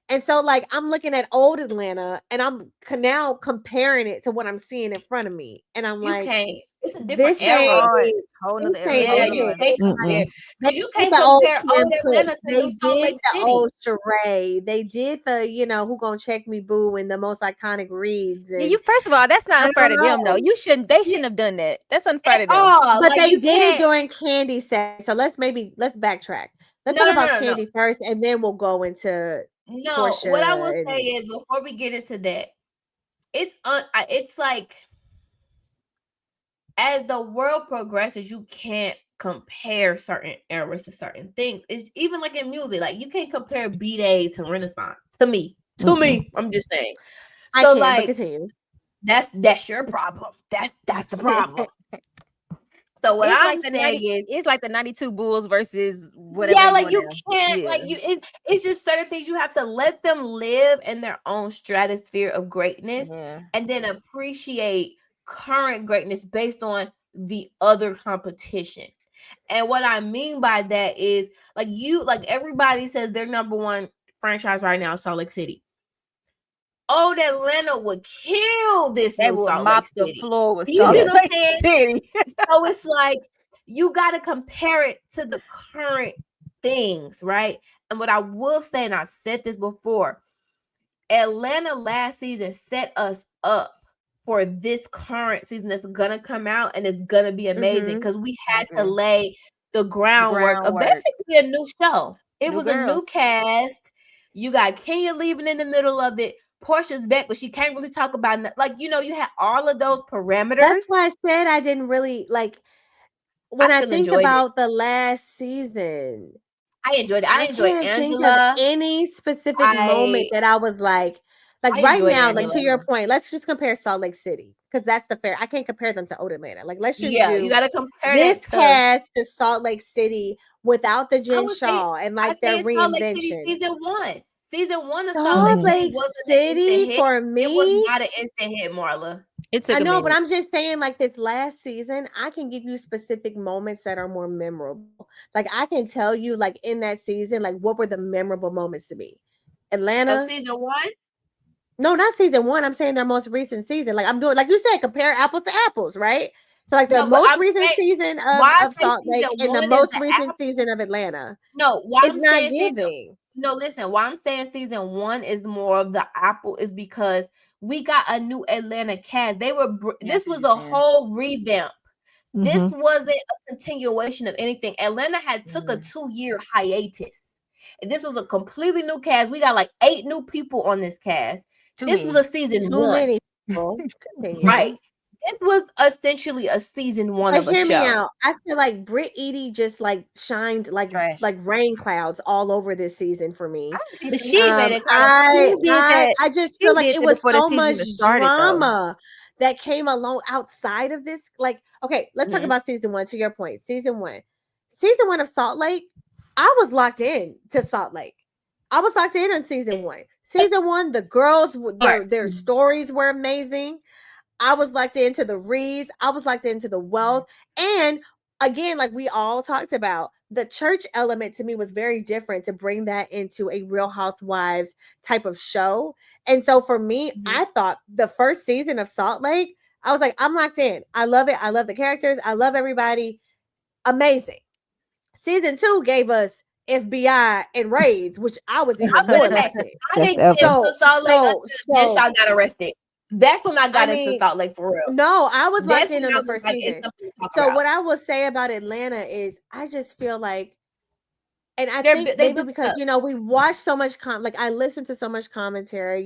And so I'm looking at old Atlanta and I'm now comparing it to what I'm seeing in front of me. And I'm It's a different era. Whole nother era. Yeah, you can't compare. Because you can't the old compare old clips. Atlanta to They New Salt did Lake the City. old charade. They did the, who gonna check me, boo, and the most iconic reads. And you first of all, that's not unfair to them, though. They shouldn't have done that. That's unfair to them. But like, they did it during Candy set. So let's backtrack. Let's talk about Candy first, and then we'll go into Portia. What I will say is, before we get into that, it's like, as the world progresses, you can't compare certain eras to certain things. It's even like in music, like you can't compare B-Day to Renaissance. To me, I'm just saying. So like, continue. That's your problem. That's the problem. So what I'm saying is, it's like the 92 Bulls versus whatever. Yeah, like you can't, like it's just certain things you have to let them live in their own stratosphere of greatness, and then appreciate current greatness based on the other competition. And what I mean by that is, like, everybody says their number one franchise right now is Salt Lake City. Old Atlanta would kill this new Salt Lake City. The floor with you Salt see what I'm Lake saying? So it's like, you got to compare it to the current things, right? And what I will say, and I said this before, Atlanta last season set us up for this current season that's gonna come out, and it's gonna be amazing, because we had to lay the groundwork of basically a new show. It was a new cast. You got Kenya leaving in the middle of it. Portia's back, but she can't really talk about it. Like, you had all of those parameters. That's why I said I didn't really like. When I think about the last season, I enjoyed it. I enjoyed can't Angela. think of any specific moment that I was like right now, like, to your point, let's just compare Salt Lake City, because that's the fair. I can't compare them to Old Atlanta. Like, let's just do, you got to compare this cast to Salt Lake City without the Jen Shaw and like their reinvention. Salt Lake City season 1. Season 1 of Salt Lake City for me, it was not an instant hit, Marla. I know, but I'm just saying, like, this last season, I can give you specific moments that are more memorable. Like, I can tell you, like, in that season, like, what were the memorable moments to me? Atlanta. Of season 1? No, not season 1. I'm saying their most recent season. Like, I'm doing, like you said, compare apples to apples, right? So, like, their most recent season of Salt Lake and the most recent season of Atlanta. No, it's not giving. No, listen, why I'm saying season 1 is more of the apple is because we got a new Atlanta cast. This was a whole revamp. This wasn't a continuation of anything. Atlanta had took a 2-year hiatus. And this was a completely new cast. We got like 8 new people on this cast. This was a season 1. Too many people. Right. This was essentially a season 1 of a show. Hear me out. I feel like Britt Eady just like shined like rain clouds all over this season for me. But she made it I just feel like it was so much drama that came along outside of this. Like, okay, let's talk about season 1. To your point, season 1 of Salt Lake, I was locked in to Salt Lake. I was locked in on season 1. Season 1, the girls, their stories were amazing. I was locked into the reads. I was locked into the wealth. And again, like we all talked about, the church element to me was very different to bring that into a Real Housewives type of show. And so for me, I thought the first season of Salt Lake, I was like, I'm locked in. I love it. I love the characters. I love everybody. Amazing. Season 2 gave us FBI and raids, which I was even more locked in. I think Salt Lake until Jen got arrested. That's when I got into Salt Lake for real. No, I was locked in on the first season. So what I will say about Atlanta is I just feel like, and I think maybe because, we watch so much, I listen to so much commentary,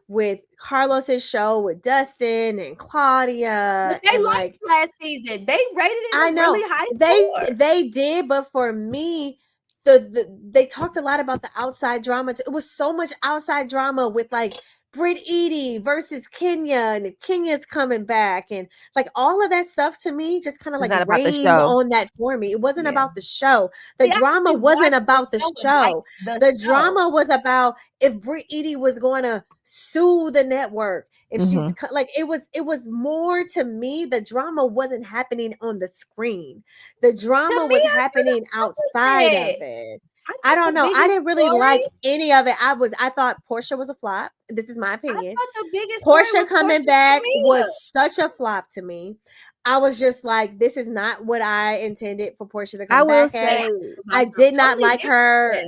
with Carlos's show with Dustin and Claudia. But they liked last season. They rated it really high. They did, but for me, they talked a lot about the outside drama. It was so much outside drama with like Britt Eady versus Kenya, and Kenya's coming back, and like all of that stuff to me just kind of like rained on that for me. It wasn't about the show. The drama wasn't about the show. The drama was about if Britt Eady was going to sue the network. If she's like, it was more to me. The drama wasn't happening on the screen. The drama was happening outside of it. I don't know. I didn't really like any of it. I thought Portia was a flop. This is my opinion. I thought the biggest Portia coming back was such a flop to me. I was just like, this is not what I intended for Portia to come back at. I did not like her.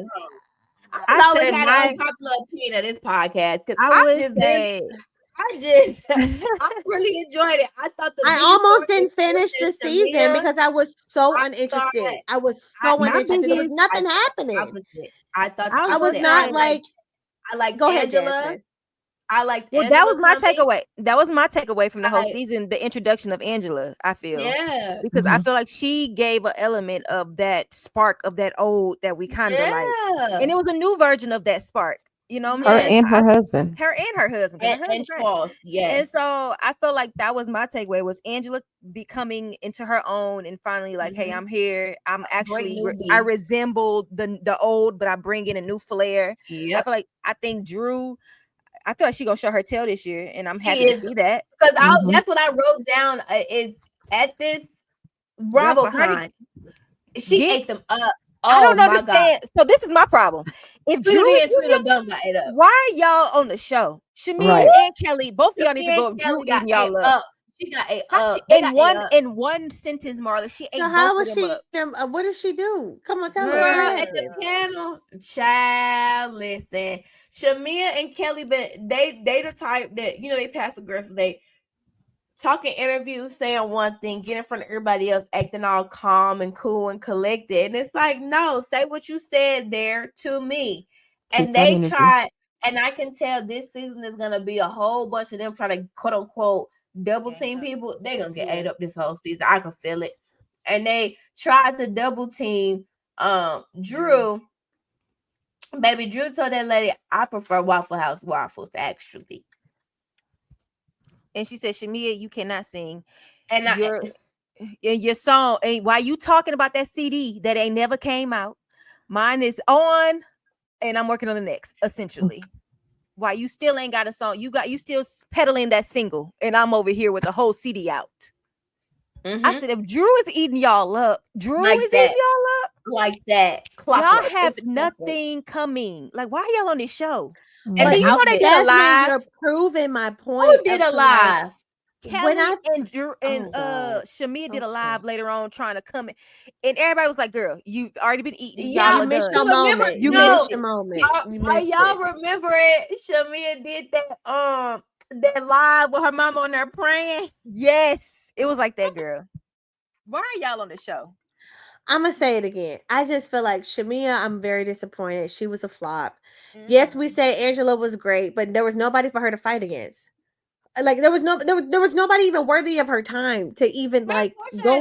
I always had an unpopular opinion of this podcast because I really enjoyed it. I thought I almost didn't finish the season because I was so uninterested. I was so uninterested. There was nothing happening. I thought I was not like. I like go Angela. ahead, I liked. Well, that was my takeaway. That was my takeaway from the whole season. The introduction of Angela, I feel, because I feel like she gave an element of that spark of that old that we kind of like, and it was a new version of that spark. You know what I'm saying? And her husband. Her husband. And Charles, And so I felt like that was my takeaway, was Angela becoming into her own and finally like, hey, I'm here. I'm actually, I resemble the old, but I bring in a new flair. I feel like, I think Drew, I feel like she's going to show her tail this year, and I'm happy to see that. Because that's what I wrote down is at this Bravocon. She ate them up. I don't understand. So this is my problem. If Drew why are y'all on the show? Shamia and Kelly, both of y'all need to go. Drew eating y'all up. She got ate up. In one sentence, Marla, she ate. So how was she? What did she do? Come on, tell us. At the panel, child, listen. Shamia and Kelly, but they the type that they passive aggressive. They talking interviews, saying one thing, get in front of everybody else, acting all calm and cool and collected. And it's like, no, say what you said there to me. And they tried, and I can tell this season is gonna be a whole bunch of them trying to quote unquote double team people. They're gonna get ate up this whole season. I can feel it. And they tried to double team Drew. Baby Drew told that lady, I prefer Waffle House waffles, actually. And she said, Shamia, you cannot sing. And your song, and why you talking about that CD that ain't never came out? Mine is on, and I'm working on the next, essentially. Why you still ain't got a song? You still peddling that single, and I'm over here with the whole CD out. I said, if Drew is eating y'all up, eating y'all up like that. Y'all have nothing coming. Like, why are y'all on this show? And then you know they did a live. You're proving my point. Who did a live? Kelly and Drew and Shamia did a live later on trying to come in, and everybody was like, "Girl, you've already been eating. Y'all missed your moment. You missed your moment. Y'all remember it? Shamia did that live with her mama on there praying. Yes, it was like that, girl. Why are y'all on the show? I'm gonna say it again. I just feel like Shamia, I'm very disappointed. She was a flop. Yes, we say Angela was great, but there was nobody for her to fight against. Like there was nobody even worthy of her time to even go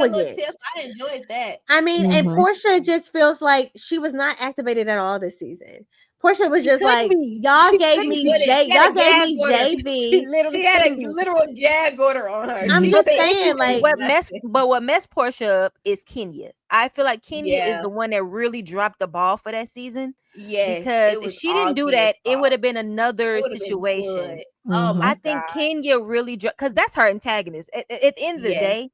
against. I enjoyed that. I mean, and Portia just feels like she was not activated at all this season. Portia was just like, y'all gave me JV. She had a literal gag order on her. I'm just saying, like, what messed Portia up is Kenya. I feel like Kenya is the one that really dropped the ball for that season. Yes, because if she didn't do that, it would have been another situation. I think Kenya really because that's her antagonist. At the end of the day,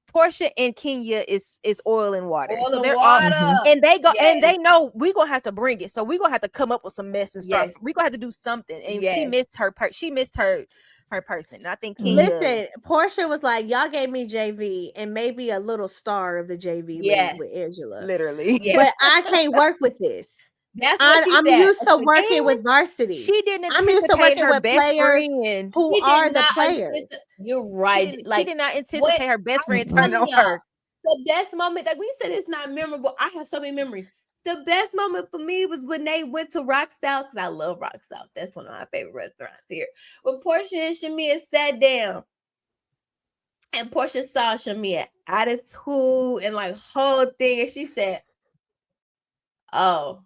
Portia and Kenya is oil and water. So they're all and they go and they know we're gonna have to bring it. So we're gonna have to come up with some mess and stuff. We're gonna have to do something. And she missed her her person. And I think Kenya. Listen, Portia was like, y'all gave me JV and maybe a little star of the JV with Angela. Literally. But I can't work with this. That's what I'm used to working with varsity. She didn't anticipate her best friend who are the players. You're right. She did not anticipate her best friend turning on her. The best moment, like we said, it's not memorable. I have so many memories. The best moment for me was when they went to Rock South, because I love Rock South. That's one of my favorite restaurants here. When Portia and Shamia sat down, and Portia saw Shamia attitude and like whole thing, and she said, "Oh,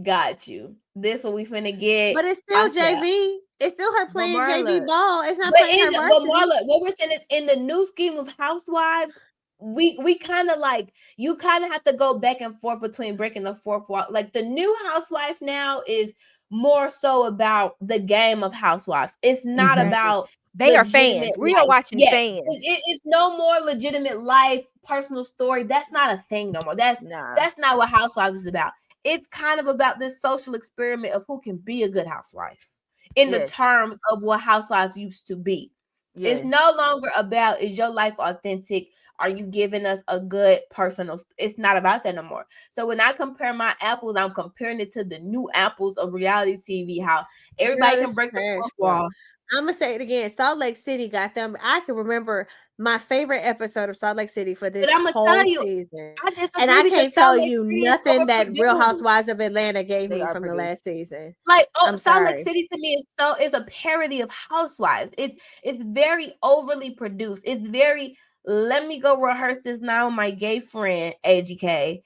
got you. This what we finna get." But it's still JV. It's still her playing JV ball. It's not playing her varsity. But Marla, what we're saying is in the new scheme of Housewives, we kind of like you kind of have to go back and forth between breaking the fourth wall. Like the new Housewife now is more so about the game of Housewives. It's not about they are fans. We are watching fans. It's no more legitimate life, personal story. That's not a thing no more. That's not what Housewives is about. it's kind of about this social experiment of who can be a good housewife in the terms of what housewives used to be. It's no longer about, is your life authentic? Are you giving us a good personal? It's not about that no more. So when I compare my apples, I'm comparing it to the new apples of reality TV. How everybody can break the fourth wall. I'm gonna say it again. Salt Lake City got them. I can remember my favorite episode of Salt Lake City for this whole season, and I can't tell you nothing that Real Housewives of Atlanta gave me from the last season. Like, Salt Lake City to me is a parody of Housewives. It's very overly produced. It's very, let me go rehearse this now with my gay friend AGK.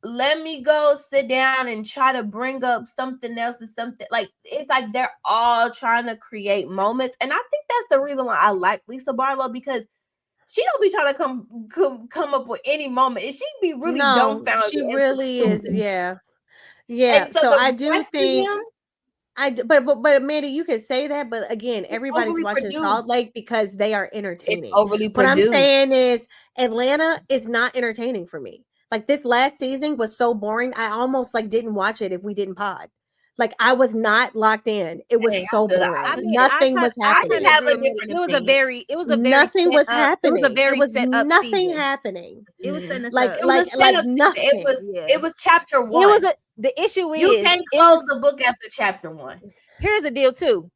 Let me go sit down and try to bring up something else or something. Like, it's like they're all trying to create moments. And I think that's the reason why I like Lisa Barlow, because she don't be trying to come up with any moment. And she be really dumbfounded. She really is, yeah. And so I do think but Amanda, you can say that, but again, everybody's watching Salt Lake because they are entertaining. It's overly produced. What I'm saying is Atlanta is not entertaining for me. Like, this last season was so boring. I almost didn't watch it if we didn't pod. Like, I was not locked in. It was so boring. Nothing was happening. It was a very nothing was happening. It was a very set up nothing happening. It was setting us like up. Nothing. It was chapter 1. It was the issue is you can't close the book after chapter 1. Here's the deal too.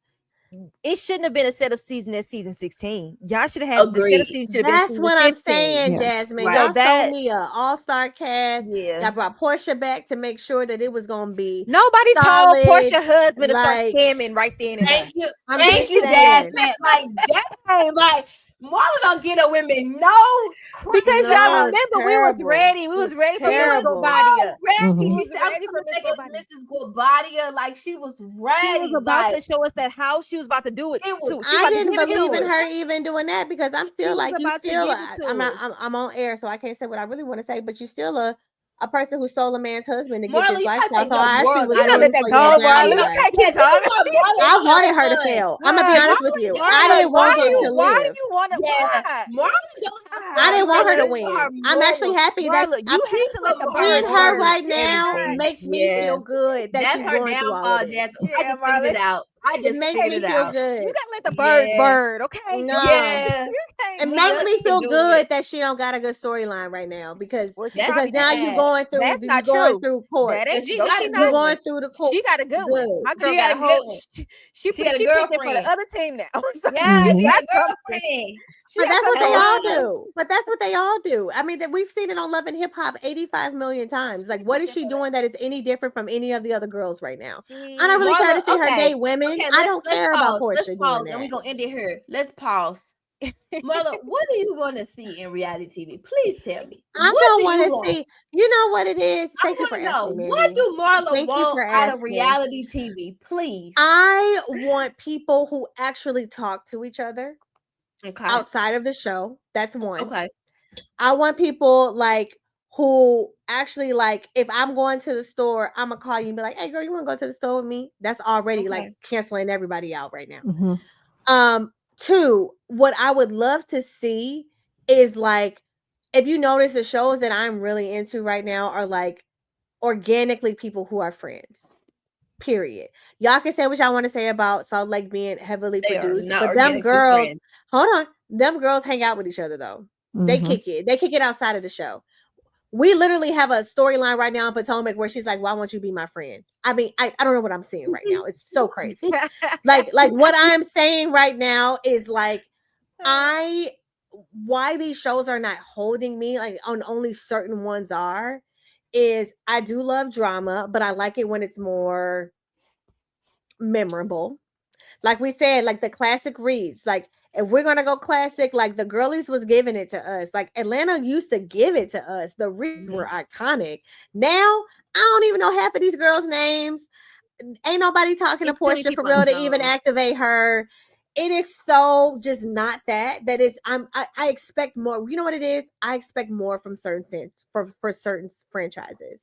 It shouldn't have been a setup season at season 16. Y'all should have had the setup season. That's what I'm saying, Jasmine. Right. Y'all sold me an all-star cast. Y'all brought Portia back to make sure that it was gonna be. Nobody told Portia's husband to start scamming right then and there. Thank you, Jasmine. Like Marla don't get her women because y'all remember we was ready. We was ready for Miss Guabadia. She said, "I'm ready for Mrs. Guabadia." Like, she was ready. She was about to show us that house. She was about to do it too. I didn't believe in her even doing that because I'm still like you. Still, I'm on air, so I can't say what I really want to say. But you still a person who stole a man's husband to get this lifestyle. So I actually was let that go, I wanted her to fail. I'm gonna be honest with you. I didn't want her to live. Why do you want to? I didn't want her to win. I'm actually happy that you have to let the seeing her right now makes me feel good. That's her downfall, Jess. I just figured it out. It makes me feel good. You gotta let the birds bird, okay? No. It makes me feel good that she don't got a good storyline right now because now you're going through court. You're going through the court. She got a good one. My girl got a whole. She got a girlfriend for the other team now. She got a girlfriend. But that's what they all do. But that's what they all do. I mean, we've seen it on Love and Hip Hop 85 million times. Like, what is she doing that is any different from any of the other girls right now? I don't really care to see her date women. I don't care about Portia doing that. And we're gonna end it here. Let's pause. Marla, what do you want to see in reality TV? Please tell me. I don't want to see. You know what it is? Thank you for asking me. What do Marla want out of reality TV? Please. I want people who actually talk to each other outside of the show. That's one. Okay. I want people who actually if I'm going to the store, I'm gonna call you and be like, "Hey, girl, you want to go to the store with me?" That's already canceling everybody out right now. Mm-hmm. Two, what I would love to see is if you notice the shows that I'm really into right now are organically people who are friends. Period. Y'all can say what y'all want to say about Salt Lake being heavily produced, but them girls, them girls hang out with each other though. Mm-hmm. They kick it outside of the show. We literally have a storyline right now in Potomac where she's like, "Why won't you be my friend?" I mean, I don't know what I'm seeing right now. It's so crazy. like what I'm saying right now is why these shows are not holding me on only certain ones are is I do love drama, but I like it when it's more memorable. Like we said, the classic reads, if we're gonna go classic, the girlies was giving it to us. Atlanta used to give it to us. The reads were iconic. Now I don't even know half of these girls' names. Ain't nobody talking to Portia for real to even activate her. It is so just not that. That is, I expect more. You know what it is? I expect more from certain for certain franchises.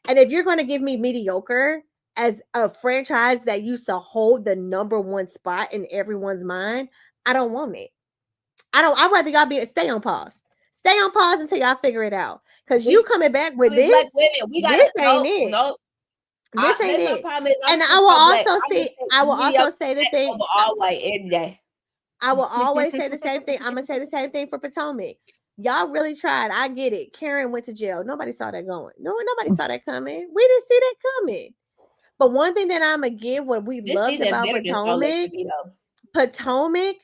And if you're gonna give me mediocre as a franchise that used to hold the number one spot in everyone's mind, I don't want it. I'd rather y'all stay on pause. Stay on pause until y'all figure it out. because you coming back with this. Black women, we got this ain't it. No. This ain't maybe it. my problem is And I will also say the thing. Over all white every day. I will always say the same thing. I'm gonna say the same thing for Potomac. Y'all really tried. I get it. Karen went to jail. Nobody saw that going. Nobody saw that coming. We didn't see that coming. But one thing that I'm gonna give what we loved about Potomac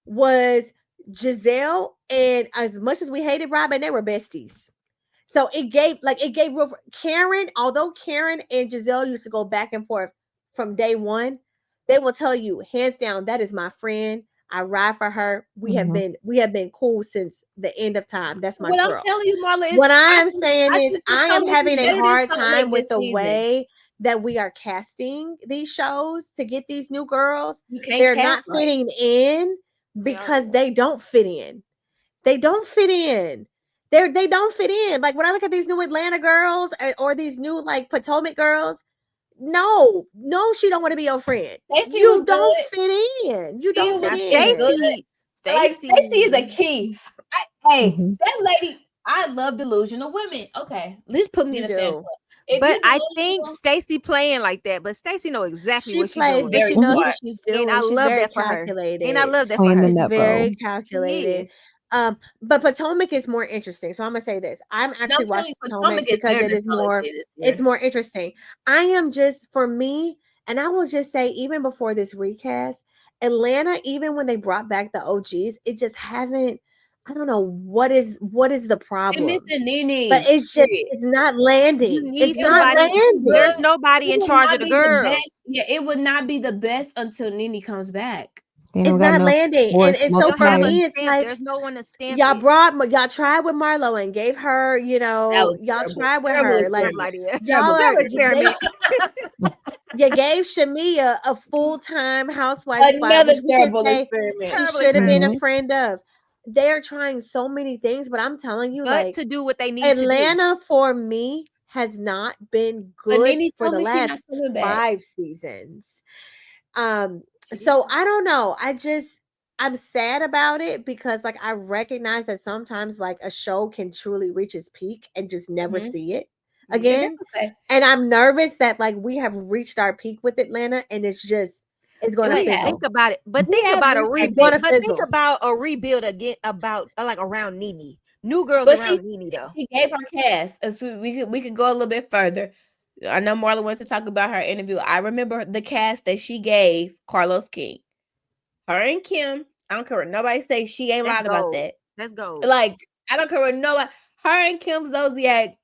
was Giselle, and as much as we hated Robin, they were besties. So it gave real Karen, although Karen and Giselle used to go back and forth from day one, they will tell you hands down, that is my friend. I ride for her. We have been cool since the end of time. That's my girl. I'm telling you, Marla, what I'm saying is I am having a hard time with the way that we are casting these shows to get these new girls. They're not fitting in because they don't fit in. They don't fit in. They don't fit in. Like when I look at these new Atlanta girls or these new like Potomac girls, no, she don't want to be your friend. You don't fit in. You don't fit in. Stacey is a key. That lady. I love delusional women. Okay, let's put me in a fan club. But I think Stacey playing like that. But Stacey know exactly what she's doing. But she knows what she's doing. And I love that for her. And I love that for her. It's very calculated. But Potomac is more interesting. So I'm gonna say this. I'm actually watching Potomac because it is more. It's more interesting. I am just for me, and I will just say, even before this recast, Atlanta, even when they brought back the OGs, it just haven't. I don't know what is the problem. Mr. Nene, but it's not landing. It's not landing. There's nobody in charge of the girls. It would not be the best until Nene comes back. It's not landing. And so for me, it's like there's no one to stamp. Y'all tried with Marlo and gave her, y'all tried with her. Like you gave Shamia a full-time housewife. Another terrible experiment. She should have been a friend of. They're trying so many things, but I'm telling you, like to do what they need. Atlanta for me has not been good for the last 5 seasons. So I don't know. I'm sad about it because like I recognize that sometimes like a show can truly reach its peak and just never see it again. And I'm nervous that like we have reached our peak with Atlanta and it's going to fail. Think about it, but think about a rebuild. But think about a rebuild again about like around Nene. New girls around Nene though. She gave her cast, so we could go a little bit further. I know Marla went to talk about her interview. I remember the cast that she gave Carlos King. Her and Kim. I don't care what nobody say. She ain't lying about that. Let's go. Like I don't care what nobody. Her and Kim Zodiac.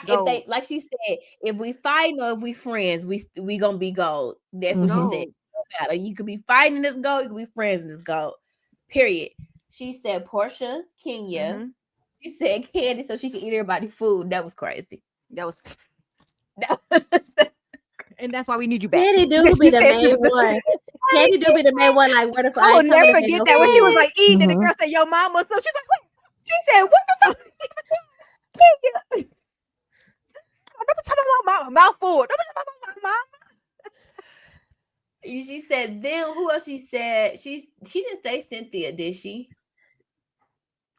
If they like she said, if we fight or if we friends, we gonna be gold. That's what she said. Matter. You could be fighting in this gold, you could be friends in this gold. Period. She said Portia, Kenya. She said Candy so she could eat everybody's food. That was crazy. And that's why we need you back. Candy do be the main one. Candy do be the main one. Like, what if I will never forget that when she was like eating and the girl said, "Yo, mama." So she's like, "What?" She said, "What the fuck?" Kenya. Don't talk about my mouthful. Don't talk about my mom. She said, then who else she said? She didn't say Cynthia, did she?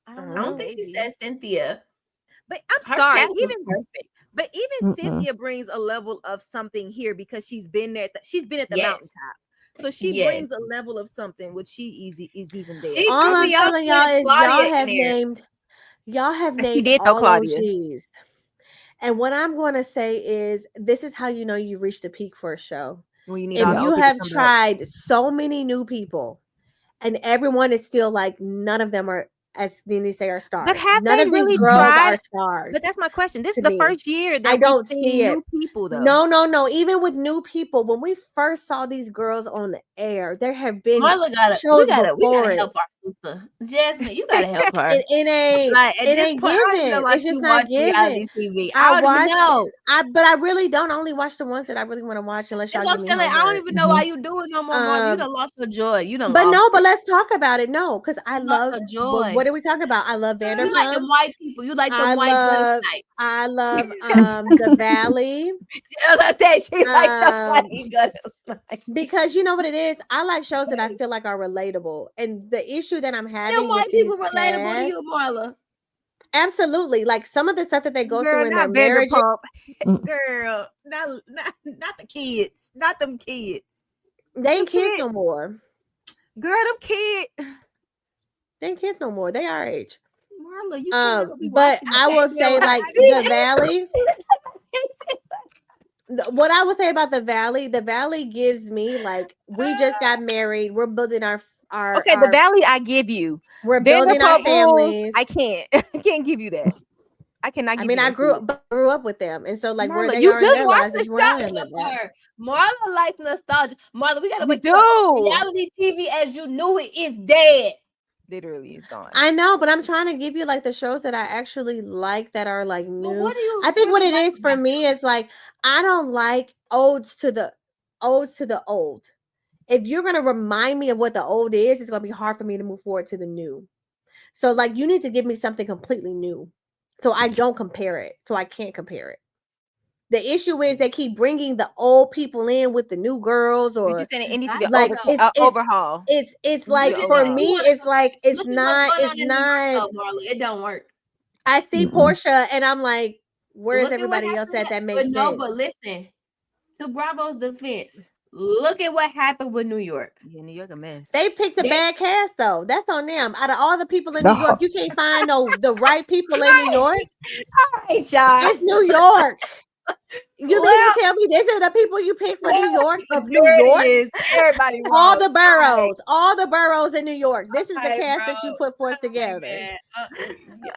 I don't think she said Cynthia. But I'm sorry, even Cynthia brings a level of something here because she's been there. She's been at the mountaintop. So she brings a level of something which is even there. All I'm telling y'all is y'all have named all OGs. And what I'm going to say is this is how you know you reached the peak for a show. If you have tried so many new people and everyone is still like none of them are, as Nene say, are stars. But have none they of really these girls tried? Are stars. But that's my question. This is the first year that I don't see new people though. No. Even with new people, when we first saw these girls on the air, there have been shows before it. Help our sister. Jasmine, you gotta help her. It ain't given. It's just not given. TV. I watch but I really don't. I only watch the ones that I really want to watch unless y'all give me homework. I don't even know why you do it no more. You done lost your joy. But let's talk about it. No, because I love joy. What are we talking about? I love Vanderpump. You like the white people. You like the white gutters type. I love the Valley. I said she like the white gutters because you know what it is. I like shows that I feel like are relatable. And the issue that I'm having, white people relatable to you, Marla. Absolutely. Like some of the stuff that they go through in their not marriage. Girl, not the kids. Not them kids. They ain't kids no more. Girl, them kids. They ain't kids no more. They our age. Marla, you can be but I will say, like, the Valley. What I would say about the Valley gives me, like, we just got married. We're building our the Valley. I give you. We're building our families. I can't give you that. I cannot. I mean, I grew up with them, and so like Marla, where they you are in just their watched lives is the where I am. Marla likes nostalgia. Marla, we gotta wait. Do reality TV as you knew it is dead. Literally is gone. I know, but I'm trying to give you like the shows that I actually like that are like new. Well, what do you I think what it like is for me is like I don't like odes to the old. If you're gonna remind me of what the old is, it's gonna be hard for me to move forward to the new. So like you need to give me something completely new, so I don't compare it. So I can't compare it. The issue is they keep bringing the old people in with the new girls, or you're saying it needs to be like overhaul. It's like for me, it's like it's not. Marla, it don't work. I see Portia, and I'm like, where's everybody else at that makes sense? No, but listen, to Bravo's defense, look at what happened with New York. Yeah, New York a mess. They picked a bad cast, though. That's on them. Out of all the people in New York, you can't find the right people in New York. All right, y'all. It's New York. You mean to tell me these are the people you pick for New York of New York? Everybody, all the boroughs in New York. This is the cast that you put forth together.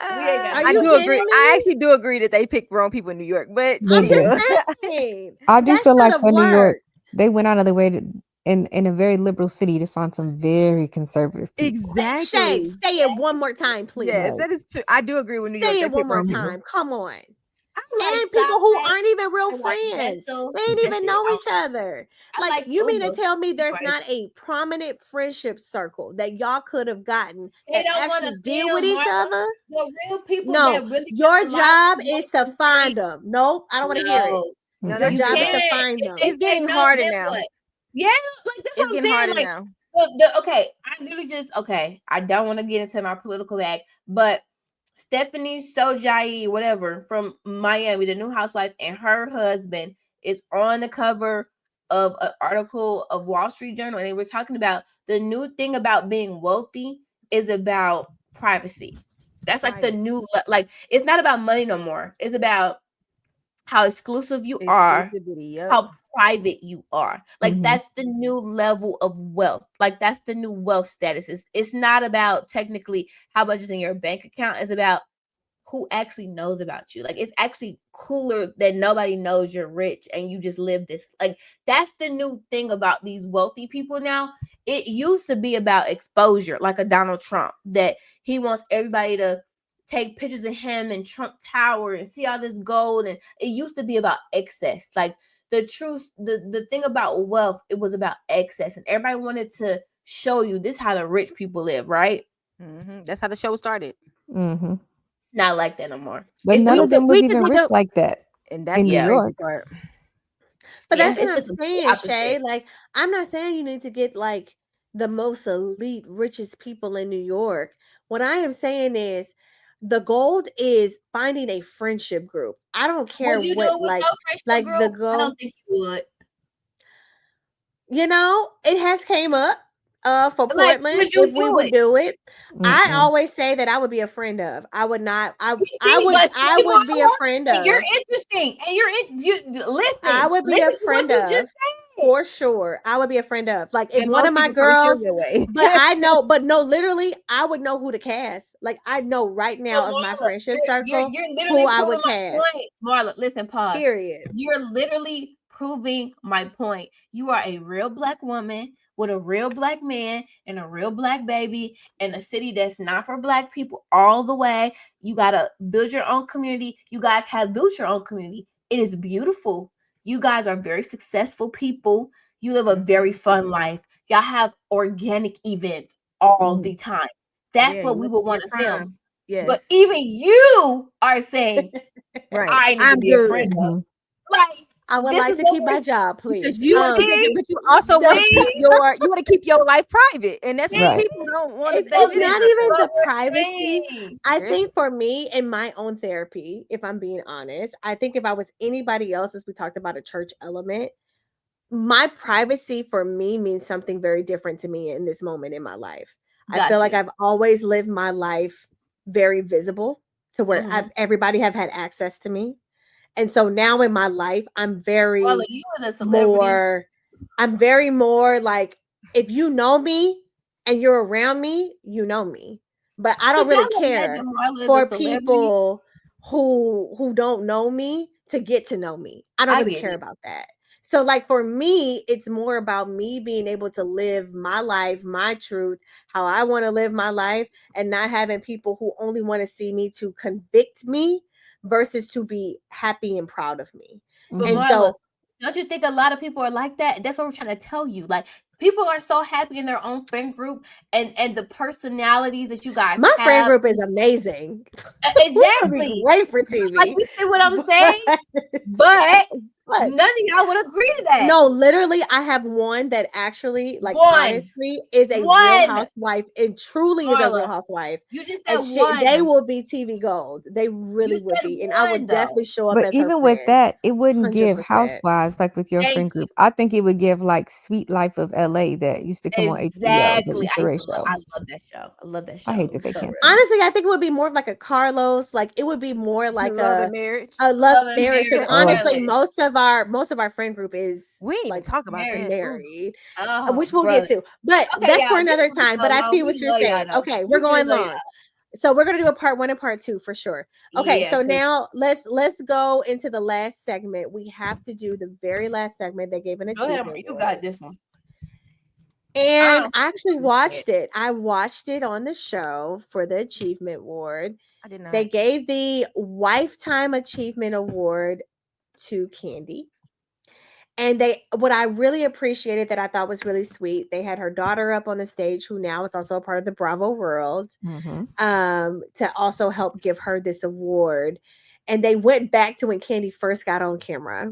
I do agree. I actually do agree that they picked wrong people in New York, but I'm just saying, I do feel like for New York, they went out of their way to in a very liberal city to find some very conservative people. Exactly. Shay, say it one more time, please. Yes, that is true. I do agree with New York. Say it one more time. Come on. Like and people who aren't even real friends. They ain't even know each other. Like you mean to tell me there's not a prominent friendship circle that y'all could have gotten that actually deal with each other? The real people. No, your job is to find them. Nope, I don't want to hear it. No, your job is to find them. It's getting harder now. Yeah, like that's what I'm saying. Like, okay, I really just I don't want to get into my political bag, but Stephanie Sojai, whatever, from Miami, the new housewife, and her husband is on the cover of an article of Wall Street Journal, and they were talking about the new thing about being wealthy is about privacy. That's like the new, like, it's not about money no more. It's about how exclusive you are, how private you are. Like that's the new level of wealth. Like that's the new wealth status. It's not about technically how much is in your bank account. It's about who actually knows about you. Like it's actually cooler that nobody knows you're rich and you just live this. Like that's the new thing about these wealthy people now. It used to be about exposure, like a Donald Trump, that he wants everybody to take pictures of him in Trump Tower and see all this gold. And it used to be about excess. Like the truth, the thing about wealth, it was about excess. And everybody wanted to show you this is how the rich people live, right? That's how the show started. Mm-hmm. It's not like that no more. But none of them was even rich like that. And that's in New York. But that's what I'm saying, Shay. Like, I'm not saying you need to get like the most elite, richest people in New York. What I am saying is the gold is finding a friendship group. I don't care what like the gold. I don't think you would. You know, it has came up for Like, Portland if we would do it. I always say that I would be a friend of. I would not. I would be a friend of. You're interesting, and listen. I would be a friend of. For sure. I would be a friend of. Like if one of my girls, but I know, but no, literally, I would know who to cast. Like I know right now of my friendship circle who I would cast. Marla, listen, pause. Period. You're literally proving my point. You are a real Black woman with a real Black man and a real Black baby in a city that's not for Black people all the way. You got to build your own community. You guys have built your own community. It is beautiful. You guys are very successful people. You live a very fun life. Y'all have organic events all the time. That's what we would want to film. Yes. But even you are saying, I need to be a friend of. Like, I would This like is to what keep my job, please. because you want to See? but you also want to keep See? you want to keep your life private, and that's what Right. people don't want to. It's not even the what we're privacy. saying. I Really? think for me, in my own therapy, if I'm being honest, I think if I was anybody else, as we talked about a church element, my privacy for me means something very different to me in this moment in my life. I feel like I've always lived my life very visible to where everybody have had access to me. And so now in my life, I'm very All of you as a celebrity. more like, if you know me and you're around me, you know me. But I don't Could y'all really care imagine Marla as for a celebrity? people who don't know me to get to know me. I don't really get care it. about that. So like for me, it's more about me being able to live my life, my truth, how I want to live my life, and not having people who only want to see me to convict me versus to be happy and proud of me. But And Marla, so don't you think a lot of people are like that? That's what we're trying to tell you. Like, people are so happy in their own friend group, and the personalities that you guys my have. friend group is amazing. Exactly. Great for TV. Like, you see what I'm saying? But none of y'all would agree to that. No, literally, I have one that actually, like, honestly, is a real housewife and truly is a real housewife. You just said and they will be TV gold. They really would be, and I would definitely show up But as her even with friend. that, it wouldn't give 100%. Housewives like with your Thank friend group. I think it would give like Sweet Life of LA that used to come on HBO, the Exactly. Issa Rae show. I love that show. I love that show. I hate that It they was so canceled real. Honestly, I think it would be more of like a Carlos. Like it would be more like Love and Marriage. a love and marriage. Because honestly, Really. most of our friend group is We ain't even talk about that. married, Oh, which we'll get to. But Okay, that's y'all, for this another is gonna be time. so But I long. see what We you're love y'all, saying. though. Okay, We we're going really love long. So we're gonna do a part 1 and part 2 for sure. Okay, Yeah, so 'cause- now let's go into the last segment. We have to do the very last segment. They gave an Go ahead, achievement. you got this one. And I actually watched it. I watched it on the show for the Achievement Award. I did not. They gave the Lifetime Achievement Award to Candy. And what I really appreciated that I thought was really sweet, they had her daughter up on the stage, who now is also a part of the Bravo world, to also help give her this award. And they went back to when Candy first got on camera.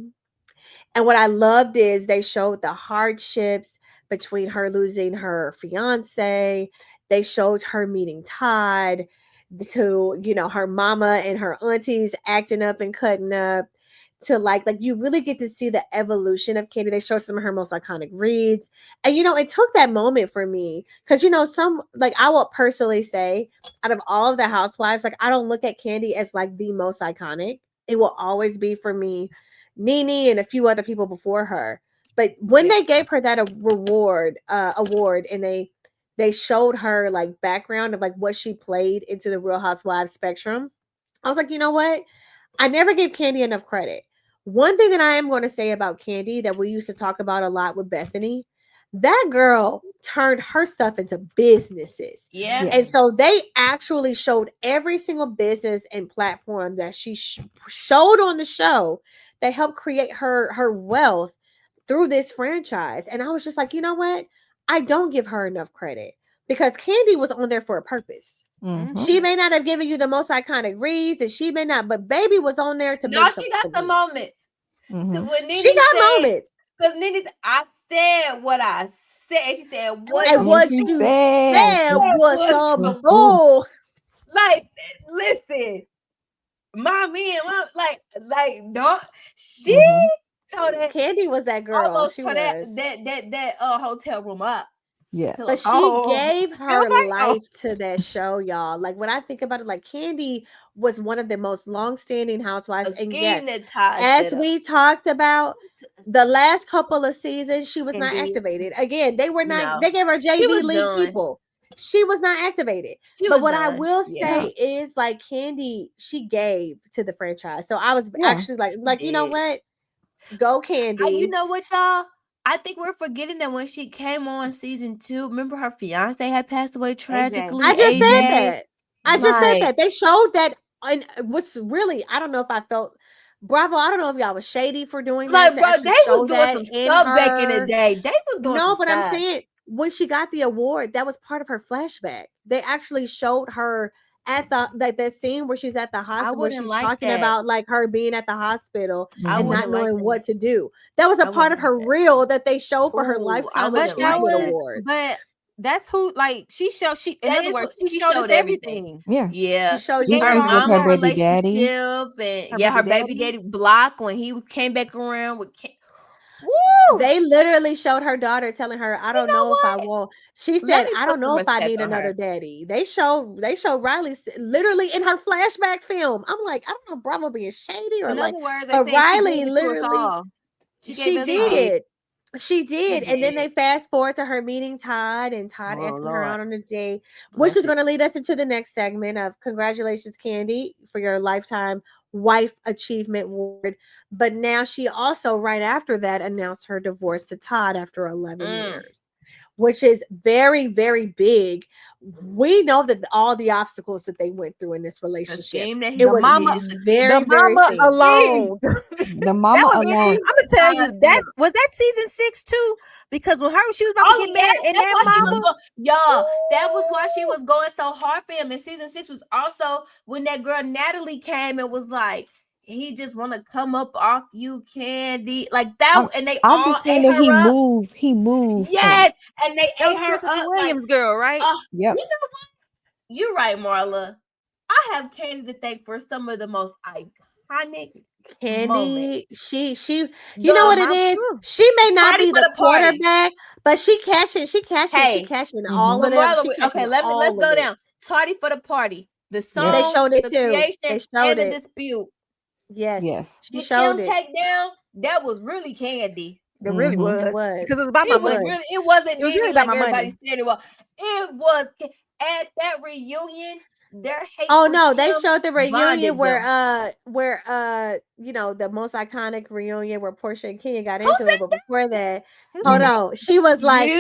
And what I loved is they showed the hardships between her losing her fiance. They showed her meeting Todd, to, her mama and her aunties acting up and cutting up, to like you really get to see the evolution of Candy. They showed some of her most iconic reads. And it took that moment for me because some, like, I will personally say, out of all of the housewives, like, I don't look at Candy as like the most iconic. It will always be for me Nene and a few other people before her. But when they gave her that award, and they showed her like background of like what she played into the Real Housewives spectrum, I was like, you know what? I never gave Candy enough credit. One thing that I am going to say about Candy that we used to talk about a lot with Bethany, that girl turned her stuff into businesses. Yeah. And so they actually showed every single business and platform that she showed on the show that helped create her wealth through this franchise. And I was just like, you know what? I don't give her enough credit because Candy was on there for a purpose. She may not have given you the most iconic reads, and she may not, but baby was on there to make she got the moments. Because when Nene she got moments. Because Nene, I said what I said. She said what, and what you said was some bull. Like, listen, my man, don't she told that Candy was that girl. Almost she tore was. that hotel room up. Yeah. But she gave her life to that show, y'all. Like, when I think about it, like, Candy was one of the most long-standing housewives. And yes, as we talked about, the last couple of seasons, she was not activated. Again, they were not, they gave her JV League people. She was not activated. But what I will say is, like, Candy, she gave to the franchise. So I was actually like, you know what? Go Candy. You know what, y'all? I think we're forgetting that when she came on season 2, remember her fiance had passed away tragically. I just said that. They showed that, and what's really, I don't know if I felt Bravo. I don't know if y'all was shady for doing that. Bro, they was doing some stuff back in the day. They was doing some but stuff. I'm saying when she got the award, that was part of her flashback. They actually showed her at the scene where she's at the hospital, where she's like talking that. about like her being at the hospital and not knowing like what to do. That was a part of her reel that they showed for her Ooh, Lifetime wouldn't like Achievement that. Award. But that's who, like, in That other is words, what- she showed us everything. Yeah. Yeah, She showed She you shows her with her mama. baby daddy. relationship, and her baby daddy Block when he came back around with. Woo! They literally showed her daughter telling her, "I don't know if I will." She Let said, me "I put don't know some if I respect need on another her. daddy." They showed Riley literally in her flashback film. I'm like, I don't know, Bravo being shady or In like, other words, they but say she Riley gave it to us literally, all. she us did. She did. She And then did. they fast forward to her meeting Todd and Todd Oh, asking her Lord. out on a date, Bless which is it. going to lead us into the next segment of congratulations, Candy, for your Lifetime Wife Achievement Award. But now she also, right after that, announced her divorce to Todd after 11 years, which is very, very big. We know that all the obstacles that they went through in this relationship. It was very, very mama serious. alone. The mama alone. I'm gonna tell you was that season 6 too? Because when she was about to get married, and that mama, that was why she was going so hard for him. And season 6 was also when that girl Natalie came and was like, he just want to come up off you, Candy, like that. And they I'm all just saying ate that her up. he moved. Yes, and they that ate was her Christopher up. Williams' girl, right? Yep. You know what? You're right, Marla. I have Candy to thank for some of the most iconic Candy, moments. she you know what it is? She may not be the quarterback, but she catching all of them. Okay, let's go down. Tardy for the party. The song, they showed it the too. creation, They showed and the it. dispute. Yes. She the showed Kim it. takedown, that was really Candy. It really was. It was. Because it was about my money. It wasn't It was really about like my everybody money. said it was. It was at that reunion. Their hate Oh for no, they Kim showed the reunion bonded where you know, the most iconic reunion where Portia and Kenya got into it. But before that, hold on. She was like,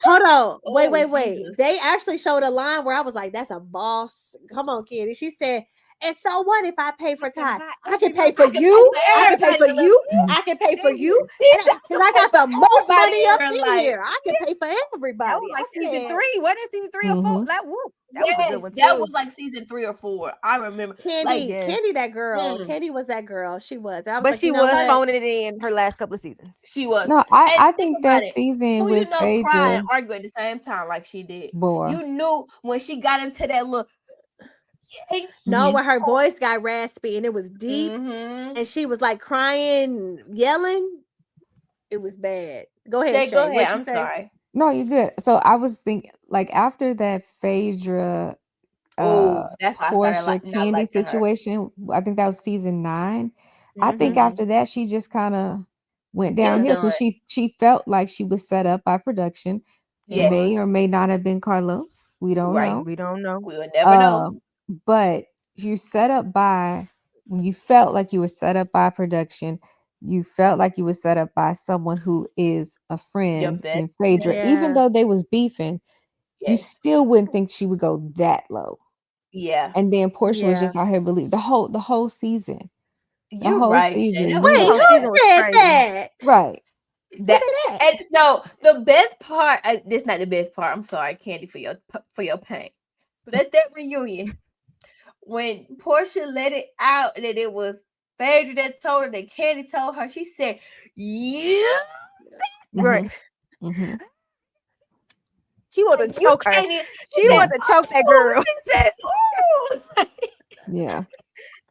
hold on, wait. Jesus. They actually showed a line where I was like, that's a boss. Come on, Kenny. She said, and so what if I pay for Todd? I can pay for you. I can pay for you. I can pay for you. Because I got the most money up in here. I can pay for everybody. That was like season 3. Wasn't it season 3 or 4? Like, whoop. That was a good one too. That was like season 3 or 4. I remember. Candy, Candy, that girl. Candy was that girl. She was. I was but like, she was phoning it in her last couple of seasons. She was. No, I think that season who with cry and Phaedra, argue at the same time like she did. boy. You knew when she got into that look. No, where her voice got raspy and it was deep, and she was like crying, yelling. It was bad. Go ahead, Shay. Go ahead. I'm sorry. No, you're good. So I was thinking, like, after that Phaedra, Portia Candy situation, I think that was season 9. I think after that she just kind of went downhill because she felt like she was set up by production. It may or may not have been Carlos. We don't know. We don't know. We would never know. But you felt like you were set up by production. You felt like you were set up by someone who is a friend in Phaedra. Even though they was beefing, you still wouldn't think she would go that low. Yeah. And then Portia was just out here believing the whole season. You're right. Season. Wait, who said that? Right. No, the best part. This not the best part. I'm sorry, Candy, for your pain. But at that reunion, when Portia let it out that it was Phaedra that told her, that Candy told her, she said, "Yeah, right." Mm-hmm. She wanted to choke her. She wanted to choke that girl. She said, "Ooh." Yeah.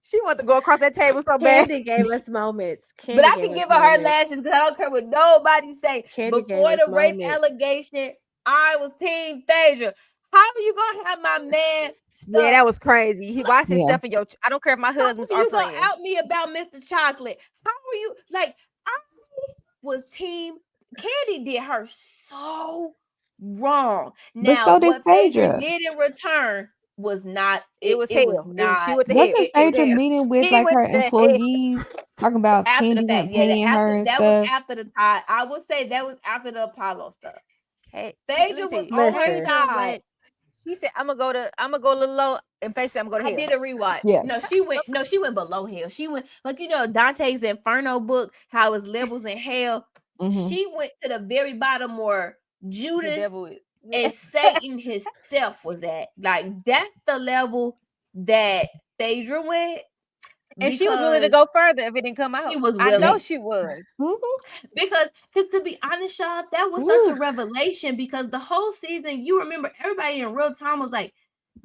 She wanted to go across that table so bad. Candy gave us moments. But I can give her lashes because I don't care what nobody say. Candy before the rape allegation, I was team Phaedra. How are you gonna have my man stuck? Yeah, that was crazy. He watched his stuff in your. I don't care if my husband's our friends. You gonna out me about Mr. Chocolate? How are you? Like, I was team Candy. Did her so wrong. Now, but so did what Phaedra did in return was not. It was hell. She went to wasn't Phaedra meeting with like her employees, talking about Candy not paying her and stuff? Was after the tie. I would say that was after the Apollo stuff. Hey, Phaedra was on her side. She said, "I'm gonna go a little low," and Phaedra said, "I'm gonna go to hell." I did a rewatch. Yes. She went below hell. She went, like, you know, Dante's Inferno book, how it's levels in hell. Mm-hmm. She went to the very bottom where Judas and Satan himself was at. Like, that's the level that Phaedra went. And she was willing to go further if it didn't come out. She was willing. I know willing. she was. Because to be honest, y'all, that was such a revelation, because the whole season, you remember, everybody in real time was like,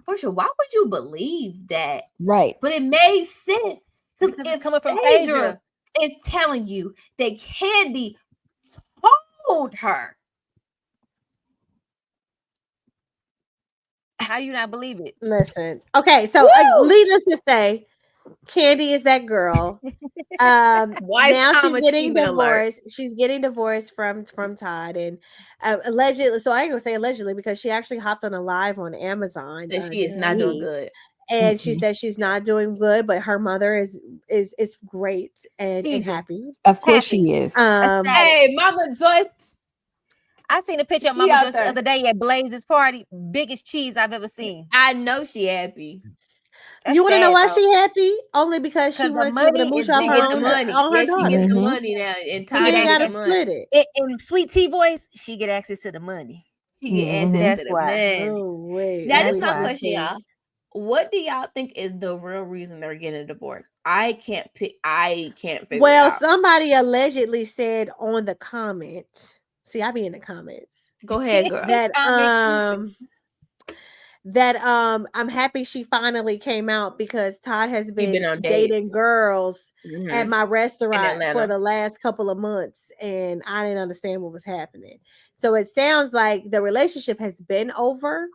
Portia, why would you believe that? Right. But it made sense. Because if coming from Phaedra is telling you that Candy told her, how do you not believe it? Listen. Okay, so needless to say, Candy is that girl. Now she's getting divorced. She's getting divorced from Todd, and allegedly. So I ain't gonna say allegedly, because she actually hopped on a live on Amazon. She is not doing good, and she says she's not doing good, but her mother is great and happy. Of course she is. Hey, Mama Joyce. I seen a picture of Mama Joyce the other day at Blaze's party. Biggest cheese I've ever seen. I know she happy. You want to know why she happy? Only because she wanted to be able to mooch off her own money. On her daughter. She gets the money now, and Todd got to split it. In Sweet Tea voice, she get access to the money. She get access to the money. Oh wait, that is my question, y'all. What do y'all think is the real reason they're getting a divorce? I can't figure it out. Somebody allegedly said on the comment. See, I be in the comments. Go ahead, girl. That I'm happy she finally came out, because Todd has been dating girls at my restaurant for the last couple of months, and I didn't understand what was happening. So it sounds like the relationship has been over.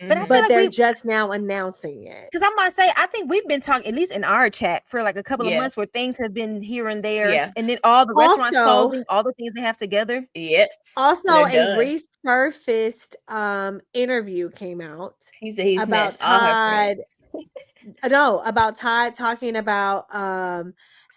But they're just now announcing it. Because I might say, I think we've been talking, at least in our chat, for like a couple of months, where things have been here and there, and then all the restaurants closing, all the things they have together. Yes. Also, a resurfaced interview came out. He said he's about Todd. About Todd talking about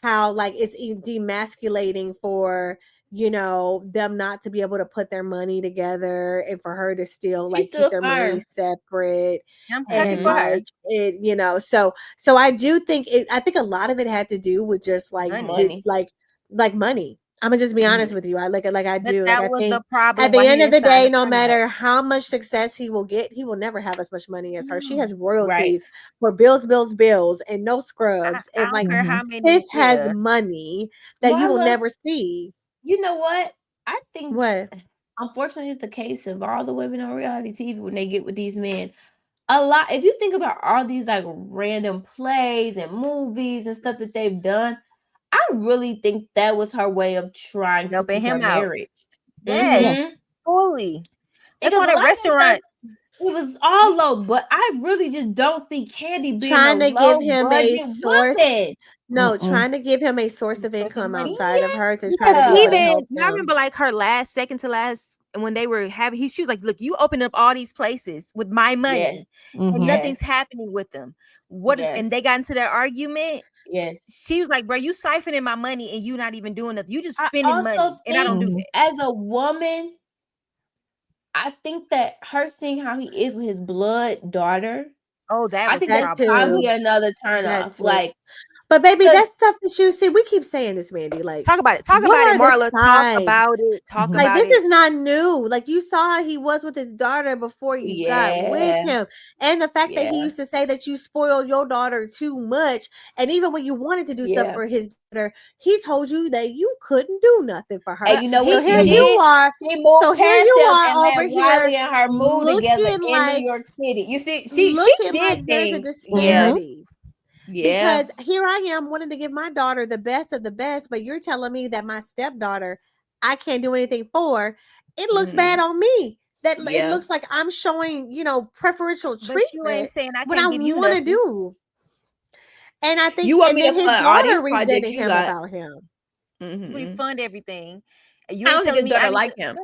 how like it's demasculating for them not to be able to put their money together, and for her to still like keep their money separate. And like it, so I do think I think a lot of it had to do with just like money. Like money. I'm gonna just be honest with you. I like I do. That like, was I think the problem. At the end of the day, no matter how much success he will get, he will never have as much money as her. She has royalties for bills, and no scrubs. And like this has money that you will never see. You know what? I think unfortunately it's the case of all the women on reality TV when they get with these men. A lot, if you think about all these like random plays and movies and stuff that they've done, I really think that was her way of trying to keep her marriage. Yes, fully. That's why the restaurant. It was all low, but I really just don't see Candy being trying to give him a source. Woman. Trying to give him a source of income outside of her to try to even. I remember like her second to last, when they were having. She was like, "Look, you opened up all these places with my money, and nothing's happening with them. What is?" And they got into that argument. Yes, she was like, "Bro, you siphoning my money, and you not even doing nothing. You just spending money, and I don't do that." As a woman, I think that her seeing how he is with his blood daughter. Oh, I think that's probably another turn off. Like, but baby, that's stuff that you see. We keep saying this, Mandy. Like, talk about it. Talk about it, Marla. Talk about it. Talk about it. Like, this is not new. Like, you saw how he was with his daughter before you got with him, and the fact that he used to say that you spoil your daughter too much, and even when you wanted to do stuff for his daughter, he told you that you couldn't do nothing for her. And you know what? So here you are. So here you are over here and her move together in New York City. You see, she did like there's a disparity. Yeah. Because here I am wanting to give my daughter the best of the best, but you're telling me that my stepdaughter, I can't do anything for. It looks bad on me. That it looks like I'm showing, preferential treatment. You ain't saying I what can't I give you want to do. And I think you want me to his daughter resented him about him. We fund everything. You ain't telling me I like him.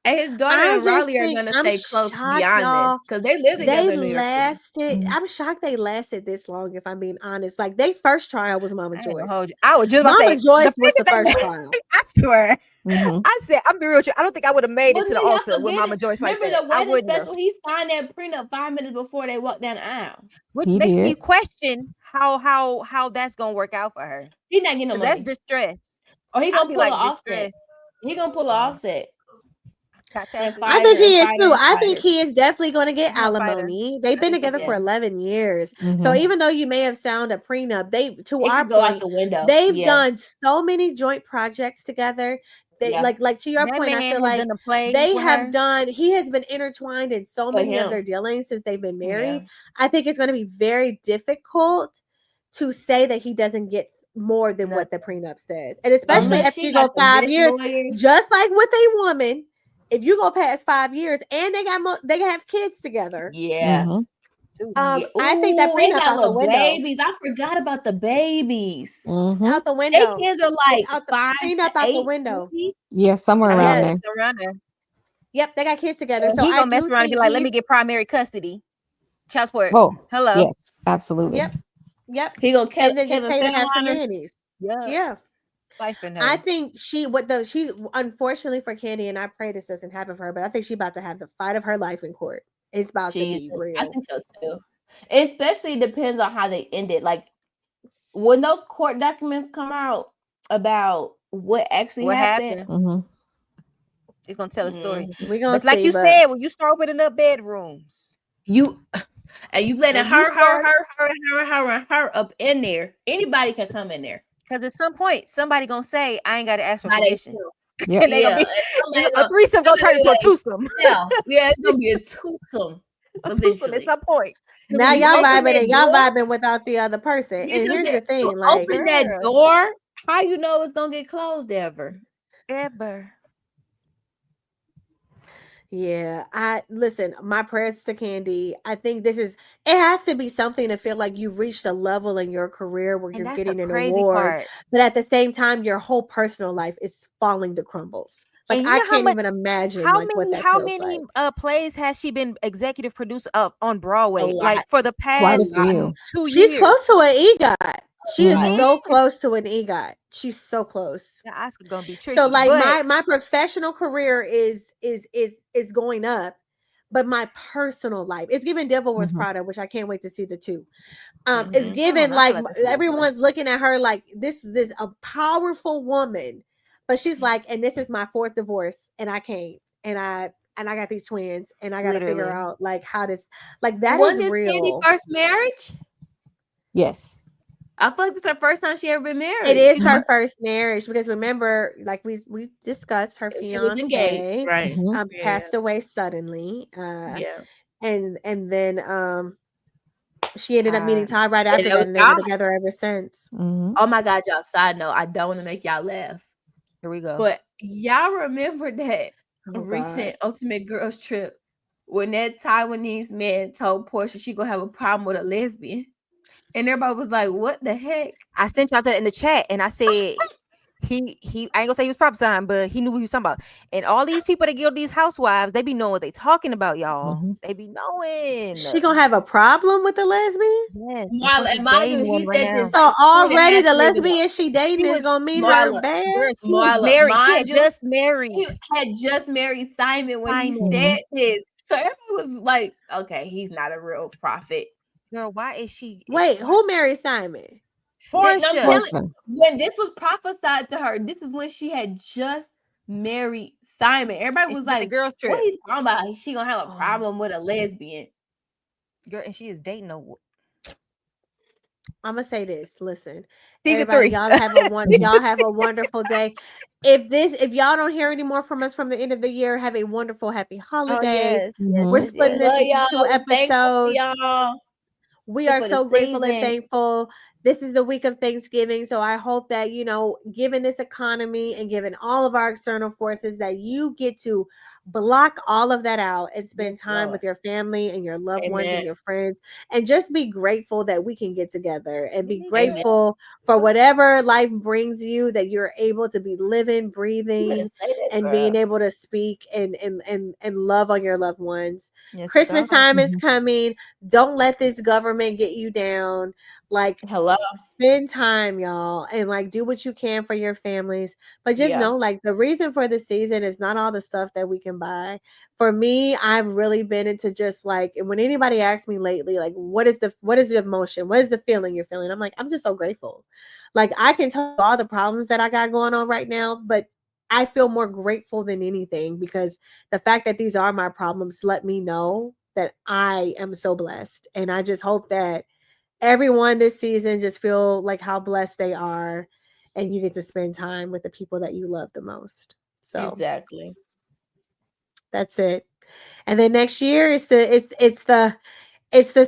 And his daughter and Riley are gonna stay close beyond this because they live together in New York City. I'm shocked they lasted this long. If I'm being honest, like their first trial was Mama Joyce. I was just about to say Joyce was the first trial. I swear. I said, I'm being real with you. I don't think I would have made it to the altar with Mama Joyce like that. Remember the wedding special? He signed that prenup 5 minutes before they walked down the aisle. Which makes me question how that's gonna work out for her. He's not getting no money. That's distress. Or he gonna pull an offset. He gonna pull an offset. I think he is too. I think he is definitely going to get alimony. They've been together for 11 years. So even though you may have signed a prenup, to our point, they've done so many joint projects together. They like to your point, I feel like they have done, he has been intertwined in so many of their dealings since they've been married. I think it's going to be very difficult to say that he doesn't get more than what the prenup says. And especially if you go 5 years, just like with a woman, if you go past 5 years and they have kids together. Yeah. I think that prenup out the window. Babies. I forgot about the babies. Out the window. Their kids are like prenup out the window. Yeah, somewhere around there. Yep, they got kids together. So he I gonna mess around and be like, let me get primary custody. Child support. Oh, hello. Yes, absolutely. Yep. He gonna and then just pay to have some nannies. Yeah. I think she's unfortunately for Candy, and I pray this doesn't happen for her, but I think she's about to have the fight of her life in court. It's about to be real. I think so too. It especially depends on how they end it. Like when those court documents come out about what actually happened. It's gonna tell a story. We're gonna but like you said, when you start opening up bedrooms, you letting her up in there. Anybody can come in there. Because at some point, somebody gonna say, "I ain't got to ask for permission." Yep. And a threesome gonna turn into a twosome. Yeah, it's gonna be a twosome. A twosome at some point. Now y'all vibing without the other person. And here's the thing: like, open that door. How you know it's gonna get closed ever? Yeah, listen, my prayers to Candy. I think it has to be something to feel like you've reached a level in your career where you're getting an award, but at the same time, your whole personal life is falling to crumbles. Like I can't even imagine what that feels like. How many plays has she been executive producer of on Broadway? Like for the past 2 years. She's close to an EGOT. She is so close to an EGOT. She's so close. The Oscar gonna be tricky. So like my professional career is going up, but my personal life, it's given Devil Wears Prada, which I can't wait to see the two. It's given like everyone's looking at her like this is a powerful woman, but she's like, and this is my 4th divorce, and I can't, and I got these twins, and I got to figure out like how this that is real. Candy first marriage? Yes. I feel like it's her first time she ever been married. It is her first marriage because remember, like we discussed, her fiance was engaged, right? Passed away suddenly. And then she ended up meeting Ty right after that, and they were together ever since. Oh my God, y'all! Side note, I don't want to make y'all laugh. Here we go. But y'all remember that recent Ultimate Girls Trip when that Taiwanese man told Portia she gonna have a problem with a lesbian? And everybody was like, what the heck? I sent y'all that in the chat and I said he I ain't gonna say he was prophesying, but he knew what he was talking about. And all these people that give these housewives, they be knowing what they talking about, y'all. They be knowing. She gonna have a problem with the lesbian? Yes. He said this. So already the lesbian she dating is gonna mean her bad. She was married. She had just married. He had just married Simon when he said this. So everybody was like, okay, he's not a real prophet. Girl, why is she? Wait, who married Simon? Portia. When this was prophesied to her, this is when she had just married Simon. Everybody was like, "Girl, what he's talking about? She gonna have a problem with a lesbian?" Girl, and she is dating a. I'm gonna say this. Listen, Season 3. Y'all have a wonderful day. If y'all don't hear any more from us from the end of the year, have a wonderful, happy holidays. We're splitting this into 2 episodes. We are so grateful and thankful. This is the week of Thanksgiving. So I hope that, given this economy and given all of our external forces, that you get to block all of that out and spend time with your family and your loved ones and your friends, and just be grateful that we can get together and be grateful for whatever life brings you, that you're able to be living, breathing, and being able to speak and love on your loved ones. Christmas time is coming. Don't let this government get you down. Like, spend time, y'all, and do what you can for your families. But just know, the reason for the season is not all the stuff that we can buy. For me, I've really been into just when anybody asks me lately, what is the emotion? What is the feeling you're feeling? I'm like, I'm just so grateful. I can tell you all the problems that I got going on right now, but I feel more grateful than anything, because the fact that these are my problems let me know that I am so blessed. And I just hope that everyone this season just feel like how blessed they are, and you get to spend time with the people that you love the most. So exactly, that's it. And then next year it's the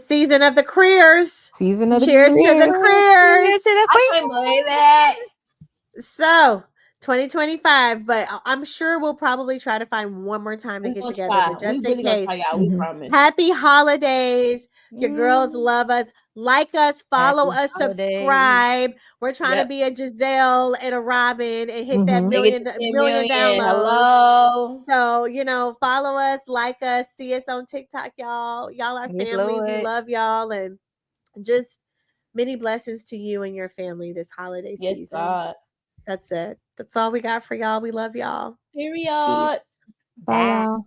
season of the careers. Season of the Cheers to the careers. careers. I can't believe it. So 2025, but I'm sure we'll probably try to find one more time to We get gonna together. try. But just We in really gonna case, try, y'all. We promise. happy holidays. Your girls love us. Like us, follow us, subscribe. We're trying to be a Giselle and a Robin and hit that million downloads. Hello. So, follow us, like us, see us on TikTok, y'all. Y'all are family. We love y'all, and just many blessings to you and your family this holiday season. God. That's it. That's all we got for y'all. We love y'all. Period. Peace. Bye, y'all.